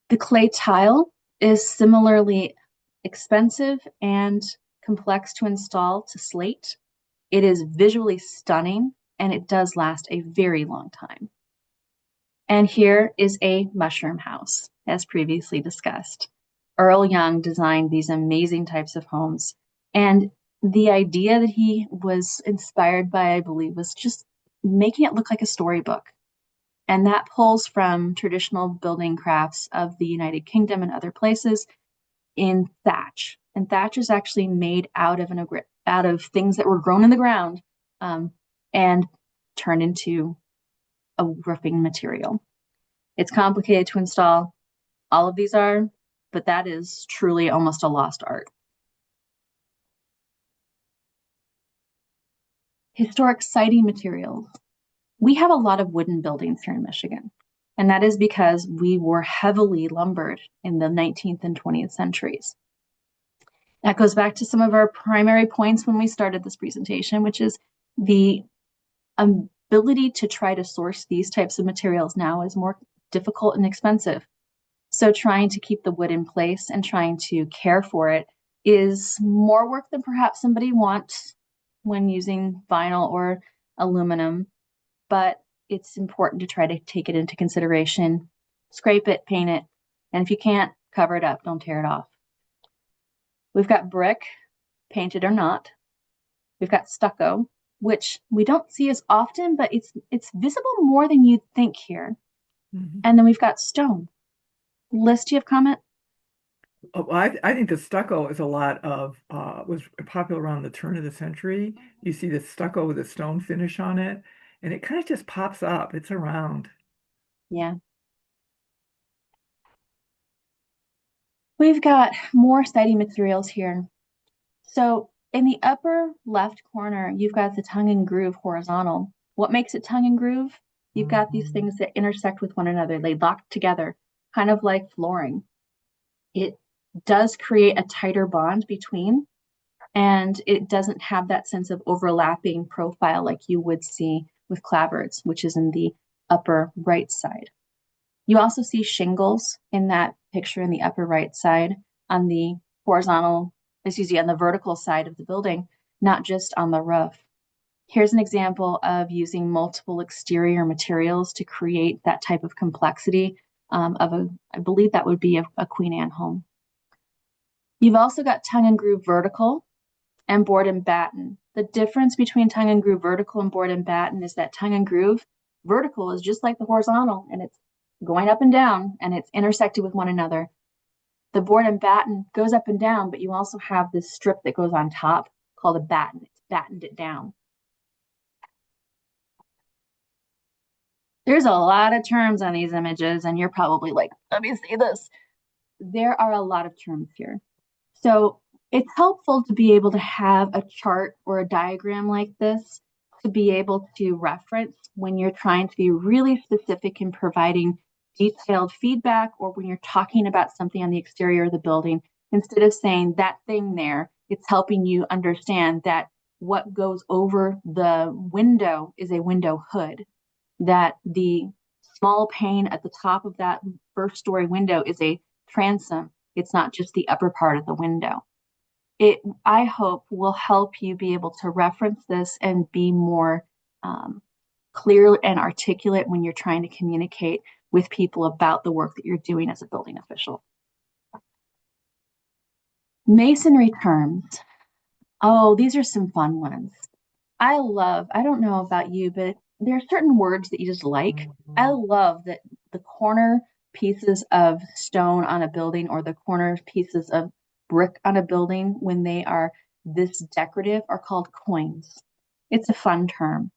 The clay tile is similarly expensive and complex to install to slate. It is visually stunning, and it does last a very long time. And here is a mushroom house, as previously discussed. Earl Young designed these amazing types of homes. And the idea that he was inspired by, I believe, was just making it look like a storybook. And that pulls from traditional building crafts of the United Kingdom and other places in thatch. And thatch is actually made out of things that were grown in the ground, and turned into a roofing material. It's complicated to install. All of these are, but that is truly almost a lost art. Historic siding materials. We have a lot of wooden buildings here in Michigan, and that is because we were heavily lumbered in the 19th and 20th centuries. That goes back to some of our primary points when we started this presentation, which is the ability to try to source these types of materials now is more difficult and expensive. So trying to keep the wood in place and trying to care for it is more work than perhaps somebody wants when using vinyl or aluminum, but it's important to try to take it into consideration, scrape it, paint it, and if you can't, cover it up, don't tear it off. We've got brick, painted or not. We've got stucco, which we don't see as often, but it's visible more than you'd think here. Mhm. And then we've got stone. Liz, do you have comment? Oh, I think the stucco is a lot of was popular around the turn of the century. You see the stucco with a stone finish on it, and it kind of just pops up. It's around. Yeah. We've got more siding materials here. So in the upper left corner, you've got the tongue and groove horizontal. What makes it tongue and groove? You've got these things that intersect with one another. They lock together, kind of like flooring. It does create a tighter bond between, and it doesn't have that sense of overlapping profile like you would see with clapboards, which is in the upper right side. You also see shingles in that picture in the upper right side on the on the vertical side of the building, not just on the roof. Here's an example of using multiple exterior materials to create that type of complexity I believe that would be a Queen Anne home. You've also got tongue and groove vertical and board and batten. The difference between tongue and groove vertical and board and batten is that tongue and groove vertical is just like the horizontal, and it's going up and down, and it's intersected with one another. The board and batten goes up and down, but you also have this strip that goes on top called a batten. It's battened it down. There's a lot of terms on these images, and you're probably like, let me see this. There are a lot of terms here. So it's helpful to be able to have a chart or a diagram like this to be able to reference when you're trying to be really specific in providing detailed feedback, or when you're talking about something on the exterior of the building. Instead of saying that thing there, it's helping you understand that what goes over the window is a window hood, that the small pane at the top of that first story window is a transom. It's not just the upper part of the window. It, I hope, will help you be able to reference this and be more clear and articulate when you're trying to communicate with people about the work that you're doing as a building official. Masonry terms. Oh, these are some fun ones. I don't know about you, but there are certain words that you just like. I love that the corner pieces of stone on a building, or the corner pieces of brick on a building, when they are this decorative, are called coins. It's a fun term.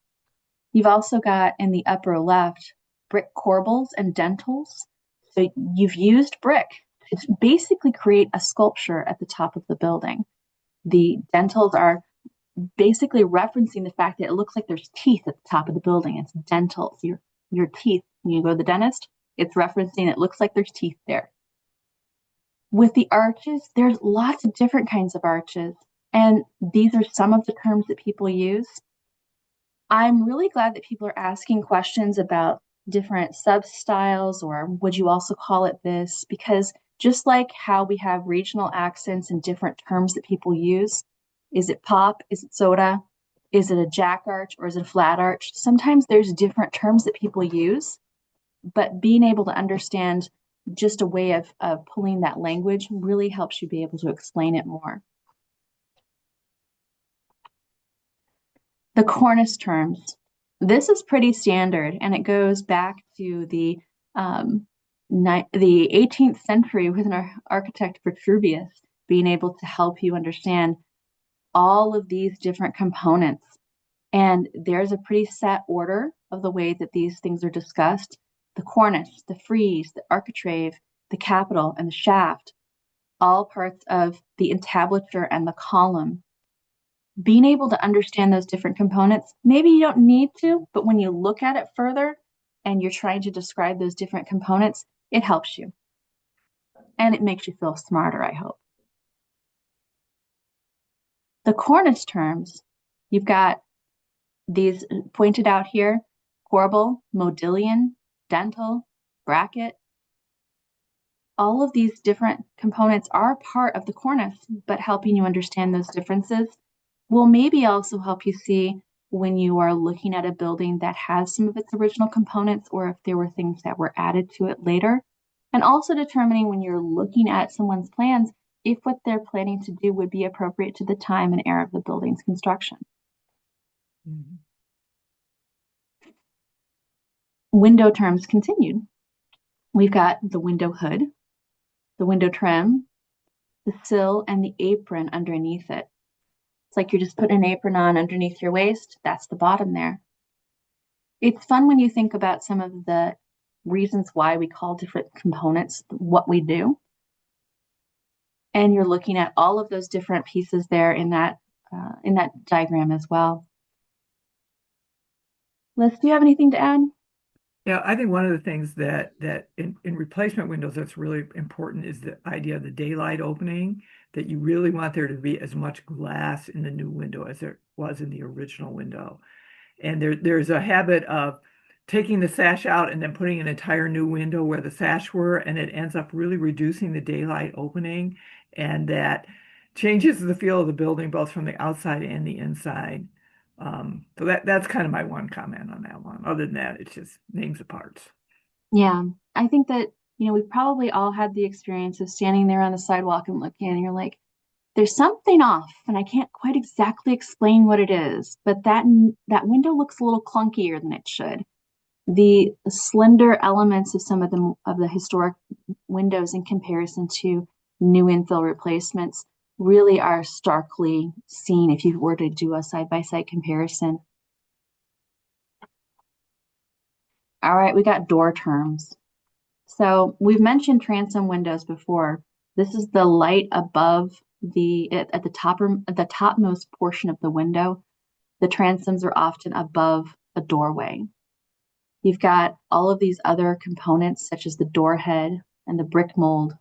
You've also got in the upper left brick corbels and dentils. So you've used brick to basically create a sculpture at the top of the building. The dentils are basically referencing the fact that it looks like there's teeth at the top of the building. It's dentals, your teeth. When you go to the dentist, it's referencing it looks like there's teeth there. With the arches, there's lots of different kinds of arches, and these are some of the terms that people use. I'm really glad that people are asking questions about different sub-styles, or would you also call it this? Because just like how we have regional accents and different terms that people use, is it pop? Is it soda? Is it a jack arch, or is it a flat arch? Sometimes there's different terms that people use, but being able to understand just a way of pulling that language really helps you be able to explain it more. The cornice terms. This is pretty standard, and it goes back to the 18th century with an architect Vitruvius being able to help you understand all of these different components. And there's a pretty set order of the way that these things are discussed. The cornice, the frieze, the architrave, the capital, and the shaft, all parts of the entablature and the column. Being able to understand those different components, maybe you don't need to, but when you look at it further and you're trying to describe those different components, it helps you. And it makes you feel smarter, I hope. The cornice terms, you've got these pointed out here: corbel, modillion, dentil, bracket. All of these different components are part of the cornice, but helping you understand those differences will maybe also help you see when you are looking at a building that has some of its original components, or if there were things that were added to it later. And also determining when you're looking at someone's plans, if what they're planning to do would be appropriate to the time and era of the building's construction. Mm-hmm. Window terms continued. We've got the window hood, the window trim, the sill, and the apron underneath it. It's like you're just putting an apron on underneath your waist. That's the bottom there. It's fun when you think about some of the reasons why we call different components what we do. And you're looking at all of those different pieces there in that diagram as well. Liz, do you have anything to add? Yeah, I think one of the things that in replacement windows that's really important is the idea of the daylight opening, that you really want there to be as much glass in the new window as there was in the original window. And there's a habit of taking the sash out and then putting an entire new window where the sash were, and it ends up really reducing the daylight opening, and that changes the feel of the building both from the outside and the inside. So that's kind of my one comment on that one. Other than that, it's just names of parts. Yeah, I think that, we've probably all had the experience of standing there on the sidewalk and looking, and you're like, there's something off, and I can't quite exactly explain what it is, but that window looks a little clunkier than it should. The slender elements of some of the historic windows in comparison to new infill replacements really are starkly seen if you were to do a side-by-side comparison. All right, we got door terms. So we've mentioned transom windows before. This is the light above at the topmost portion of the window. The transoms are often above a doorway. You've got all of these other components, such as the door head and the brick mold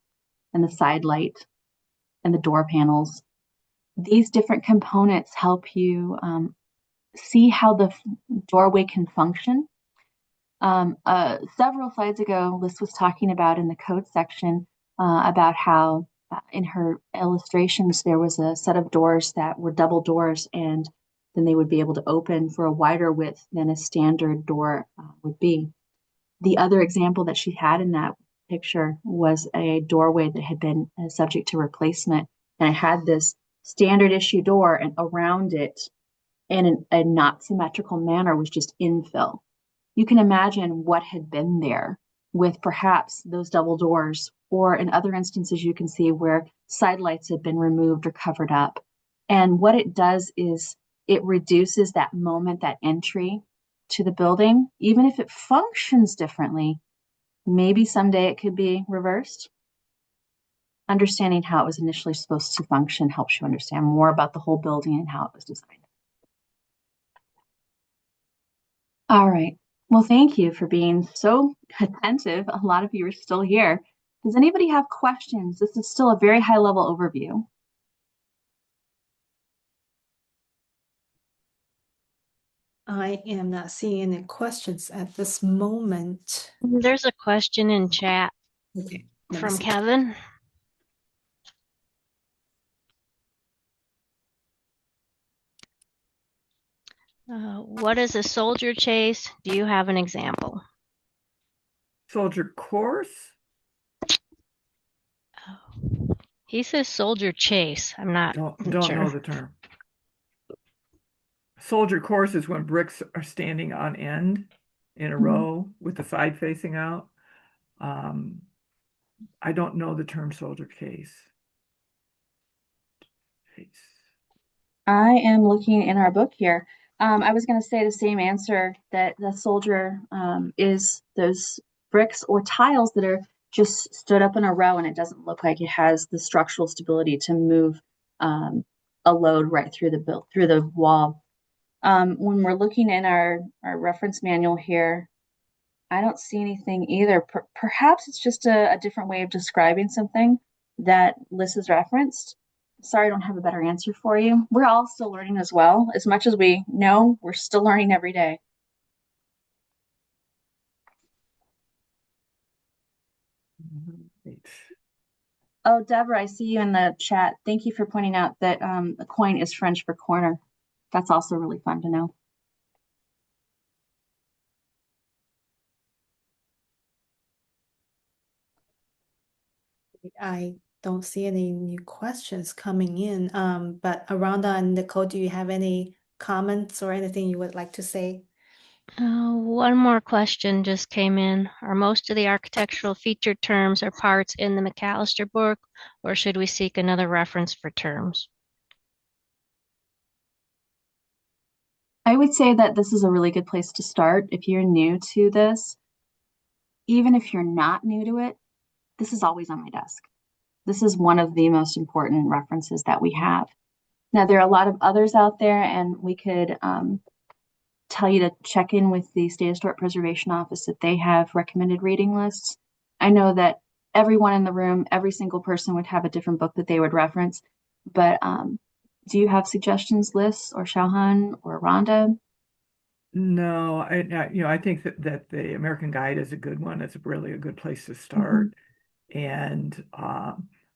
and the side light and the door panels. These different components help you see how the doorway can function. Several slides ago, Liz was talking about in the code section about how in her illustrations there was a set of doors that were double doors, and then they would be able to open for a wider width than a standard door would be. The other example that she had in that picture was a doorway that had been subject to replacement, and it had this standard issue door, and around it in a not symmetrical manner was just infill. You can imagine what had been there with perhaps those double doors, or in other instances you can see where side lights have been removed or covered up. And what it does is it reduces that moment, that entry to the building. Even if it functions differently, maybe someday it could be reversed. Understanding how it was initially supposed to function helps you understand more about the whole building and how it was designed. All right. Well, thank you for being so attentive. A lot of you are still here. Does anybody have questions? This is still a very high level overview. I am not seeing any questions at this moment. There's a question in chat Okay, let me from see. Kevin. What is a soldier chase? Do you have an example? Soldier course? He says soldier chase. I'm not Don't sure. know the term. Soldier course is when bricks are standing on end in a row with the side facing out. I don't know the term soldier case. I am looking in our book here. I was going to say the same answer, that the soldier is those bricks or tiles that are just stood up in a row, and it doesn't look like it has the structural stability to move a load right through the wall. When we're looking in our reference manual here, I don't see anything either. Perhaps it's just a different way of describing something that Liz has referenced. Sorry, I don't have a better answer for you. We're all still learning as well. As much as we know, we're still learning every day. Oh, Deborah, I see you in the chat. Thank you for pointing out that a coin is French for corner. That's also really fun to know. I don't see any new questions coming in. But Aranda and Nicole, do you have any comments or anything you would like to say? One more question just came in. Are most of the architectural featured terms or parts in the McAllister book, or should we seek another reference for terms? I would say that this is a really good place to start if you're new to this. Even if you're not new to it, this is always on my desk. This is one of the most important references that we have. Now, there are a lot of others out there, and we could tell you to check in with the State Historic Preservation Office if they have recommended reading lists. I know that everyone in the room, every single person would have a different book that they would reference, but do you have suggestions, Liz or Shauhan or Rhonda? No, I think that the American Guide is a good one. It's really a good place to start. And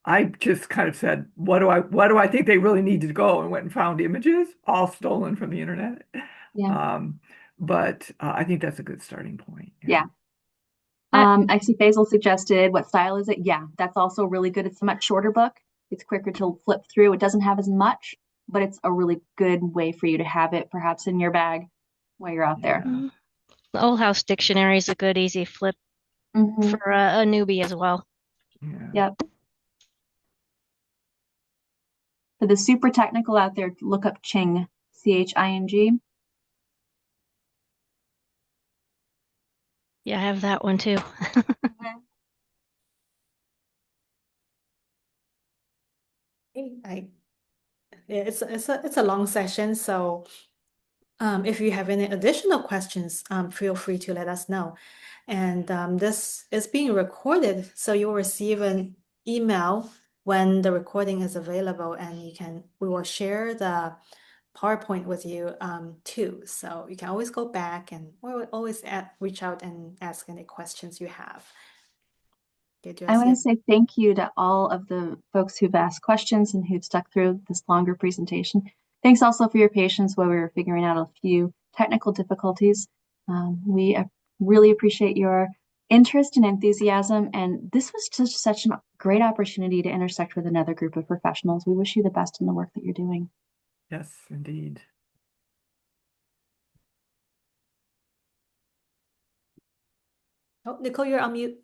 I just kind of said, what do I think they really need to go, and went and found images, all stolen from the internet. Yeah. But I think that's a good starting point. Yeah. I see Basil suggested, what style is it? Yeah, that's also really good. It's a much shorter book. It's quicker to flip through. It doesn't have as much, but it's a really good way for you to have it perhaps in your bag while you're out there. The Old House Dictionary is a good, easy flip for a newbie as well. Yep. For the super technical out there, look up Ching, Ching. Yeah, I have that one too. It's a long session, so if you have any additional questions, feel free to let us know. And this is being recorded, so you'll receive an email when the recording is available, and we will share the PowerPoint with you too. So you can always go back, and or always reach out and ask any questions you have. Okay, I want to say thank you to all of the folks who've asked questions and who've stuck through this longer presentation. Thanks also for your patience while we were figuring out a few technical difficulties. We really appreciate your interest and enthusiasm, and this was just such a great opportunity to intersect with another group of professionals. We wish you the best in the work that you're doing. Yes, indeed. Oh, Nicole, you're on mute.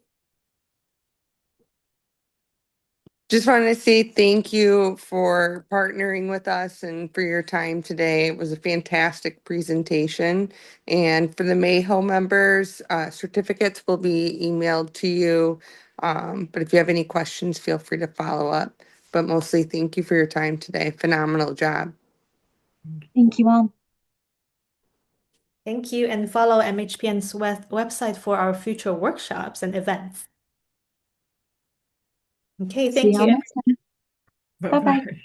Just wanted to say thank you for partnering with us and for your time today. It was a fantastic presentation. And for the Mayhill members, certificates will be emailed to you. But if you have any questions, feel free to follow up. But mostly, thank you for your time today. Phenomenal job. Thank you all. Thank you, and follow MHPN's website for our future workshops and events. Okay, See thank y'all you. next time. Bye-bye.